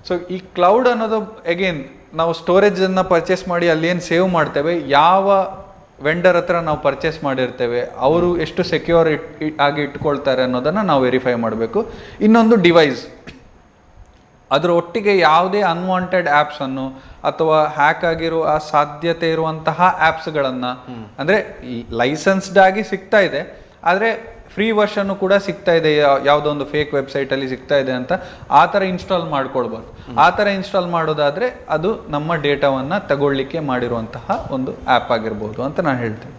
ಸೊ ಈ ಕ್ಲೌಡ್ ಅನ್ನೋದು ಅಗೇನ್ ನಾವು ಸ್ಟೋರೇಜನ್ನು ಪರ್ಚೇಸ್ ಮಾಡಿ ಅಲ್ಲಿ ಏನು ಸೇವ್ ಮಾಡ್ತೇವೆ, ಯಾವ ವೆಂಡರ್ ಹತ್ರ ನಾವು ಪರ್ಚೇಸ್ ಮಾಡಿರ್ತೇವೆ ಅವರು ಎಷ್ಟು ಸೆಕ್ಯೂರ್ ಆಗಿ ಇಟ್ಕೊಳ್ತಾರೆ ಅನ್ನೋದನ್ನು ನಾವು ವೆರಿಫೈ ಮಾಡಬೇಕು. ಇನ್ನೊಂದು ಡಿವೈಸ್, ಅದರ ಒಟ್ಟಿಗೆ ಯಾವುದೇ ಅನ್ವಾಂಟೆಡ್ ಆ್ಯಪ್ಸನ್ನು ಅಥವಾ ಹ್ಯಾಕ್ ಆಗಿರುವ ಸಾಧ್ಯತೆ ಇರುವಂತಹ ಆ್ಯಪ್ಸ್ಗಳನ್ನು, ಅಂದರೆ ಲೈಸೆನ್ಸ್ಡ್ ಆಗಿ ಸಿಗ್ತಾ ಇದೆ ಆದರೆ ಫ್ರೀ ವರ್ಷನ್ನು ಕೂಡ ಸಿಗ್ತಾ ಇದೆ, ಯಾವುದೋ ಒಂದು ಫೇಕ್ ವೆಬ್ಸೈಟಲ್ಲಿ ಸಿಗ್ತಾ ಇದೆ ಅಂತ ಆ ಥರ ಇನ್ಸ್ಟಾಲ್ ಮಾಡ್ಕೊಳ್ಬಾರ್ದು. ಆ ಥರ ಇನ್ಸ್ಟಾಲ್ ಮಾಡೋದಾದರೆ ಅದು ನಮ್ಮ ಡೇಟಾವನ್ನು ತಗೊಳ್ಳಿಕ್ಕೆ ಮಾಡಿರುವಂತಹ ಒಂದು ಆ್ಯಪ್ ಆಗಿರ್ಬೋದು ಅಂತ ನಾನು ಹೇಳ್ತೇನೆ.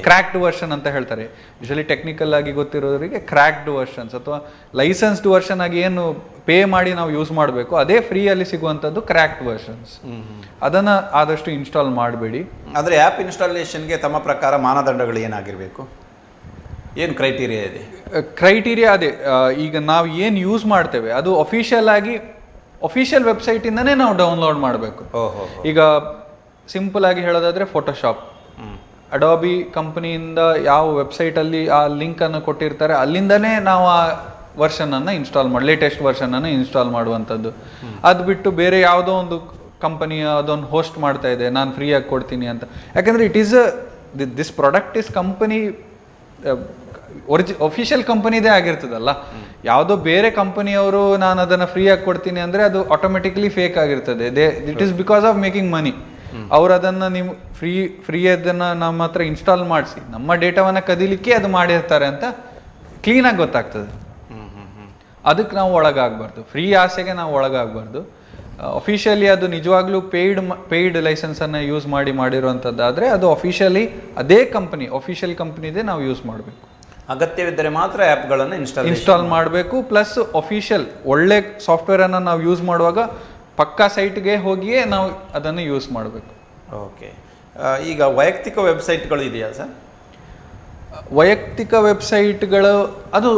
ಕ್ರ್ಯಾಕ್ಡ್ ವರ್ಷನ್ ಅಂತ ಹೇಳ್ತಾರೆ. ಯೂಶಲಿ ಟೆಕ್ನಿಕಲ್ ಆಗಿ ಗೊತ್ತಿರೋರಿಗೆ ಕ್ರ್ಯಾಕ್ಡ್ ವರ್ಷನ್ಸ್ ಅಥವಾ ಲೈಸೆನ್ಸ್ಡ್ ವರ್ಷನ್ ಆಗಿ ಏನು ಪೇ ಮಾಡಿ ನಾವು ಯೂಸ್ ಮಾಡಬೇಕು ಅದೇ ಫ್ರೀಯಲ್ಲಿ ಸಿಗುವಂಥದ್ದು ಕ್ರ್ಯಾಕ್ಡ್ ವರ್ಷನ್ಸ್. ಅದನ್ನು ಆದಷ್ಟು ಇನ್ಸ್ಟಾಲ್ ಮಾಡಬೇಡಿ. ಆದರೆ ಆ್ಯಪ್ ಇನ್ಸ್ಟಾಲೇಷನ್ಗೆ ತಮ್ಮ ಪ್ರಕಾರ ಮಾನದಂಡಗಳು ಏನಾಗಿರಬೇಕು? ಏನು ಕ್ರೈಟೀರಿಯಾ ಇದೆ? ಕ್ರೈಟೀರಿಯಾ ಅದೇ, ಈಗ ನಾವು ಏನು ಯೂಸ್ ಮಾಡ್ತೇವೆ ಅದು ಅಫಿಷಿಯಲ್ ವೆಬ್ಸೈಟಿಂದನೇ ನಾವು ಡೌನ್ಲೋಡ್ ಮಾಡಬೇಕು. ಈಗ ಸಿಂಪಲ್ ಆಗಿ ಹೇಳೋದಾದ್ರೆ ಫೋಟೋಶಾಪ್, ಅಡೋಬಿ ಕಂಪನಿಯಿಂದ ಯಾವ ವೆಬ್ಸೈಟಲ್ಲಿ ಆ ಲಿಂಕನ್ನು ಕೊಟ್ಟಿರ್ತಾರೆ ಅಲ್ಲಿಂದನೇ ನಾವು ಆ ವರ್ಷನನ್ನು ಇನ್ಸ್ಟಾಲ್ ಮಾಡಿ, ಲೇಟೆಸ್ಟ್ ವರ್ಷನನ್ನು ಇನ್ಸ್ಟಾಲ್ ಮಾಡುವಂಥದ್ದು. ಅದು ಬಿಟ್ಟು ಬೇರೆ ಯಾವುದೋ ಒಂದು ಕಂಪನಿ ಅದೊಂದು ಹೋಸ್ಟ್ ಮಾಡ್ತಾ ಇದೆ ನಾನು ಫ್ರೀಯಾಗಿ ಕೊಡ್ತೀನಿ ಅಂತ. ಯಾಕಂದರೆ it is this product is company official ಕಂಪನಿದೇ ಆಗಿರ್ತದಲ್ಲ. ಯಾವುದೋ ಬೇರೆ ಕಂಪನಿಯವರು ನಾನು ಅದನ್ನು ಫ್ರೀಯಾಗಿ ಕೊಡ್ತೀನಿ ಅಂದರೆ ಅದು ಆಟೋಮೆಟಿಕ್ಲಿ ಫೇಕ್ ಆಗಿರ್ತದೆ. It is because of making money. ಅವ್ರು ಅದನ್ನು ನೀವು ಫ್ರೀ ಅದನ್ನು ನಮ್ಮ ಹತ್ರ ಇನ್ಸ್ಟಾಲ್ ಮಾಡಿಸಿ ನಮ್ಮ ಡೇಟಾವನ್ನು ಕದಿಲಿಕ್ಕೆ ಅದು ಮಾಡಿರ್ತಾರೆ ಅಂತ ಕ್ಲೀನಾಗಿ ಗೊತ್ತಾಗ್ತದೆ. ಅದಕ್ಕೆ ನಾವು ಒಳಗಾಗಬಾರ್ದು, ಫ್ರೀ ಆಸೆಗೆ ನಾವು ಒಳಗಾಗಬಾರ್ದು. ಅಫಿಷಿಯಲಿ ಅದು ನಿಜವಾಗ್ಲೂ ಪೇಯ್ಡ್ ಲೈಸೆನ್ಸನ್ನು ಯೂಸ್ ಮಾಡಿರುವಂಥದ್ದಾದರೆ ಅದು ಅದೇ ಕಂಪನಿ ಅಫಿಷಿಯಲ್ ಕಂಪನಿದೇ ನಾವು ಯೂಸ್ ಮಾಡಬೇಕು. ಅಗತ್ಯವಿದ್ದರೆ ಮಾತ್ರ ಆ್ಯಪ್ಗಳನ್ನು ಇನ್ಸ್ಟಾಲ್ ಮಾಡಬೇಕು. ಪ್ಲಸ್ ಒಳ್ಳೆ ಸಾಫ್ಟ್ವೇರನ್ನು ನಾವು ಯೂಸ್ ಮಾಡುವಾಗ ಪಕ್ಕಾ ಸೈಟ್ಗೆ ಹೋಗಿಯೇ ನಾವು ಅದನ್ನು ಯೂಸ್ ಮಾಡಬೇಕು. ಓಕೆ, ಈಗ ವೈಯಕ್ತಿಕ ವೆಬ್ಸೈಟ್ಗಳು ಇದೆಯಾ ಸರ್? ವೈಯಕ್ತಿಕ ವೆಬ್ಸೈಟ್ಗಳು ಅದು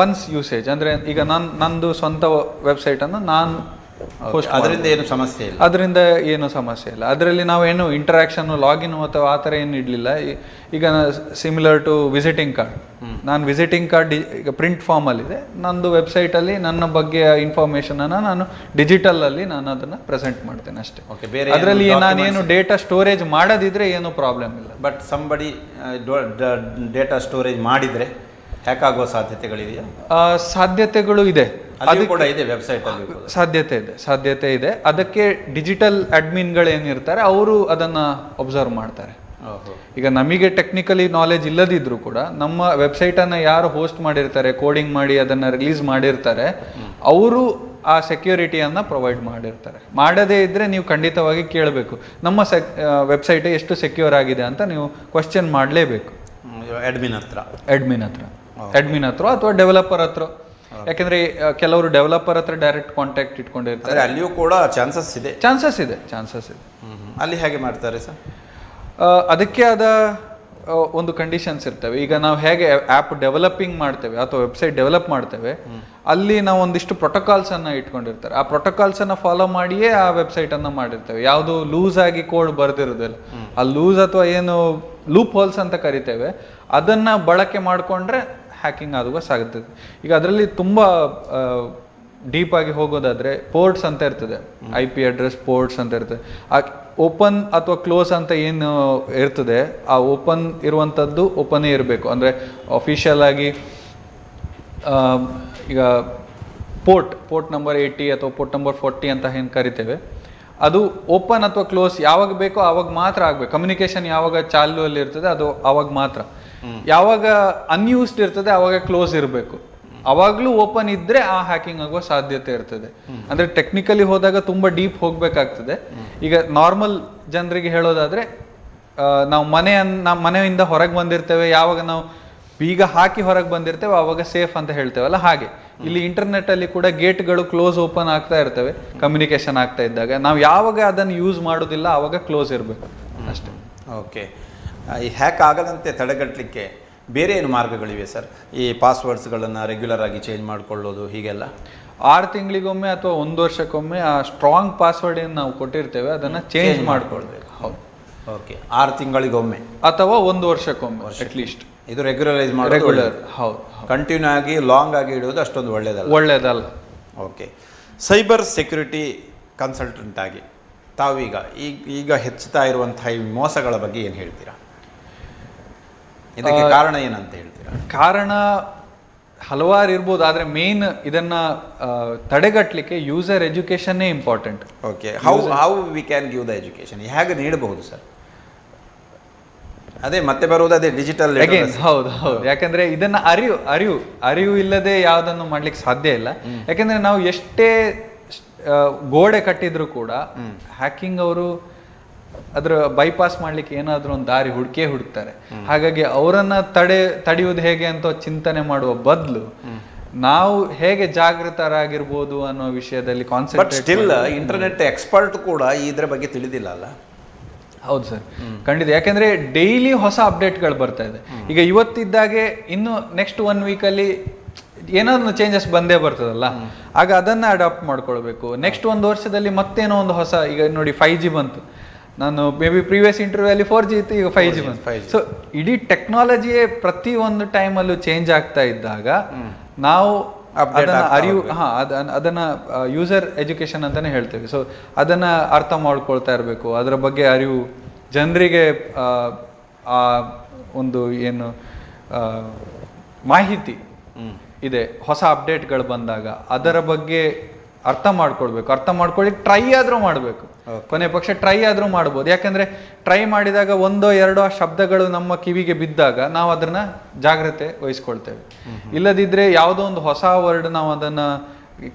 ಒನ್ಸ್ ಯೂಸೇಜ್, ಅಂದರೆ ಈಗ ನಂದು ಸ್ವಂತ ವೆಬ್ಸೈಟನ್ನು ನಾನು ಅದರಿಂದ ಏನು ಸಮಸ್ಯೆ ಇಲ್ಲ. ಅದರಿಂದ ಏನು ಸಮಸ್ಯೆ ಇಲ್ಲ. ಅದರಲ್ಲಿ ನಾವೇನು ಇಂಟರಾಕ್ಷನ್ ಲಾಗಿನ್ ಅಥವಾ ಆ ಥರ ಏನು ಇಡಲಿಲ್ಲ. ಈಗ ಸಿಮಿಲರ್ ಟು ವಿಸಿಟಿಂಗ್ ಕಾರ್ಡ್, ನಾನು ವಿಸಿಟಿಂಗ್ ಕಾರ್ಡ್ ಈಗ ಪ್ರಿಂಟ್ ಫಾರ್ಮಲ್ಲಿದೆ, ನಂದು ವೆಬ್ಸೈಟಲ್ಲಿ ನನ್ನ ಬಗ್ಗೆ ಇನ್ಫಾರ್ಮೇಷನನ್ನು ನಾನು ಡಿಜಿಟಲಲ್ಲಿ ನಾನು ಅದನ್ನು ಪ್ರೆಸೆಂಟ್ ಮಾಡ್ತೇನೆ ಅಷ್ಟೇ. ಅದರಲ್ಲಿ ನಾನೇನು ಡೇಟಾ ಸ್ಟೋರೇಜ್ ಮಾಡೋದಿದ್ರೆ ಏನು ಪ್ರಾಬ್ಲಮ್ ಇಲ್ಲ. ಬಟ್ ಸಂಬಡಿ ಡೇಟಾ ಸ್ಟೋರೇಜ್ ಮಾಡಿದರೆ ಹ್ಯಾಕ್ ಆಗುವ ಸಾಧ್ಯತೆಗಳಿದೆಯಾ? ಸಾಧ್ಯತೆಗಳು ಇದೆ, ಅದು ಕೂಡ ಇದೆ ವೆಬ್ಸೈಟಲ್ಲಿ ಸಾಧ್ಯತೆ ಇದೆ. ಅದಕ್ಕೆ ಡಿಜಿಟಲ್ ಅಡ್ಮಿನ್ಗಳು ಏನಿರ್ತಾರೆ ಅವರು ಅದನ್ನು ಒಬ್ಸರ್ವ್ ಮಾಡ್ತಾರೆ. ಈಗ ನಮಗೆ ಟೆಕ್ನಿಕಲಿ ನಾಲೆಜ್ ಇಲ್ಲದಿದ್ರೂ ಕೂಡ ನಮ್ಮ ವೆಬ್ಸೈಟನ್ನು ಯಾರು ಹೋಸ್ಟ್ ಮಾಡಿರ್ತಾರೆ, ಕೋಡಿಂಗ್ ಮಾಡಿ ಅದನ್ನು ರಿಲೀಸ್ ಮಾಡಿರ್ತಾರೆ, ಅವರು ಆ ಸೆಕ್ಯೂರಿಟಿಯನ್ನು ಪ್ರೊವೈಡ್ ಮಾಡಿರ್ತಾರೆ. ಮಾಡದೇ ಇದ್ದರೆ ನೀವು ಖಂಡಿತವಾಗಿ ಕೇಳಬೇಕು, ನಮ್ಮ ವೆಬ್ಸೈಟ್ ಎಷ್ಟು ಸೆಕ್ಯೂರ್ ಆಗಿದೆ ಅಂತ ನೀವು ಕ್ವಶನ್ ಮಾಡಲೇಬೇಕು ಅಡ್ಮಿನ್ ಹತ್ರ ಅಥವಾ ಡೆವಲಪರ್ ಹತ್ರ. ಯಾಕೆಂದ್ರೆ ಕೆಲವರು ಡೆವಲಪರ್ ಹತ್ರ ಡೈರೆಕ್ಟ್ ಕಾಂಟ್ಯಾಕ್ಟ್ ಇಟ್ಕೊಂಡಿರ್ತಾರೆ, ಅಲ್ಲಿಯೂ ಕೂಡ ಚಾನ್ಸಸ್ ಇದೆ. ಅಲ್ಲಿ ಹೇಗೆ ಮಾಡ್ತಾರೆ ಸರ್? ಅದಕ್ಕೆ ಆದ ಒಂದು ಕಂಡೀಷನ್ಸ್ ಇರ್ತವೆ. ಈಗ ನಾವು ಹೇಗೆ ಆ್ಯಪ್ ಡೆವಲಪಿಂಗ್ ಮಾಡ್ತೇವೆ ಅಥವಾ ವೆಬ್ಸೈಟ್ ಡೆವಲಪ್ ಮಾಡ್ತೇವೆ, ಅಲ್ಲಿ ನಾವು ಒಂದಿಷ್ಟು ಪ್ರೋಟೋಕಾಲ್ಸನ್ನು ಇಟ್ಕೊಂಡಿರ್ತಾರೆ. ಆ ಪ್ರೋಟೋಕಾಲ್ಸನ್ನು ಫಾಲೋ ಮಾಡಿಯೇ ಆ ವೆಬ್ಸೈಟನ್ನು ಮಾಡಿರ್ತೇವೆ. ಯಾವುದು ಲೂಸ್ ಆಗಿ ಕೋಡ್ ಬರೆದಿರೋದಿಲ್ಲ, ಆ ಲೂಸ್ ಅಥವಾ ಏನು ಲೂಪ್ ಹೋಲ್ಸ್ ಅಂತ ಕರಿತೇವೆ, ಅದನ್ನು ಬಳಕೆ ಮಾಡಿಕೊಂಡ್ರೆ ಹ್ಯಾಕಿಂಗ್ ಆಗುವ ಸಾಧ್ಯತೆ. ಈಗ ಅದರಲ್ಲಿ ತುಂಬ ಡೀಪಾಗಿ ಹೋಗೋದಾದರೆ ಪೋರ್ಟ್ಸ್ ಅಂತ ಇರ್ತದೆ, IP ಅಡ್ರೆಸ್ ಪೋರ್ಟ್ಸ್ ಅಂತ ಇರ್ತದೆ. ಆ ಓಪನ್ ಅಥವಾ ಕ್ಲೋಸ್ ಅಂತ ಏನು ಇರ್ತದೆ, ಆ ಓಪನ್ ಇರುವಂಥದ್ದು ಓಪನ್ನೇ ಇರಬೇಕು. ಅಂದರೆ ಅಫಿಷಿಯಲ್ ಆಗಿ ಈಗ ಪೋರ್ಟ್ ನಂಬರ್ 80 ಅಥವಾ ಪೋರ್ಟ್ ನಂಬರ್ 40 ಅಂತ ಏನು ಕರಿತೇವೆ, ಅದು ಓಪನ್ ಅಥವಾ ಕ್ಲೋಸ್ ಯಾವಾಗ ಬೇಕೋ ಆವಾಗ ಮಾತ್ರ ಆಗಬೇಕು. ಕಮ್ಯುನಿಕೇಶನ್ ಯಾವಾಗ ಚಾಲುವಲ್ಲಿ ಇರ್ತದೆ ಅದು ಆವಾಗ ಮಾತ್ರ. ಯಾವಾಗ ಅನ್ಯೂಸ್ಡ್ ಇರ್ತದೆ ಆವಾಗ ಕ್ಲೋಸ್ ಇರಬೇಕು. ಅವಾಗಲೂ ಓಪನ್ ಇದ್ರೆ ಆ ಹ್ಯಾಕಿಂಗ್ ಆಗುವ ಸಾಧ್ಯತೆ ಇರ್ತದೆ. ಅಂದ್ರೆ ಟೆಕ್ನಿಕಲಿ ಹೋದಾಗ ತುಂಬಾ ಡೀಪ್ ಹೋಗ್ಬೇಕಾಗ್ತದೆ. ಈಗ ನಾರ್ಮಲ್ ಜನರಿಗೆ ಹೇಳೋದಾದ್ರೆ, ನಾವು ಮನೆಯಿಂದ ಹೊರಗೆ ಬಂದಿರ್ತೇವೆ, ಯಾವಾಗ ನಾವು ಬೀಗ ಹಾಕಿ ಹೊರಗೆ ಬಂದಿರ್ತೇವೆ ಆವಾಗ ಸೇಫ್ ಅಂತ ಹೇಳ್ತೇವಲ್ಲ, ಹಾಗೆ ಇಲ್ಲಿ ಇಂಟರ್ನೆಟ್ ಅಲ್ಲಿ ಕೂಡ ಗೇಟ್ಗಳು ಕ್ಲೋಸ್ ಓಪನ್ ಆಗ್ತಾ ಇರ್ತವೆ. ಕಮ್ಯುನಿಕೇಶನ್ ಆಗ್ತಾ ಇದ್ದಾಗ ನಾವು ಯಾವಾಗ ಅದನ್ನು ಯೂಸ್ ಮಾಡೋದಿಲ್ಲ ಆವಾಗ ಕ್ಲೋಸ್ ಇರಬೇಕು ಅಷ್ಟೇ. ಓಕೆ, ಈ ಹ್ಯಾಕ್ ಆಗದಂತೆ ತಡೆಗಟ್ಟಲಿಕ್ಕೆ ಬೇರೆ ಏನು ಮಾರ್ಗಗಳಿವೆ ಸರ್? ಈ ಪಾಸ್ವರ್ಡ್ಸ್ಗಳನ್ನು ರೆಗ್ಯುಲರ್ ಆಗಿ ಚೇಂಜ್ ಮಾಡಿಕೊಳ್ಳೋದು ಹೀಗೆಲ್ಲ? 6 ತಿಂಗಳಿಗೊಮ್ಮೆ ಅಥವಾ 1 ವರ್ಷಕ್ಕೊಮ್ಮೆ ಆ ಸ್ಟ್ರಾಂಗ್ ಪಾಸ್ವರ್ಡ್ ಏನು ನಾವು ಕೊಟ್ಟಿರ್ತೇವೆ ಅದನ್ನು ಚೇಂಜ್ ಮಾಡ್ಕೊಳ್ಬೇಕು. ಹೌದು, ಓಕೆ. 6 ತಿಂಗಳಿಗೊಮ್ಮೆ ಅಥವಾ 1 ವರ್ಷಕ್ಕೊಮ್ಮೆ ಅಟ್ಲೀಸ್ಟ್. ಇದು ರೆಗ್ಯುಲರೈಸ್ ಮಾಡೋದು ರೆಗ್ಯುಲರ್. ಹೌದು, ಕಂಟಿನ್ಯೂ ಆಗಿ ಲಾಂಗ್ ಆಗಿ ಇಡೋದು ಅಷ್ಟೊಂದು ಒಳ್ಳೆಯದಲ್ಲ. ಓಕೆ, ಸೈಬರ್ ಸೆಕ್ಯೂರಿಟಿ ಕನ್ಸಲ್ಟೆಂಟ್ ಆಗಿ ತಾವೀಗ ಈಗ ಹೆಚ್ಚುತ್ತಾ ಇರುವಂತಹ ಈ ಮೋಸಗಳ ಬಗ್ಗೆ ಏನು ಹೇಳ್ತೀರಾ? ಇದಕ್ಕೆ ಕಾರಣ ಏನಂತ ಹೇಳ್ತೀರಾ? ಕಾರಣ ಹಲವಾರು ಇರ್ಬೋದು, ಆದರೆ ಮೇನ್ ಇದನ್ನ ತಡೆಗಟ್ಟಲಿಕ್ಕೆ ಯೂಸರ್ ಎಜುಕೇಶನ್ನೇ important. Okay, how we can give the education? ಹೇಗೆ ನೀಡಬಹುದು ಸರ್? ಅದೇ ಮತ್ತೆ ಬರುವುದು ಅದೇ ಡಿಜಿಟಲ್. ಹೌದು, ಯಾಕಂದ್ರೆ ಇದನ್ನ ಅರಿವು ಇಲ್ಲದೆ ಯಾವುದನ್ನು ಮಾಡ್ಲಿಕ್ಕೆ ಸಾಧ್ಯ ಇಲ್ಲ. ಯಾಕಂದ್ರೆ ನಾವು ಎಷ್ಟೇ ಗೋಡೆ ಕಟ್ಟಿದ್ರು ಕೂಡ ಹ್ಯಾಕಿಂಗ್ ಅವರು ಅದ್ರ ಬೈಪಾಸ್ ಮಾಡ್ಲಿಕ್ಕೆ ಏನಾದ್ರೂ ಒಂದು ದಾರಿ ಹುಡುಕ್ತಾರೆ. ಹಾಗಾಗಿ ಅವರನ್ನ ತಡೆಯುವುದು ಹೇಗೆ ಅಂತ ಚಿಂತನೆ ಮಾಡುವ ಬದಲು ನಾವು ಹೇಗೆ ಜಾಗೃತರಾಗಿರ್ಬೋದು ಅನ್ನೋ ವಿಷಯದಲ್ಲಿ ಕಾನ್ಸಂಟ್ರೇಟ್. ಸ್ಟಿಲ್ ಇಂಟರ್ನೆಟ್ ಎಕ್ಸ್ಪರ್ಟ್ ಕೂಡ ಇದ್ರ ಬಗ್ಗೆ ತಿಳಿದಿಲ್ಲ ಅಲ್ಲ? ಹೌದು ಸರ್, ಖಂಡಿತ. ಯಾಕೆಂದ್ರೆ ಡೈಲಿ ಹೊಸ ಅಪ್ಡೇಟ್ಗಳು ಬರ್ತಾ ಇದೆ. ಈಗ ಇವತ್ತಿದ್ದಾಗೆ ಇನ್ನು ನೆಕ್ಸ್ಟ್ 1 ವೀಕಲ್ಲಿ ಏನಾದ್ರು ಚೇಂಜಸ್ ಬಂದೇ ಬರ್ತದಲ್ಲ, ಆಗ ಅದನ್ನ ಅಡಾಪ್ಟ್ ಮಾಡ್ಕೊಳ್ಬೇಕು. ನೆಕ್ಸ್ಟ್ 1 ವರ್ಷದಲ್ಲಿ ಮತ್ತೇನೋ ಒಂದು ಹೊಸ, ಈಗ ನೋಡಿ 5G ಬಂತು. ನಾನು ಮೇ ಬಿ ಪ್ರೀವಿಯಸ್ ಇಂಟರ್ವ್ಯೂ ಅಲ್ಲಿ 4G ಇತ್ತು, ಈಗ 5G ಬಂತು. ಸೊ ಇಡೀ ಟೆಕ್ನಾಲಜಿಯೇ ಪ್ರತಿ ಒಂದು ಟೈಮಲ್ಲೂ ಚೇಂಜ್ ಆಗ್ತಾ ಇದ್ದಾಗ ನಾವು ಅದನ್ನ ಯೂಸರ್ ಎಜುಕೇಶನ್ ಅಂತಾನೆ ಹೇಳ್ತೇವೆ. ಸೊ ಅದನ್ನ ಅರ್ಥ ಮಾಡ್ಕೊಳ್ತಾ ಇರಬೇಕು. ಅದರ ಬಗ್ಗೆ ಅರಿವು ಜನರಿಗೆ ಆ ಒಂದು ಏನು ಮಾಹಿತಿ ಇದೆ, ಹೊಸ ಅಪ್ಡೇಟ್ಗಳು ಬಂದಾಗ ಅದರ ಬಗ್ಗೆ ಅರ್ಥ ಮಾಡ್ಕೊಳ್ಳಿ ಟ್ರೈ ಆದ್ರೂ ಮಾಡಬೇಕು. ಕೊನೆ ಪಕ್ಷ ಟ್ರೈ ಆದ್ರೂ ಮಾಡ್ಬೋದು. ಯಾಕಂದ್ರೆ ಟ್ರೈ ಮಾಡಿದಾಗ 1-2 ಶಬ್ದಗಳು ನಮ್ಮ ಕಿವಿಗೆ ಬಿದ್ದಾಗ ನಾವು ಅದನ್ನ ಜಾಗ್ರತೆ ವಹಿಸ್ಕೊಳ್ತೇವೆ. ಇಲ್ಲದಿದ್ರೆ ಯಾವುದೋ ಒಂದು ಹೊಸ ವರ್ಡ್ ನಾವು ಅದನ್ನ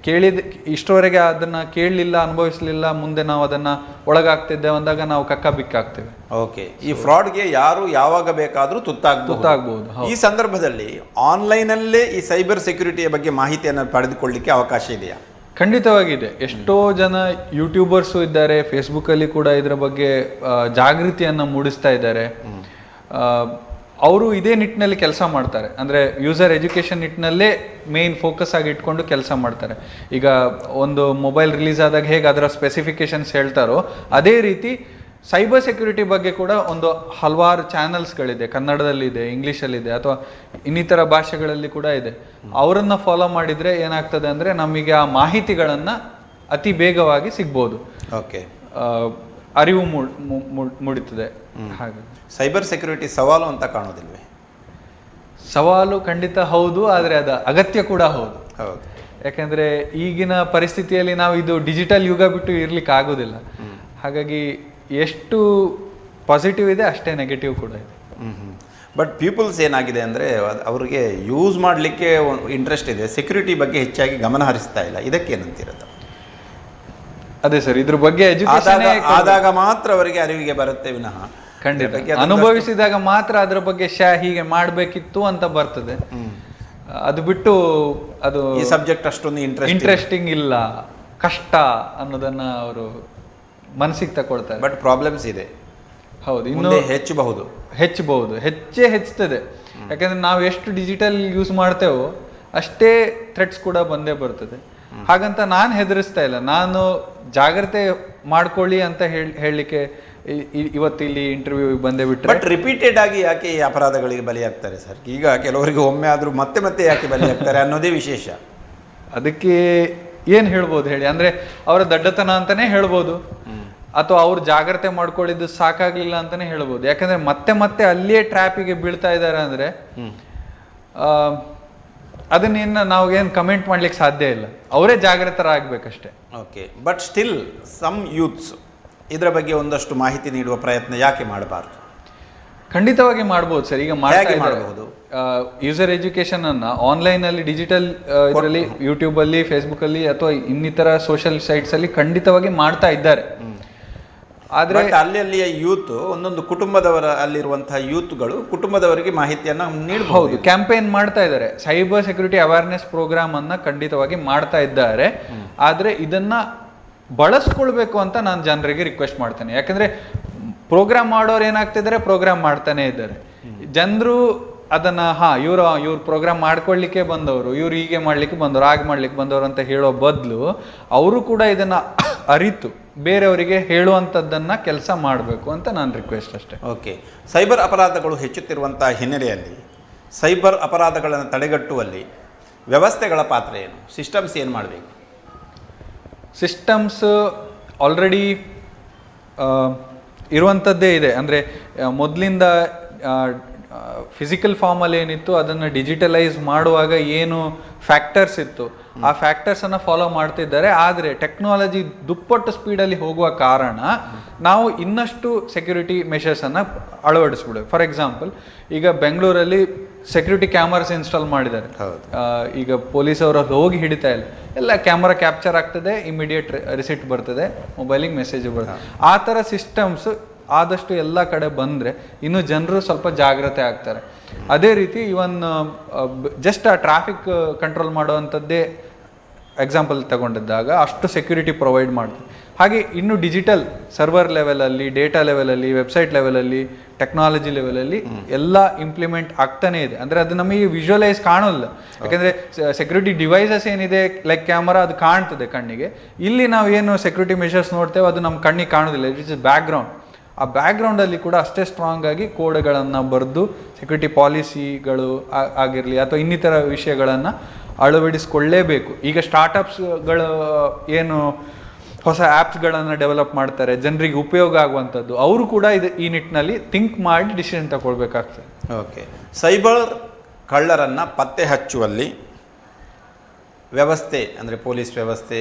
ಇಷ್ಟರವರೆಗೆ ಅದನ್ನ ಕೇಳಲಿಲ್ಲ, ಅನುಭವಿಸ್ಲಿಲ್ಲ, ಮುಂದೆ ನಾವು ಅದನ್ನ ಒಳಗಾಗ್ತಿದ್ದೇವೆ ಅಂದಾಗ ನಾವು ಕಕ್ಕಾಬಿಕ್ಕಾಗ್ತೇವೆ. ಓಕೆ, ಈ ಫ್ರಾಡ್ಗೆ ಯಾರು ಯಾವಾಗ ಬೇಕಾದ್ರೂ ತುತ್ತಾಗಬಹುದು. ಈ ಸಂದರ್ಭದಲ್ಲಿ ಆನ್ಲೈನಲ್ಲೇ ಈ ಸೈಬರ್ ಸೆಕ್ಯೂರಿಟಿಯ ಬಗ್ಗೆ ಮಾಹಿತಿಯನ್ನು ಪಡೆದುಕೊಳ್ಳಲಿಕ್ಕೆ ಅವಕಾಶ ಇದೆಯಾ? ಖಂಡಿತವಾಗಿದೆ. ಎಷ್ಟೋ ಜನ ಯೂಟ್ಯೂಬರ್ಸು ಇದ್ದಾರೆ, ಫೇಸ್ಬುಕ್ಕಲ್ಲಿ ಕೂಡ ಇದರ ಬಗ್ಗೆ ಜಾಗೃತಿಯನ್ನು ಮೂಡಿಸ್ತಾ ಇದ್ದಾರೆ. ಅವರು ಇದೇ ನಿಟ್ಟಿನಲ್ಲಿ ಕೆಲಸ ಮಾಡ್ತಾರೆ, ಅಂದರೆ ಯೂಸರ್ ಎಜುಕೇಷನ್ ನಿಟ್ಟಿನಲ್ಲೇ ಮೇನ್ ಫೋಕಸ್ ಆಗಿ ಇಟ್ಕೊಂಡು ಕೆಲಸ ಮಾಡ್ತಾರೆ. ಈಗ ಒಂದು ಮೊಬೈಲ್ ರಿಲೀಸ್ ಆದಾಗ ಹೇಗೆ ಅದರ ಸ್ಪೆಸಿಫಿಕೇಶನ್ಸ್ ಹೇಳ್ತಾರೋ ಅದೇ ರೀತಿ ಸೈಬರ್ ಸೆಕ್ಯೂರಿಟಿ ಬಗ್ಗೆ ಕೂಡ ಒಂದು ಹಲವಾರು ಚಾನಲ್ಸ್ಗಳಿದೆ, ಕನ್ನಡದಲ್ಲಿದೆ, ಇಂಗ್ಲೀಷಲ್ಲಿದೆ, ಅಥವಾ ಇನ್ನಿತರ ಭಾಷೆಗಳಲ್ಲಿ ಕೂಡ ಇದೆ. ಅವರನ್ನು ಫಾಲೋ ಮಾಡಿದರೆ ಏನಾಗ್ತದೆ ಅಂದರೆ ನಮಗೆ ಆ ಮಾಹಿತಿಗಳನ್ನು ಅತಿ ಬೇಗವಾಗಿ ಸಿಗ್ಬೋದು. ಓಕೆ, ಅರಿವು ಮೂಡುತ್ತದೆ. ಹಾಗೆ ಸೈಬರ್ ಸೆಕ್ಯೂರಿಟಿ ಸವಾಲು ಅಂತ ಕಾಣೋದಿಲ್ವೇ? ಸವಾಲು ಖಂಡಿತ ಹೌದು, ಆದರೆ ಅದು ಅಗತ್ಯ ಕೂಡ ಹೌದು. ಹೌದು, ಯಾಕಂದರೆ ಈಗಿನ ಪರಿಸ್ಥಿತಿಯಲ್ಲಿ ನಾವು ಇದು ಡಿಜಿಟಲ್ ಯುಗ ಬಿಟ್ಟು ಇರ್ಲಿಕ್ಕೆ ಆಗೋದಿಲ್ಲ. ಹಾಗಾಗಿ ಎಷ್ಟು ಪಾಸಿಟಿವ್ ಇದೆ ಅಷ್ಟೇ ನೆಗೆಟಿವ್ ಕೂಡ ಇದೆ. ಬಟ್ ಪೀಪಲ್ಸ್ ಏನಾಗಿದೆ ಅಂದರೆ ಅವ್ರಿಗೆ ಯೂಸ್ ಮಾಡಲಿಕ್ಕೆ ಇಂಟ್ರೆಸ್ಟ್ ಇದೆ, ಸೆಕ್ಯೂರಿಟಿ ಬಗ್ಗೆ ಹೆಚ್ಚಾಗಿ ಗಮನ ಹರಿಸ್ತಾ ಇಲ್ಲ. ಇದಕ್ಕೇನಂತಿರುತ್ತೆ? ಅದೇ ಸರ್, ಇದ್ರ ಬಗ್ಗೆ ಎಜುಕೇಶನ್ ಆದಾಗ ಮಾತ್ರ ಅವರಿಗೆ ಅರಿವಿಗೆ ಬರುತ್ತೆ ವಿನಃ. ಖಂಡಿತ ಅನುಭವಿಸಿದಾಗ ಮಾತ್ರ ಅದ್ರ ಬಗ್ಗೆ ಹೀಗೆ ಮಾಡಬೇಕಿತ್ತು ಅಂತ ಬರ್ತದೆ. ಅದು ಬಿಟ್ಟು ಅದು ಈ ಸಬ್ಜೆಕ್ಟ್ ಅಷ್ಟೊಂದು ಇಂಟ್ರೆಸ್ಟಿಂಗ್ ಇಲ್ಲ, ಕಷ್ಟ ಅನ್ನೋದನ್ನ ಅವರು ಮನಸ್ಸಿಗೆ ತಗೊಳ್ತಾರೆ. ಬಟ್ ಪ್ರಾಬ್ಲಮ್ಸ್ ಇದೆ. ಹೌದು, ಇನ್ನು ಹೆಚ್ಚಬಹುದು, ಹೆಚ್ಚುತ್ತದೆ. ಯಾಕಂದ್ರೆ ನಾವು ಎಷ್ಟು ಡಿಜಿಟಲ್ ಯೂಸ್ ಮಾಡ್ತೇವೋ ಅಷ್ಟೇ ಥ್ರೆಟ್ಸ್ ಕೂಡ ಬಂದೇ ಬರ್ತದೆ. ಹಾಗಂತ ನಾನು ಹೆದರಿಸ್ತಾ ಇಲ್ಲ, ನಾನು ಜಾಗ್ರತೆ ಮಾಡ್ಕೊಳ್ಳಿ ಅಂತ ಹೇಳಲಿಕ್ಕೆ ಇವತ್ತು ಇಲ್ಲಿ ಇಂಟರ್ವ್ಯೂ ಬಂದೇ ಬಿಟ್ಟರೆ. ಬಟ್ ರಿಪೀಟೆಡ್ ಆಗಿ ಯಾಕೆ ಈ ಅಪರಾಧಗಳಿಗೆ ಬಲಿಯಾಗ್ತಾರೆ ಸರ್? ಈಗ ಕೆಲವರಿಗೆ ಒಮ್ಮೆ ಆದರೂ ಮತ್ತೆ ಯಾಕೆ ಬಲಿಯಾಗ್ತಾರೆ ಅನ್ನೋದೇ ವಿಶೇಷ. ಅದಕ್ಕೆ ಏನು ಹೇಳ್ಬೋದು ಹೇಳಿ, ಅಂದರೆ ಅವರ ದಡ್ಡತನ ಅಂತಾನೆ ಹೇಳ್ಬೋದು, ಅಥವಾ ಅವ್ರು ಜಾಗ್ರತೆ ಮಾಡ್ಕೊಳ್ಳಿದ್ದು ಸಾಕಾಗ್ಲಿಲ್ಲ ಅಂತಾನೆ ಹೇಳ್ಬೋದು. ಯಾಕಂದ್ರೆ ಮತ್ತೆ ಅಲ್ಲಿಯೇ ಟ್ರ್ಯಾಪಿಗೆ ಬೀಳ್ತಾ ಇದ್ದಾರೆ ಅಂದರೆ ಅದನ್ನೇನು ನಾವು ಏನು ಕಮೆಂಟ್ ಮಾಡ್ಲಿಕ್ಕೆ ಸಾಧ್ಯ ಇಲ್ಲ. ಅವರೇ ಜಾಗೃತರಾಗಬೇಕಷ್ಟೇ. Okay, but still some youths ಇದರ ಬಗ್ಗೆ ಒಂದಷ್ಟು ಮಾಹಿತಿ ನೀಡುವ ಪ್ರಯತ್ನ ಯಾಕೆ ಮಾಡಬಾರ್ದು? ಖಂಡಿತವಾಗಿ ಮಾಡ್ಬೋದು ಸರ್. ಈಗ ಮಾಡಬಹುದು. ಯೂಸರ್ ಎಜುಕೇಶನ್ ಅನ್ನ ಆನ್ಲೈನ್ ಅಲ್ಲಿ, ಡಿಜಿಟಲ್ ಇದರಲ್ಲಿ, ಯೂಟ್ಯೂಬ್ ಅಲ್ಲಿ, ಫೇಸ್ಬುಕ್ ಅಲ್ಲಿ ಅಥವಾ ಇನ್ನಿತರ ಸೋಷಿಯಲ್ ಸೈಟ್ಸ್ ಅಲ್ಲಿ ಖಂಡಿತವಾಗಿ ಮಾಡ್ತಾ ಇದ್ದಾರೆ. ಆದ್ರೆ ಅಲ್ಲಿಯ ಯೂತ್ ಒಂದೊಂದು ಕುಟುಂಬದವರ ಅಲ್ಲಿರುವಂತಹ ಯೂತ್ಗಳು ಕುಟುಂಬದವರಿಗೆ ಮಾಹಿತಿಯನ್ನ ನೀಡಬಹುದು. ಕ್ಯಾಂಪೇನ್ ಮಾಡ್ತಾ ಇದ್ದಾರೆ, ಸೈಬರ್ ಸೆಕ್ಯೂರಿಟಿ ಅವೇರ್ನೆಸ್ ಪ್ರೋಗ್ರಾಮ್ ಅನ್ನ ಖಂಡಿತವಾಗಿ ಮಾಡ್ತಾ ಇದ್ದಾರೆ. ಆದ್ರೆ ಇದನ್ನ ಬಳಸ್ಕೊಳ್ಬೇಕು ಅಂತ ನಾನು ಜನರಿಗೆ ರಿಕ್ವೆಸ್ಟ್ ಮಾಡ್ತೇನೆ. ಯಾಕಂದ್ರೆ ಪ್ರೋಗ್ರಾಮ್ ಮಾಡೋರು ಏನಾಗ್ತಿದ್ದಾರೆ, ಪ್ರೋಗ್ರಾಮ್ ಮಾಡ್ತಾನೆ ಇದ್ದಾರೆ. ಜನರು ಅದನ್ನ ಇವ್ರು ಪ್ರೋಗ್ರಾಮ್ ಮಾಡ್ಕೊಳ್ಳಿಕ್ಕೆ ಬಂದವರು, ಇವ್ರು ಹೀಗೆ ಮಾಡ್ಲಿಕ್ಕೆ ಬಂದವರು, ಹಾಗೆ ಮಾಡ್ಲಿಕ್ಕೆ ಬಂದವರು ಅಂತ ಹೇಳೋ ಬದಲು ಅವರು ಕೂಡ ಇದನ್ನ ಅರಿತು ಬೇರೆಯವರಿಗೆ ಹೇಳುವಂಥದ್ದನ್ನ ಕೆಲಸ ಮಾಡಬೇಕು ಅಂತ ನಾನು ರಿಕ್ವೆಸ್ಟ್ ಅಷ್ಟೇ. ಓಕೆ, ಸೈಬರ್ ಅಪರಾಧಗಳು ಹೆಚ್ಚುತ್ತಿರುವಂತಹ ಹಿನ್ನೆಲೆಯಲ್ಲಿ ಸೈಬರ್ ಅಪರಾಧಗಳನ್ನು ತಡೆಗಟ್ಟುವಲ್ಲಿ ವ್ಯವಸ್ಥೆಗಳ ಪಾತ್ರ ಏನು? ಸಿಸ್ಟಮ್ಸ್ ಏನು ಮಾಡಬೇಕು? ಸಿಸ್ಟಮ್ಸ್ ಆಲ್ರೆಡಿ ಇರುವಂಥದ್ದೇ ಇದೆ. ಅಂದರೆ ಮೊದಲಿಂದ ಫಿಸಿಕಲ್ ಫಾರ್ಮಲ್ಲಿ ಏನಿತ್ತು ಅದನ್ನು ಡಿಜಿಟಲೈಸ್ ಮಾಡುವಾಗ ಏನು ಫ್ಯಾಕ್ಟರ್ಸ್ ಇತ್ತು ಆ ಫ್ಯಾಕ್ಟರ್ಸನ್ನು ಫಾಲೋ ಮಾಡ್ತಿದ್ದಾರೆ. ಆದರೆ ಟೆಕ್ನಾಲಜಿ ದುಪ್ಪಟ್ಟು ಸ್ಪೀಡಲ್ಲಿ ಹೋಗುವ ಕಾರಣ ನಾವು ಇನ್ನಷ್ಟು ಸೆಕ್ಯೂರಿಟಿ ಮೆಷರ್ಸನ್ನು ಅಳವಡಿಸ್ಬಿಡೋದು. ಫಾರ್ ಎಕ್ಸಾಂಪಲ್, ಈಗ ಬೆಂಗಳೂರಲ್ಲಿ ಸೆಕ್ಯೂರಿಟಿ ಕ್ಯಾಮರಾಸ್ ಇನ್ಸ್ಟಾಲ್ ಮಾಡಿದ್ದಾರೆ. ಈಗ ಪೊಲೀಸ್ ಅವರು ಹೋಗಿ ಹಿಡಿತಾ ಇಲ್ಲ, ಎಲ್ಲ ಕ್ಯಾಮರಾ ಕ್ಯಾಪ್ಚರ್ ಆಗ್ತದೆ, ಇಮಿಡಿಯೇಟ್ ರಿಸಿಟ್ ಬರ್ತದೆ, ಮೊಬೈಲಿಗೆ ಮೆಸೇಜ್ ಬರ್ತದೆ. ಆ ಥರ ಸಿಸ್ಟಮ್ಸ್ ಆದಷ್ಟು ಎಲ್ಲ ಕಡೆ ಬಂದರೆ ಇನ್ನು ಜನರು ಸ್ವಲ್ಪ ಜಾಗ್ರತೆ ಆಗ್ತಾರೆ. ಅದೇ ರೀತಿ ಇವನ್ ಜಸ್ಟ್ ಆ ಟ್ರಾಫಿಕ್ ಕಂಟ್ರೋಲ್ ಮಾಡುವಂಥದ್ದೇ ಎಕ್ಸಾಂಪಲ್ ತಗೊಂಡಿದ್ದಾಗ ಅಷ್ಟು ಸೆಕ್ಯೂರಿಟಿ ಪ್ರೊವೈಡ್ ಮಾಡ್ತಾರೆ. ಹಾಗೆ ಇನ್ನು ಡಿಜಿಟಲ್ ಸರ್ವರ್ ಲೆವೆಲಲ್ಲಿ, ಡೇಟಾ ಲೆವೆಲಲ್ಲಿ, ವೆಬ್ಸೈಟ್ ಲೆವೆಲಲ್ಲಿ, ಟೆಕ್ನಾಲಜಿ ಲೆವೆಲಲ್ಲಿ ಎಲ್ಲ ಇಂಪ್ಲಿಮೆಂಟ್ ಆಗ್ತಾನೆ ಇದೆ. ಅಂದರೆ ಅದು ನಮಗೆ ವಿಜುವಲೈಸ್ ಕಾಣೋಲ್ಲ. ಯಾಕೆಂದರೆ ಸೆಕ್ಯೂರಿಟಿ ಡಿವೈಸಸ್ ಏನಿದೆ ಲೈಕ್ ಕ್ಯಾಮರಾ ಅದು ಕಾಣ್ತದೆ ಕಣ್ಣಿಗೆ. ಇಲ್ಲಿ ನಾವು ಏನು ಸೆಕ್ಯೂರಿಟಿ ಮೆಷರ್ಸ್ ನೋಡ್ತೇವೆ ಅದು ನಮ್ಮ ಕಣ್ಣಿಗೆ ಕಾಣೋದಿಲ್ಲ. It is background. ಆ ಬ್ಯಾಕ್ಗ್ರೌಂಡಲ್ಲಿ ಕೂಡ ಅಷ್ಟೇ ಸ್ಟ್ರಾಂಗ್ ಆಗಿ ಕೋಡ್ಗಳನ್ನು ಬರೆದು ಸೆಕ್ಯೂರಿಟಿ ಪಾಲಿಸಿಗಳು ಆಗಿರಲಿ ಅಥವಾ ಇನ್ನಿತರ ವಿಷಯಗಳನ್ನು ಅಳವಡಿಸ್ಕೊಳ್ಳೇಬೇಕು. ಈಗ ಸ್ಟಾರ್ಟಪ್ಸ್ಗಳು ಏನು ಹೊಸ ಆ್ಯಪ್ಸ್ಗಳನ್ನು ಡೆವಲಪ್ ಮಾಡ್ತಾರೆ, ಜನರಿಗೆ ಉಪಯೋಗ ಆಗುವಂಥದ್ದು, ಅವರು ಕೂಡ ಈ ನಿಟ್ಟಿನಲ್ಲಿ ಥಿಂಕ್ ಮಾಡಿ ಡಿಸಿಷನ್ ತಗೊಳ್ಬೇಕಾಗ್ತದೆ. ಓಕೆ, ಸೈಬರ್ ಕಳ್ಳರನ್ನು ಪತ್ತೆ ಹಚ್ಚುವಲ್ಲಿ ವ್ಯವಸ್ಥೆ ಅಂದರೆ ಪೊಲೀಸ್ ವ್ಯವಸ್ಥೆ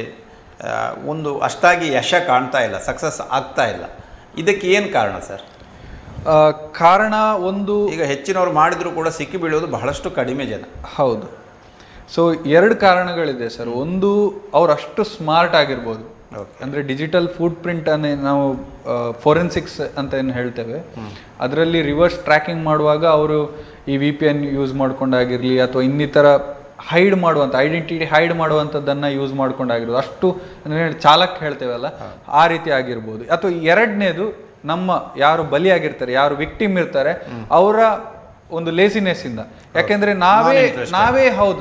ಒಂದು ಅಷ್ಟಾಗಿ ಯಶ ಕಾಣ್ತಾ ಇಲ್ಲ, ಸಕ್ಸಸ್ ಆಗ್ತಾ ಇಲ್ಲ. ಇದಕ್ಕೆ ಏನು ಕಾರಣ ಸರ್? ಕಾರಣ ಒಂದು, ಈಗ ಹೆಚ್ಚಿನವರು ಮಾಡಿದರೂ ಕೂಡ ಸಿಕ್ಕಿ ಬೀಳೋದು ಬಹಳಷ್ಟು ಕಡಿಮೆ ಜನ. ಹೌದು. ಸೊ 2 ಕಾರಣಗಳಿದೆ ಸರ್. ಒಂದು, ಅವ್ರು ಅಷ್ಟು ಸ್ಮಾರ್ಟ್ ಆಗಿರ್ಬೋದು. ಅಂದರೆ ಡಿಜಿಟಲ್ ಫುಟ್ ಪ್ರಿಂಟ್ ಅನ್ನೇ ನಾವು ಫೋರೆನ್ಸಿಕ್ಸ್ ಅಂತ ಏನು ಹೇಳ್ತೇವೆ, ಅದರಲ್ಲಿ ರಿವರ್ಸ್ ಟ್ರ್ಯಾಕಿಂಗ್ ಮಾಡುವಾಗ ಅವರು ಈ VPN ಯೂಸ್ ಮಾಡ್ಕೊಂಡಾಗಿರಲಿ ಅಥವಾ ಇನ್ನಿತರ ಹೈಡ್ ಮಾಡುವಂಥ ಐಡೆಂಟಿಟಿ ಹೈಡ್ ಮಾಡುವಂಥದ್ದನ್ನು ಯೂಸ್ ಮಾಡ್ಕೊಂಡಾಗಿರೋದು, ಅಷ್ಟು ಅಂದರೆ ಚಾಲಕ್ ಹೇಳ್ತೇವಲ್ಲ ಆ ರೀತಿ ಆಗಿರ್ಬೋದು. ಅಥವಾ ಎರಡನೇದು ನಮ್ಮ ಯಾರು ಬಲಿಯಾಗಿರ್ತಾರೆ, ಯಾರು ವಿಕ್ಟಿಮ್ ಇರ್ತಾರೆ, ಅವರ ಒಂದು ಲೇಸಿನೆಸ್ ಇಂದ. ಯಾಕೆಂದ್ರೆ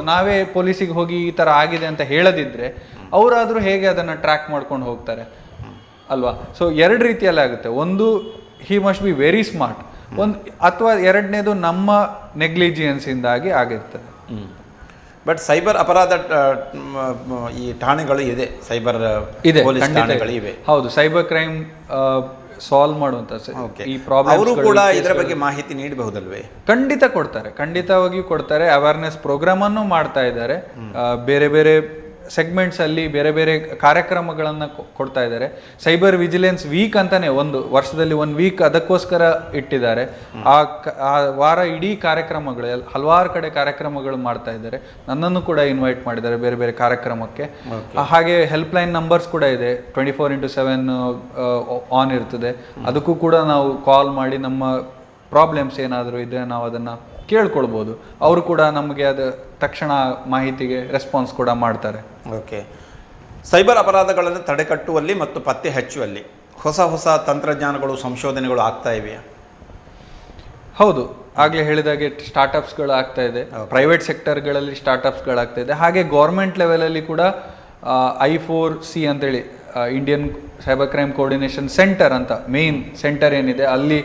ನಾವೇ ಪೊಲೀಸಿಗೆ ಹೋಗಿ ಈ ತರ ಆಗಿದೆ ಅಂತ ಹೇಳದಿದ್ರೆ ಅವರಾದ್ರೂ ಹೇಗೆ ಅದನ್ನ ಟ್ರ್ಯಾಕ್ ಮಾಡ್ಕೊಂಡು ಹೋಗ್ತಾರೆ ಅಲ್ವಾ? ಸೊ ಎರಡು ರೀತಿಯಲ್ಲಿ ಆಗುತ್ತೆ. ಒಂದು, he must be very smart. ಅಥವಾ ಎರಡನೇದು ನಮ್ಮ ನೆಗ್ಲಿಜಿಯನ್ಸ್ ಇಂದಾಗಿ ಆಗಿರ್ತದೆ. ಬಟ್ ಸೈಬರ್ ಅಪರಾಧ ಈ ಠಾಣೆಗಳು ಇದೆ, ಸೈಬರ್ ಇದೆ, ಠಾಣೆಗಳು ಇವೆ. ಹೌದು, ಸೈಬರ್ ಕ್ರೈಮ್ ಸಾಲ್ವ್ ಮಾಡುವಂತ ಈ ಪ್ರಾಬ್ಲಮ್ ಅವರು ಕೂಡ ಇದರ ಬಗ್ಗೆ ಮಾಹಿತಿ ನೀಡಬಹುದಲ್ವೇ? ಖಂಡಿತವಾಗಿಯೂ ಕೊಡ್ತಾರೆ. ಅವೇರ್ನೆಸ್ ಪ್ರೋಗ್ರಾಮ್ ಅನ್ನು ಮಾಡ್ತಾ ಇದ್ದಾರೆ. ಬೇರೆ ಬೇರೆ ಸೆಗ್ಮೆಂಟ್ಸ್ ಅಲ್ಲಿ ಬೇರೆ ಬೇರೆ ಕಾರ್ಯಕ್ರಮಗಳನ್ನ ಕೊಡ್ತಾ ಇದ್ದಾರೆ. ಸೈಬರ್ ವಿಜಿಲೆನ್ಸ್ ವೀಕ್ ಅಂತಾನೆ ಒಂದು ವರ್ಷದಲ್ಲಿ 1 ವೀಕ್ ಅದಕ್ಕೋಸ್ಕರ ಇಟ್ಟಿದ್ದಾರೆ. ಆ ವಾರ ಇಡೀ ಕಾರ್ಯಕ್ರಮಗಳು ಹಲವಾರು ಕಡೆ ಕಾರ್ಯಕ್ರಮಗಳು ಮಾಡ್ತಾ ಇದ್ದಾರೆ. ನನ್ನನ್ನು ಕೂಡ ಇನ್ವೈಟ್ ಮಾಡಿದ್ದಾರೆ ಬೇರೆ ಬೇರೆ ಕಾರ್ಯಕ್ರಮಕ್ಕೆ. ಹಾಗೆ ಹೆಲ್ಪ್ ಲೈನ್ ನಂಬರ್ಸ್ ಕೂಡ ಇದೆ, 24x7 ಆನ್ ಇರ್ತದೆ. ಅದಕ್ಕೂ ಕೂಡ ನಾವು ಕಾಲ್ ಮಾಡಿ ನಮ್ಮ ಪ್ರಾಬ್ಲಮ್ಸ್ ಏನಾದರೂ ಇದ್ರೆ ನಾವು ಅದನ್ನ ಕೇಳ್ಕೊಳ್ಬೋದು. ಅವರು ಕೂಡ ನಮಗೆ ಅದು ತಕ್ಷಣ ಮಾಹಿತಿಗೆ ರೆಸ್ಪಾನ್ಸ್ ಕೂಡ ಮಾಡ್ತಾರೆ. ಓಕೆ. ಸೈಬರ್ ಅಪರಾಧಗಳನ್ನು ತಡೆಗಟ್ಟುವಲ್ಲಿ ಮತ್ತು ಪತ್ತೆ ಹಚ್ಚುವಲ್ಲಿ ಹೊಸ ತಂತ್ರಜ್ಞಾನಗಳು, ಸಂಶೋಧನೆಗಳು ಆಗ್ತಾ ಇವೆಯಾ? ಹೌದು, ಆಗ್ಲೇ ಹೇಳಿದಾಗೆ ಸ್ಟಾರ್ಟ್ಅಪ್ಸ್ಗಳು ಆಗ್ತಾ ಇದೆ. ಪ್ರೈವೇಟ್ ಸೆಕ್ಟರ್ಗಳಲ್ಲಿ ಸ್ಟಾರ್ಟ್ಅಪ್ಸ್ಗಳಾಗ್ತಾ ಇದೆ. ಹಾಗೆ ಗೌರ್ಮೆಂಟ್ ಲೆವೆಲಲ್ಲಿ ಕೂಡ I4C ಅಂತೇಳಿ Indian cyber crime coordination centre ಅಂತ ಮೇನ್ ಸೆಂಟರ್ ಏನಿದೆ, ಅಲ್ಲಿ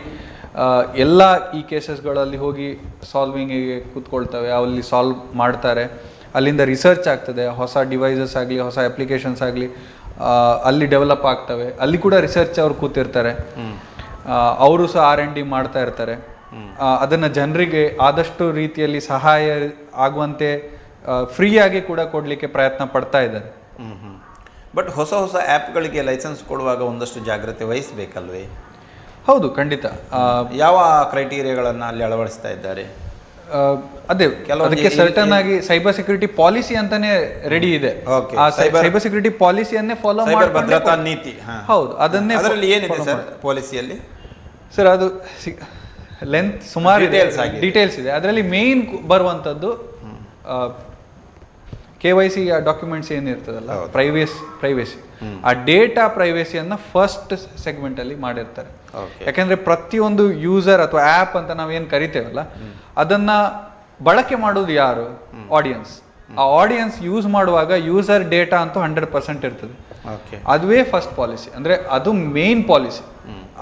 ಎಲ್ಲ ಈ ಕೇಸಸ್ಗಳಲ್ಲಿ ಹೋಗಿ ಸಾಲ್ವಿಂಗಿಗೆ ಕೂತ್ಕೊಳ್ತವೆ, ಅಲ್ಲಿ ಸಾಲ್ವ್ ಮಾಡ್ತಾರೆ. ಅಲ್ಲಿಂದ ರಿಸರ್ಚ್ ಆಗ್ತದೆ, ಹೊಸ ಡಿವೈಸಸ್ ಆಗಲಿ ಹೊಸ ಅಪ್ಲಿಕೇಶನ್ಸ್ ಆಗಲಿ ಅಲ್ಲಿ ಡೆವಲಪ್ ಆಗ್ತವೆ. ಅಲ್ಲಿ ಕೂಡ ರಿಸರ್ಚ್ ಅವ್ರು ಕೂತಿರ್ತಾರೆ. ಅವರು ಸಹ R&D ಮಾಡ್ತಾ ಇರ್ತಾರೆ. ಅದನ್ನು ಜನರಿಗೆ ಆದಷ್ಟು ರೀತಿಯಲ್ಲಿ ಸಹಾಯ ಆಗುವಂತೆ ಫ್ರೀಯಾಗಿ ಕೂಡ ಕೊಡಲಿಕ್ಕೆ ಪ್ರಯತ್ನ ಪಡ್ತಾ ಇದ್ದಾರೆ. ಬಟ್ ಹೊಸ ಆ್ಯಪ್ಗಳಿಗೆ ಲೈಸೆನ್ಸ್ ಕೊಡುವಾಗ ಒಂದಷ್ಟು ಜಾಗ್ರತೆ ವಹಿಸಬೇಕಲ್ವೇ? ಹೌದು, ಖಂಡಿತ. ಯಾವ ಕ್ರೈಟೀರಿಯಾಗಳನ್ನು ಅಲ್ಲಿ ಅಳವಡಿಸ್ತಾ ಇದ್ದಾರೆ? ಅದೇ ಅದಕ್ಕೆ ಸರ್ಟನ್ ಆಗಿ ಸೈಬರ್ ಸೆಕ್ಯೂರಿಟಿ ಪಾಲಿಸಿ ಅಂತಾನೆ ರೆಡಿ ಇದೆ. ಆ ಸೈಬರ್ ಸೆಕ್ಯೂರಿಟಿ ಪಾಲಿಸಿಯನ್ನೇ ಫಾಲೋ ಮಾಡಿ ಭದ್ರತಾ ನೀತಿ. ಹೌದು, ಅದನ್ನೇ. ಅದರಲ್ಲಿ ಏನಿದೆ ಸರ್ ಪಾಲಿಸಿಯಲ್ಲಿ? ಸರ್, ಅದು ಲೆಂತ್ ಸುಮಾರು ಡೀಟೇಲ್ಸ್ ಇದೆ. ಅದರಲ್ಲಿ ಮೇನ್ ಬರುವಂಥದ್ದು KYC ಡಾಕ್ಯುಮೆಂಟ್ಸ್ ಏನಿರ್ತದಲ್ಲ, ಪ್ರೈವೇಸಿ, ಆ ಡೇಟಾ ಪ್ರೈವೇಸಿಯನ್ನು ಫಸ್ಟ್ ಸೆಗ್ಮೆಂಟ್ ಅಲ್ಲಿ ಮಾಡಿರ್ತಾರೆ. ಯಾಕೆಂದ್ರೆ ಪ್ರತಿಯೊಂದು ಯೂಸರ್ ಅಥವಾ ಆ್ಯಪ್ ಅಂತ ನಾವೇನು ಕರಿತೇವಲ್ಲ, ಅದನ್ನ ಬಳಕೆ ಮಾಡೋದು ಯಾರು? ಆಡಿಯನ್ಸ್. ಆ ಆಡಿಯನ್ಸ್ ಯೂಸ್ ಮಾಡುವಾಗ ಯೂಸರ್ ಡೇಟಾ ಅಂತೂ 100% ಇರ್ತದೆ. ಅದುವೇ ಫಸ್ಟ್ ಪಾಲಿಸಿ, ಅಂದ್ರೆ ಅದು ಮೇನ್ ಪಾಲಿಸಿ.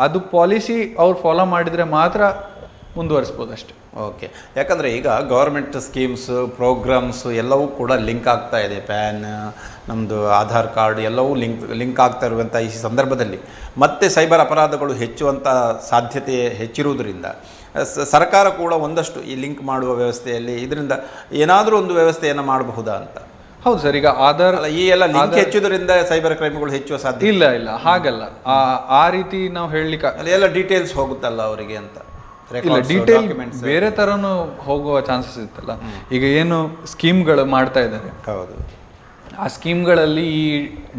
ಅದು ಪಾಲಿಸಿ ಅವ್ರು ಫಾಲೋ ಮಾಡಿದ್ರೆ ಮಾತ್ರ ಮುಂದುವರಿಸ್ಬೋದು ಅಷ್ಟೇ. ಓಕೆ. ಯಾಕಂದರೆ ಈಗ ಗೌರ್ಮೆಂಟ್ ಸ್ಕೀಮ್ಸ್, ಪ್ರೋಗ್ರಾಮ್ಸ್ ಎಲ್ಲವೂ ಕೂಡ ಲಿಂಕ್ ಆಗ್ತಾ ಇದೆ. ಪ್ಯಾನ್, ನಮ್ಮದು ಆಧಾರ್ ಕಾರ್ಡ್ ಎಲ್ಲವೂ ಲಿಂಕ್ ಆಗ್ತಾ ಇರುವಂಥ ಈ ಸಂದರ್ಭದಲ್ಲಿ ಮತ್ತೆ ಸೈಬರ್ ಅಪರಾಧಗಳು ಹೆಚ್ಚುವಂಥ ಸಾಧ್ಯತೆ ಹೆಚ್ಚಿರುವುದರಿಂದ ಸರ್ಕಾರ ಕೂಡ ಒಂದಷ್ಟು ಈ ಲಿಂಕ್ ಮಾಡುವ ವ್ಯವಸ್ಥೆಯಲ್ಲಿ ಇದರಿಂದ ಏನಾದರೂ ಒಂದು ವ್ಯವಸ್ಥೆಯನ್ನು ಮಾಡಬಹುದಾ ಅಂತ. ಹೌದು ಸರ್, ಈಗ ಆಧಾರ್ ಈ ಎಲ್ಲ ಲಿಂಕ್ ಹೆಚ್ಚುವುದರಿಂದ ಸೈಬರ್ ಕ್ರೈಮ್ಗಳು ಹೆಚ್ಚುವ ಸಾಧ್ಯತೆ ಇಲ್ಲ, ಹಾಗಲ್ಲ. ಆ ರೀತಿ ನಾವು ಹೇಳಲಿಕ್ಕೆ ಅದೆಲ್ಲ ಡೀಟೇಲ್ಸ್ ಹೋಗುತ್ತಲ್ಲ ಅವರಿಗೆ ಅಂತ. ಇಲ್ಲ, ಡೀಟೇಲ್ ಬೇರೆ ತರನು ಹೋಗುವ ಚಾನ್ಸಸ್ ಇತ್ತಲ್ಲ. ಈಗ ಏನು ಸ್ಕೀಮ್ಗಳು ಮಾಡ್ತಾ ಇದ್ದಾರೆ, ಹೌದು, ಆ ಸ್ಕೀಮ್ಗಳಲ್ಲಿ ಈ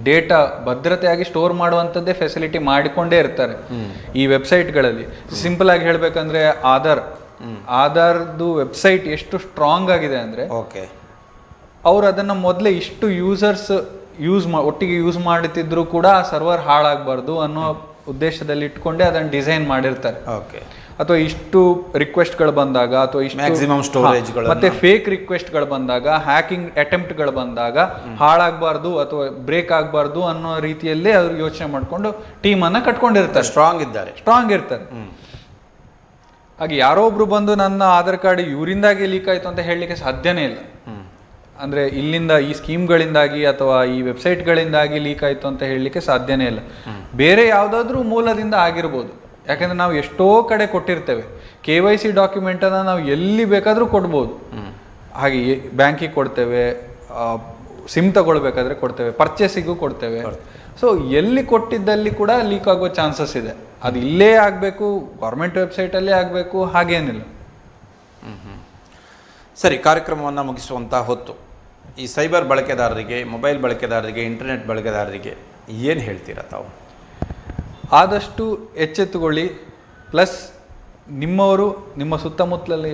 ಡೇಟಾ ಭದ್ರತೆಯಾಗಿ ಸ್ಟೋರ್ ಮಾಡುವಂಥದ್ದೇ ಫೆಸಿಲಿಟಿ ಮಾಡಿಕೊಂಡೇ ಇರ್ತಾರೆ ಈ ವೆಬ್ಸೈಟ್ಗಳಲ್ಲಿ. ಸಿಂಪಲ್ ಆಗಿ ಹೇಳ್ಬೇಕಂದ್ರೆ ಆಧಾರ್ದು ವೆಬ್ಸೈಟ್ ಎಷ್ಟು ಸ್ಟ್ರಾಂಗ್ ಆಗಿದೆ ಅಂದ್ರೆ, ಅವ್ರು ಅದನ್ನ ಮೊದಲೇ ಇಷ್ಟು ಯೂಸರ್ಸ್ ಒಟ್ಟಿಗೆ ಯೂಸ್ ಮಾಡುತ್ತಿದ್ರು ಕೂಡ ಆ ಸರ್ವರ್ ಹಾಳಾಗಬಾರ್ದು ಅನ್ನೋ ಉದ್ದೇಶದಲ್ಲಿ ಇಟ್ಕೊಂಡೇ ಅದನ್ನು ಡಿಸೈನ್ ಮಾಡಿರ್ತಾರೆ. ಅಥವಾ ಇಷ್ಟು ರಿಕ್ವೆಸ್ಟ್ಗಳು ಬಂದಾಗ, ಅಥವಾ ಇಷ್ಟು ಮ್ಯಾಕ್ಸಿಮಮ್ ಸ್ಟೋರೇಜ್, ಮತ್ತೆ ಫೇಕ್ ರಿಕ್ವೆಸ್ಟ್ಗಳು ಬಂದಾಗ, ಹ್ಯಾಕಿಂಗ್ ಅಟೆಂಪ್ಟ್ಗಳು ಬಂದಾಗ ಹಾಳಾಗಬಾರ್ದು ಅಥವಾ ಬ್ರೇಕ್ ಆಗಬಾರ್ದು ಅನ್ನೋ ರೀತಿಯಲ್ಲೇ ಅವ್ರು ಯೋಚನೆ ಮಾಡಿಕೊಂಡು ಟೀಮನ್ನು ಕಟ್ಕೊಂಡಿರ್ತಾರೆ. ಸ್ಟ್ರಾಂಗ್ ಇರ್ತಾರೆ. ಹಾಗೆ ಯಾರೋ ಒಬ್ರು ಬಂದು ನನ್ನ ಆಧಾರ್ ಕಾರ್ಡ್ ಇವರಿಂದಾಗಿ ಲೀಕ್ ಆಯ್ತು ಅಂತ ಹೇಳಲಿಕ್ಕೆ ಸಾಧ್ಯನೇ ಇಲ್ಲ. ಅಂದ್ರೆ ಇಲ್ಲಿಂದ ಈ ಸ್ಕೀಮ್ಗಳಿಂದಾಗಿ ಅಥವಾ ಈ ವೆಬ್ಸೈಟ್ಗಳಿಂದಾಗಿ ಲೀಕ್ ಆಯ್ತು ಅಂತ ಹೇಳಲಿಕ್ಕೆ ಸಾಧ್ಯನೇ ಇಲ್ಲ. ಬೇರೆ ಯಾವುದಾದ್ರೂ ಮೂಲದಿಂದ ಆಗಿರ್ಬೋದು. ಯಾಕಂದ್ರೆ ನಾವು ಎಷ್ಟೋ ಕಡೆ ಕೊಟ್ಟಿರ್ತೇವೆ KYC ಡಾಕ್ಯುಮೆಂಟನ್ನು, ನಾವು ಎಲ್ಲಿ ಬೇಕಾದರೂ ಕೊಡ್ಬೋದು. ಹಾಗೆ ಬ್ಯಾಂಕಿಗೆ ಕೊಡ್ತೇವೆ, ಸಿಮ್ ತಗೊಳ್ಬೇಕಾದ್ರೆ ಕೊಡ್ತೇವೆ, ಪರ್ಚೇಸಿಗೂ ಕೊಡ್ತೇವೆ. ಸೊ ಎಲ್ಲಿ ಕೊಟ್ಟಿದ್ದಲ್ಲಿ ಕೂಡ ಲೀಕ್ ಆಗೋ ಚಾನ್ಸಸ್ ಇದೆ. ಅದು ಇಲ್ಲೇ ಆಗಬೇಕು, ಗೌರ್ಮೆಂಟ್ ವೆಬ್ಸೈಟಲ್ಲೇ ಆಗಬೇಕು ಹಾಗೇನಿಲ್ಲ. ಸರಿ, ಕಾರ್ಯಕ್ರಮವನ್ನು ಮುಗಿಸುವಂಥ ಹೊತ್ತು ಈ ಸೈಬರ್ ಬಳಕೆದಾರರಿಗೆ, ಮೊಬೈಲ್ ಬಳಕೆದಾರರಿಗೆ, ಇಂಟರ್ನೆಟ್ ಬಳಕೆದಾರರಿಗೆ ಏನು ಹೇಳ್ತೀರಾ ತಾವು? ಆದಷ್ಟು ಎಚ್ಚೆತ್ತುಕೊಳ್ಳಿ. ಪ್ಲಸ್ ನಿಮ್ಮವರು, ನಿಮ್ಮ ಸುತ್ತಮುತ್ತಲಲ್ಲಿ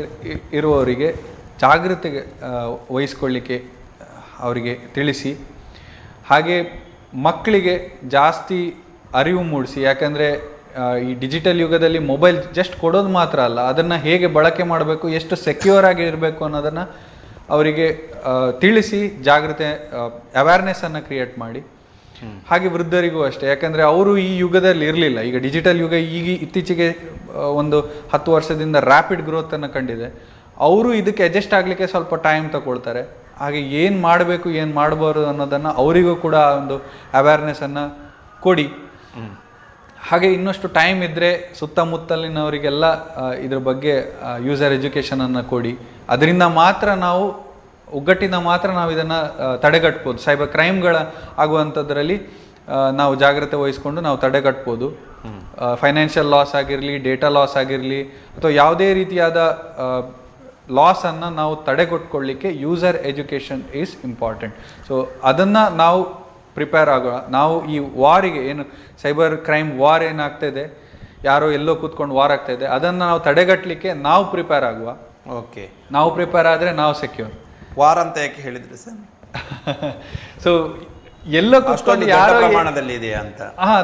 ಇರುವವರಿಗೆ ಜಾಗೃತಿಗೆ ವಹಿಸ್ಕೊಳ್ಳಿಕ್ಕೆ ಅವರಿಗೆ ತಿಳಿಸಿ, ಹಾಗೆ ಮಕ್ಕಳಿಗೆ ಜಾಸ್ತಿ ಅರಿವು ಮೂಡಿಸಿ. ಯಾಕಂದರೆ ಈ ಡಿಜಿಟಲ್ ಯುಗದಲ್ಲಿ ಮೊಬೈಲ್ ಜಸ್ಟ್ ಕೊಡೋದು ಮಾತ್ರ ಅಲ್ಲ, ಅದನ್ನು ಹೇಗೆ ಬಳಕೆ ಮಾಡಬೇಕು, ಎಷ್ಟು ಸೆಕ್ಯೂರ್ ಆಗಿ ಇರಬೇಕು ಅನ್ನೋದನ್ನು ಅವರಿಗೆ ತಿಳಿಸಿ ಜಾಗೃತಿ ಅವೇರ್ನೆಸ್ಸನ್ನು ಕ್ರಿಯೇಟ್ ಮಾಡಿ. ಹಾಗೆ ವೃದ್ಧರಿಗೂ ಅಷ್ಟೇ, ಯಾಕಂದರೆ ಅವರು ಈ ಯುಗದಲ್ಲಿ ಇರಲಿಲ್ಲ. ಈಗ ಡಿಜಿಟಲ್ ಯುಗ ಇತ್ತೀಚೆಗೆ ಒಂದು 10 ವರ್ಷದಿಂದ ರ್ಯಾಪಿಡ್ ಗ್ರೋತನ್ನು ಕಂಡಿದೆ. ಅವರು ಇದಕ್ಕೆ ಅಡ್ಜಸ್ಟ್ ಆಗಲಿಕ್ಕೆ ಸ್ವಲ್ಪ ಟೈಮ್ ತಗೊಳ್ತಾರೆ. ಹಾಗೆ ಏನು ಮಾಡಬೇಕು ಏನು ಮಾಡಬಾರ್ದು ಅನ್ನೋದನ್ನು ಅವರಿಗೂ ಕೂಡ ಒಂದು ಅವೇರ್ನೆಸ್ಸನ್ನು ಕೊಡಿ. ಹಾಗೆ ಇನ್ನಷ್ಟು ಟೈಮ್ ಇದ್ದರೆ ಸುತ್ತಮುತ್ತಲಿನವರಿಗೆಲ್ಲ ಇದ್ರ ಬಗ್ಗೆ ಯೂಸರ್ ಎಜುಕೇಷನನ್ನು ಕೊಡಿ. ಅದರಿಂದ ಮಾತ್ರ ನಾವು ಒಗ್ಗಟ್ಟಿನ ಮಾತ್ರ ನಾವು ಇದನ್ನು ತಡೆಗಟ್ಬೋದು. ಸೈಬರ್ ಕ್ರೈಮ್ಗಳ ಆಗುವಂಥದ್ರಲ್ಲಿ ನಾವು ಜಾಗ್ರತೆ ವಹಿಸ್ಕೊಂಡು ನಾವು ತಡೆಗಟ್ಬೋದು. ಫೈನಾನ್ಷಿಯಲ್ ಲಾಸ್ ಆಗಿರಲಿ, ಡೇಟಾ ಲಾಸ್ ಆಗಿರಲಿ, ಅಥವಾ ಯಾವುದೇ ರೀತಿಯಾದ ಲಾಸನ್ನು ನಾವು ತಡೆಗಟ್ಕೊಳ್ಳಿಕ್ಕೆ user education is important. So ಅದನ್ನು ನಾವು ಪ್ರಿಪೇರ್ ಆಗುವ. ನಾವು ಈ ವಾರಿಗೆ ಏನು ಸೈಬರ್ ಕ್ರೈಮ್ ವಾರ್ ಏನಾಗ್ತಾಯಿದೆ, ಯಾರೋ ಎಲ್ಲೋ ಕೂತ್ಕೊಂಡು ವಾರ್ ಆಗ್ತಾಯಿದೆ, ಅದನ್ನು ನಾವು ತಡೆಗಟ್ಟಲಿಕ್ಕೆ ನಾವು ಪ್ರಿಪೇರ್ ಆಗುವ. ಓಕೆ, ನಾವು ಪ್ರಿಪೇರ್ ಆದರೆ ನಾವು ಸೆಕ್ಯೂರ್. ವಾರ ಅಂತ ಯಾಕೆ ಹೇಳಿದ್ರಿ ಸರ್? ಸೊ ಎಲ್ಲೋ ಕೂತ್ಕೊಂಡು ಯಾರೋ ಪ್ರಮಾಣದಲ್ಲಿ ಇದೆಯಾ ಅಂತ?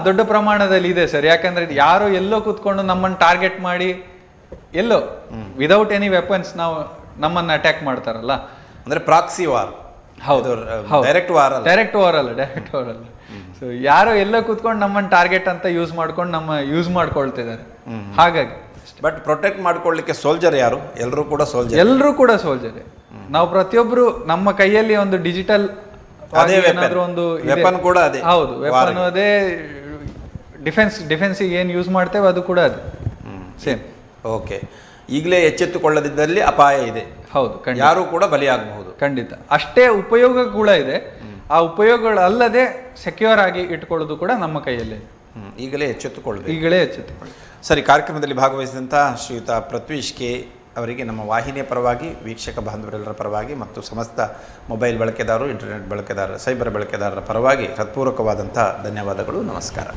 ದೊಡ್ಡ ಪ್ರಮಾಣದಲ್ಲಿ ಇದೆ ಸರ್. ಯಾಕಂದ್ರೆ ಯಾರೋ ಎಲ್ಲೋ ಕೂತ್ಕೊಂಡು ನಮ್ಮನ್ನು ಟಾರ್ಗೆಟ್ ಮಾಡಿ ಎಲ್ಲೋ ವಿದೌಟ್ ಎನಿ ವೆಪನ್ಸ್ ನಮ್ಮನ್ನು ಅಟ್ಯಾಕ್ ಮಾಡ್ತಾರಲ್ಲ, ಅಂದ್ರೆ ಪ್ರಾಕ್ಸಿ ವಾರ್. ಹೌದು, ಡೈರೆಕ್ಟ್ ವಾರ್ ಅಲ್ಲ. ಡೈರೆಕ್ಟ್ ವಾರ್ ಅಲ್ಲ. ಸೊ ಯಾರೋ ಎಲ್ಲೋ ಕೂತ್ಕೊಂಡು ನಮ್ಮನ್ನು ಟಾರ್ಗೆಟ್ ಅಂತ ಯೂಸ್ ಮಾಡ್ಕೊಳ್ತಿದ್ದಾರೆ. ಹಾಗಾಗಿ ಬಟ್ ಪ್ರೊಟೆಕ್ಟ್ ಮಾಡ್ಕೊಳ್ಳಿಕ್ಕೆ ಸೋಲ್ಜರ್ ಯಾರು? ಎಲ್ಲರೂ ಕೂಡ ಸೋಲ್ಜರೇ. ನಾವು ಪ್ರತಿಯೊಬ್ರು ನಮ್ಮ ಕೈಯಲ್ಲಿ ಒಂದು ಡಿಜಿಟಲ್ ಏನಾದ್ರೂ ಒಂದು ವೆಪನ್ ಕೂಡ ಅದೇ. ಹೌದು, ವೆಪನ್ ಅದೇ. ಡಿಫೆನ್ಸಿಗೆ ಏನು ಯೂಸ್ ಮಾಡ್ತೇವೆ ಅದು ಕೂಡ ಅದೇ ಸೇಮ್. ಓಕೆ, ಈಗಲೇ ಎಚ್ಚೆತ್ತುಕೊಳ್ಳದಿದ್ದಲ್ಲಿ ಅಪಾಯ ಇದೆ. ಹೌದು, ಯಾರು ಕೂಡ ಬಲಿಯಾಗಬಹುದು. ಖಂಡಿತ. ಅಷ್ಟೇ ಉಪಯೋಗ ಕೂಡ ಇದೆ. ಆ ಉಪಯೋಗಗಳಲ್ಲದೆ ಸೆಕ್ಯೂರ್ ಆಗಿ ಇಟ್ಕೊಳ್ಳೋದು ಕೂಡ ನಮ್ಮ ಕೈಯಲ್ಲೇ. ಈಗಲೇ ಎಚ್ಚೆತ್ತುಕೊಳ್ಳಿ. ಸರಿ, ಕಾರ್ಯಕ್ರಮದಲ್ಲಿ ಭಾಗವಹಿಸಿದಂಥ ಶ್ರೀಯುತ ಪೃಥ್ವೀಶ್ ಕೆ ಅವರಿಗೆ ನಮ್ಮ ವಾಹಿನಿಯ ಪರವಾಗಿ, ವೀಕ್ಷಕ ಬಾಂಧವರೆಲ್ಲರ ಪರವಾಗಿ ಮತ್ತು ಸಮಸ್ತ ಮೊಬೈಲ್ ಬಳಕೆದಾರರು, ಇಂಟರ್ನೆಟ್ ಬಳಕೆದಾರರು, ಸೈಬರ್ ಬಳಕೆದಾರರ ಪರವಾಗಿ ಹೃತ್ಪೂರ್ವಕವಾದಂಥ ಧನ್ಯವಾದಗಳು. ನಮಸ್ಕಾರ.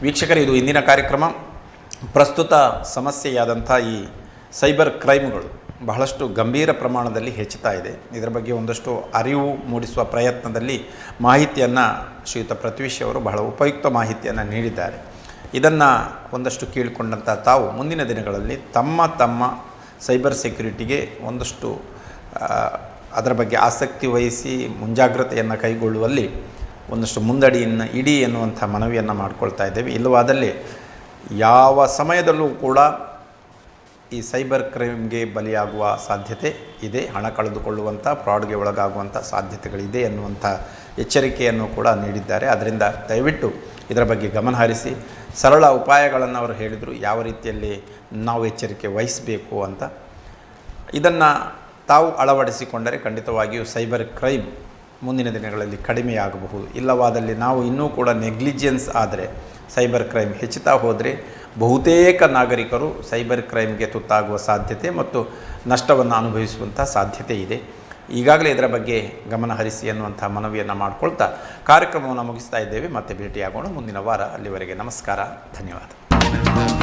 ವೀಕ್ಷಕರು, ಇದು ಇಂದಿನ ಕಾರ್ಯಕ್ರಮ. ಪ್ರಸ್ತುತ ಸಮಸ್ಯೆಯಾದಂಥ ಈ ಸೈಬರ್ ಕ್ರೈಮ್ಗಳು ಬಹಳಷ್ಟು ಗಂಭೀರ ಪ್ರಮಾಣದಲ್ಲಿ ಹೆಚ್ಚುತ್ತಾ ಇದೆ. ಇದರ ಬಗ್ಗೆ ಒಂದಷ್ಟು ಅರಿವು ಮೂಡಿಸುವ ಪ್ರಯತ್ನದಲ್ಲಿ ಮಾಹಿತಿಯನ್ನು ಶ್ರೀಯುತ ಪೃಥ್ವೀಶ್ ಅವರು ಬಹಳ ಉಪಯುಕ್ತ ಮಾಹಿತಿಯನ್ನು ನೀಡಿದ್ದಾರೆ. ಇದನ್ನು ಒಂದಷ್ಟು ಕೇಳಿಕೊಂಡಂಥ ತಾವು ಮುಂದಿನ ದಿನಗಳಲ್ಲಿ ತಮ್ಮ ಸೈಬರ್ ಸೆಕ್ಯುರಿಟಿಗೆ ಒಂದಷ್ಟು ಅದರ ಬಗ್ಗೆ ಆಸಕ್ತಿ ವಹಿಸಿ ಮುಂಜಾಗ್ರತೆಯನ್ನು ಕೈಗೊಳ್ಳುವಲ್ಲಿ ಒಂದಷ್ಟು ಮುಂದಡಿಯನ್ನು ಇಡಿ ಎನ್ನುವಂಥ ಮನವಿಯನ್ನು ಮಾಡಿಕೊಳ್ತಾ ಇದ್ದೇವೆ. ಇಲ್ಲವಾದಲ್ಲಿ ಯಾವ ಸಮಯದಲ್ಲೂ ಕೂಡ ಈ ಸೈಬರ್ ಕ್ರೈಮ್ಗೆ ಬಲಿಯಾಗುವ ಸಾಧ್ಯತೆ ಇದೆ, ಹಣ ಕಳೆದುಕೊಳ್ಳುವಂಥ, ಫ್ರಾಡ್ಗೆ ಒಳಗಾಗುವಂಥ ಸಾಧ್ಯತೆಗಳಿದೆ ಎನ್ನುವಂಥ ಎಚ್ಚರಿಕೆಯನ್ನು ಕೂಡ ನೀಡಿದ್ದಾರೆ. ಅದರಿಂದ ದಯವಿಟ್ಟು ಇದರ ಬಗ್ಗೆ ಗಮನ ಹರಿಸಿ ಸರಳ ಉಪಾಯಗಳನ್ನು ಅವರು ಹೇಳಿದರು, ಯಾವ ರೀತಿಯಲ್ಲಿ ನಾವು ಎಚ್ಚರಿಕೆ ವಹಿಸಬೇಕು ಅಂತ. ಇದನ್ನು ತಾವು ಅಳವಡಿಸಿಕೊಂಡರೆ ಖಂಡಿತವಾಗಿಯೂ ಸೈಬರ್ ಕ್ರೈಮ್ ಮುಂದಿನ ದಿನಗಳಲ್ಲಿ ಕಡಿಮೆಯಾಗಬಹುದು. ಇಲ್ಲವಾದಲ್ಲಿ ನಾವು ಇನ್ನೂ ಕೂಡ ನೆಗ್ಲಿಜೆನ್ಸ್ ಆದರೆ ಸೈಬರ್ ಕ್ರೈಮ್ ಹೆಚ್ಚುತ್ತಾ ಹೋದರೆ ಬಹುತೇಕ ನಾಗರಿಕರು ಸೈಬರ್ ಕ್ರೈಮ್ಗೆ ತುತ್ತಾಗುವ ಸಾಧ್ಯತೆ ಮತ್ತು ನಷ್ಟವನ್ನು ಅನುಭವಿಸುವಂಥ ಸಾಧ್ಯತೆ ಇದೆ. ಈಗಾಗಲೇ ಇದರ ಬಗ್ಗೆ ಗಮನ ಹರಿಸಿ ಅನ್ನುವಂಥ ಮನವಿಯನ್ನು ಮಾಡಿಕೊಳ್ತಾ ಕಾರ್ಯಕ್ರಮವನ್ನು ಮುಗಿಸ್ತಾ ಇದ್ದೇವೆ. ಮತ್ತೆ ಭೇಟಿಯಾಗೋಣ ಮುಂದಿನ ವಾರ. ಅಲ್ಲಿವರೆಗೆ ನಮಸ್ಕಾರ, ಧನ್ಯವಾದ.